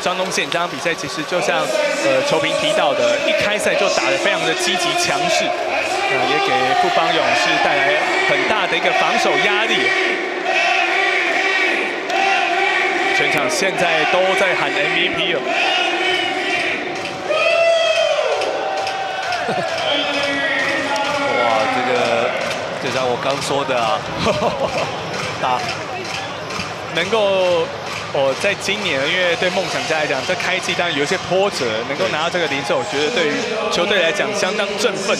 S1: 张宗宪这场比赛其实就像球评提到的，一开赛就打得非常的积极强势，也给富邦勇士带来很大的一个防守压力。全场现在都在喊 MVP 哦。
S2: 哇，就像我刚说的啊，
S1: 能够在今年，因为对梦想家来讲，这开季当然有一些波折，能够拿到这个0胜，我觉得对于球队来讲相当振奋。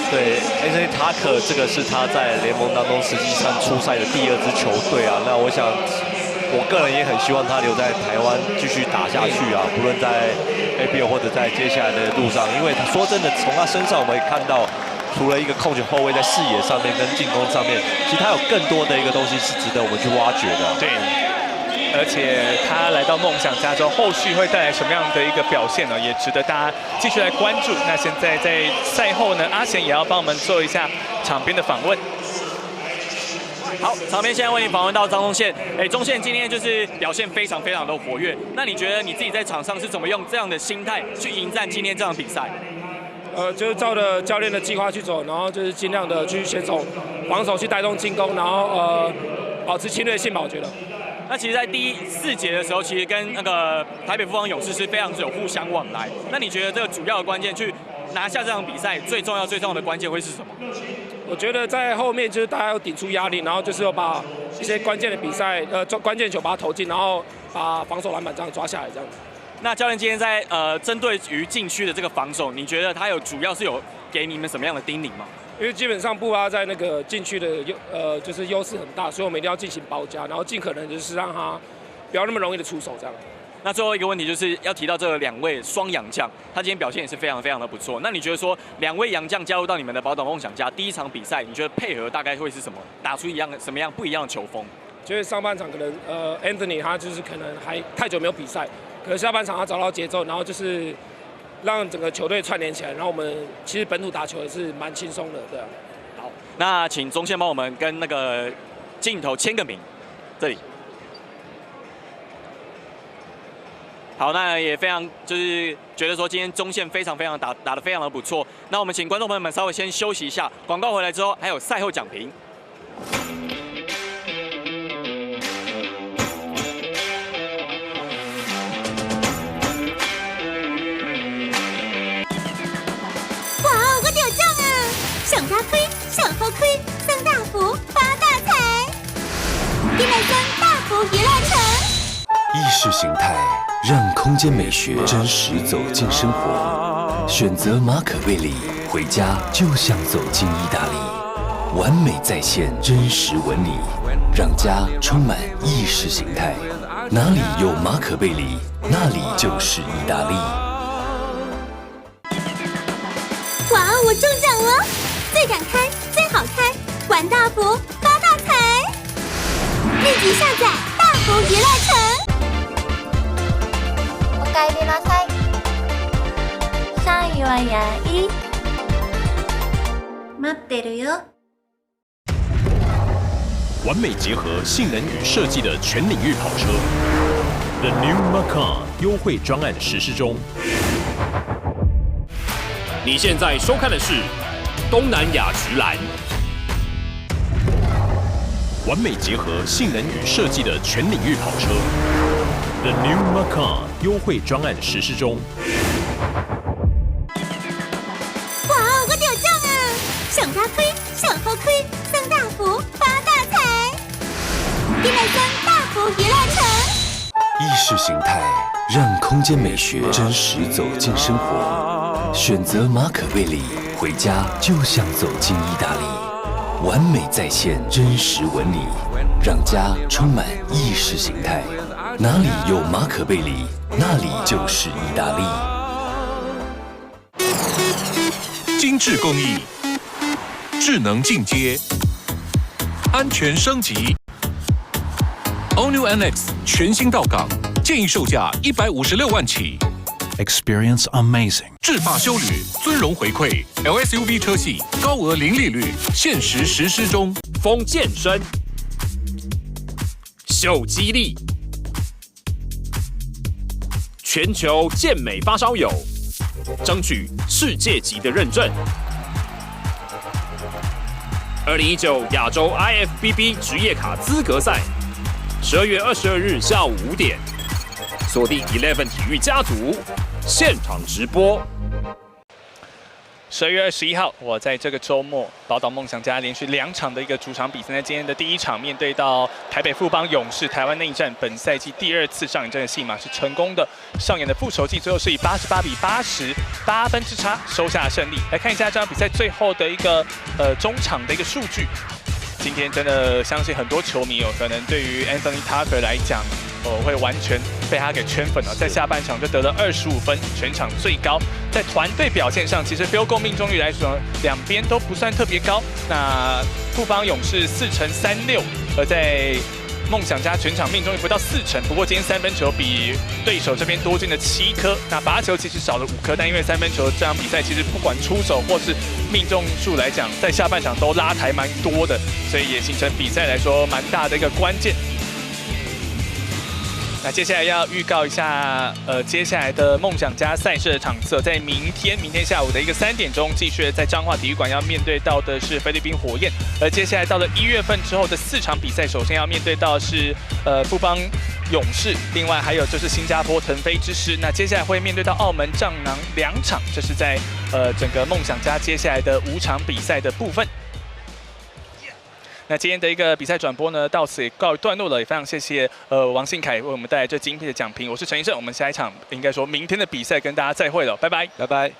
S2: 对 ，Anthony Tucker 这个是他在联盟当中实际上出赛的第2支球队啊。那我想我个人也很希望他留在台湾继续打下去啊，不论在 ABL 或者在接下来的路上，因为他说真的，从他身上我们也看到，除了一个控球后卫在视野上面跟进攻上面，其实他有更多的一个东西是值得我们去挖掘的。
S1: 对。而且他来到梦想家之后，后续会带来什么样的一个表现呢？也值得大家继续来关注。那现在在赛后呢，阿贤也要帮我们做一下场边的访问。好，场边现在为你访问到张宗宪。宗宪今天就是表现非常的活跃。那你觉得你自己在场上是怎么用这样的心态去迎战今天这场比赛？
S10: 就是照着教练的计划去走，然后就是尽量的去先从防守去带动进攻，然后保持侵略性吧，我觉得。
S1: 那其实，在第4节的时候，其实跟那个台北富邦勇士是非常有互相往来。那你觉得这个主要的关键去拿下这场比赛最重要的关键会是什么？
S10: 我觉得在后面就是大家要顶出压力，然后就是要把一些关键的比赛关键球把它投进，然后把防守篮板这样抓下来这样子。
S1: 那教练今天在针对于禁区的这个防守，你觉得他主要是有给你们什么样的叮咛吗？
S10: 因为基本上布巴在那个禁区的就是优势很大，所以我们一定要进行包夹，然后尽可能就是让他不要那么容易的出手这样。
S1: 那最后一个问题就是要提到这2位双洋将，他今天表现也是非常的不错。那你觉得说2位洋将加入到你们的宝岛梦想家第一场比赛，你觉得配合大概会是什么？打出什么样不一样的球风？
S10: 就是上半场可能Anthony 他就是可能还太久没有比赛，可能下半场他找到节奏，然后就是让整个球队串联起来，然后我们其实本土打球也是蛮轻松的，对啊。
S1: 好，那请宗宪帮我们跟那个镜头签个名，这里。好，那也非常就是觉得说今天宗宪非常打得非常的不错。那我们请观众朋友们稍微先休息一下，广告回来之后还有赛后讲评。
S18: 哇，我得奖啊！上大亏，上好亏，上大福，发大财！迪美森大福娱乐城。
S22: 意识形态让空间美学真实走进生活，选择马可贝里，回家就像走进意大利，完美再现真实纹理，让家充满意识形态。哪里有马可贝里，那里就是意大利。
S18: 哇，我中奖了！最敢开，最好开，玩大福，发大财！立即下载大福娱乐城。
S3: おかえりなさい。3位はヤイ。待ってるよ。
S19: 完美结合性能与设计的全领域跑车 ，The New Macan 优惠专案实施中。
S14: 你现在收看的是东南亚直男。
S19: 完美结合性能与设计的全领域跑车 ，The New Macan 优惠专案实施中。
S18: 哇，我得奖啊！上大亏，上好亏，上大福，发大财！迪美森大福娱乐城。
S22: 意识形态让空间美学真实走进生活，选择马可贝里，回家就像走进意大利，完美再现真实纹理，让家充满意识形态。哪里有马可贝里，那里就是意大利。
S5: 精致工艺，智能进阶，安全升级。All New NX 全新到港，建议售价156万起。
S6: Experience amazing.
S5: 制霸休旅，尊荣回馈 ，LSUV 车系高额零利率，限时实施中。
S14: 风健身，秀肌力，全球健美发烧友，争取世界级的认证。2019亚洲 IFBB 职业卡资格赛，12月22日下午5点，锁定 Eleven 体育家族现场直播。
S1: 12月21号，我在这个周末，宝岛梦想家连续2场的一个主场比赛，在今天的第1场面对到台北富邦勇士，台湾内战本赛季第2次上演这个戏码是成功的上演的复仇记，最后是以88比80 8分之差收下胜利。来看一下这场比赛最后的一个中场的一个数据。今天真的相信很多球迷可能对于 Anthony Tucker 来讲，会完全被他给圈粉了。在下半场就得了25分，全场最高。在团队表现上，其实 field goal 命中率来说，两边都不算特别高。那富邦勇士4成36，而在梦想家全场命中率不到40%，不过今天三分球比对手这边多进了7颗，那罚球其实少了5颗，但因为三分球这场比赛其实不管出手或是命中数来讲，在下半场都拉抬蛮多的，所以也形成比赛来说蛮大的一个关键。那接下来要预告一下，接下来的梦想家赛事的场次，在明天下午的一个3点钟，继续在彰化体育馆要面对到的是菲律宾火焰，而接下来到了1月份之后的4场比赛，首先要面对到的是富邦勇士，另外还有就是新加坡腾飞之狮，那接下来会面对到澳门藏囊2场，这是在整个梦想家接下来的5场比赛的部分。那今天的一个比赛转播呢，到此也告一段落了，也非常谢谢王信凯为我们带来这精辟的讲评。我是陈医生，我们下一场应该说明天的比赛跟大家再会了，拜拜，
S2: 拜拜。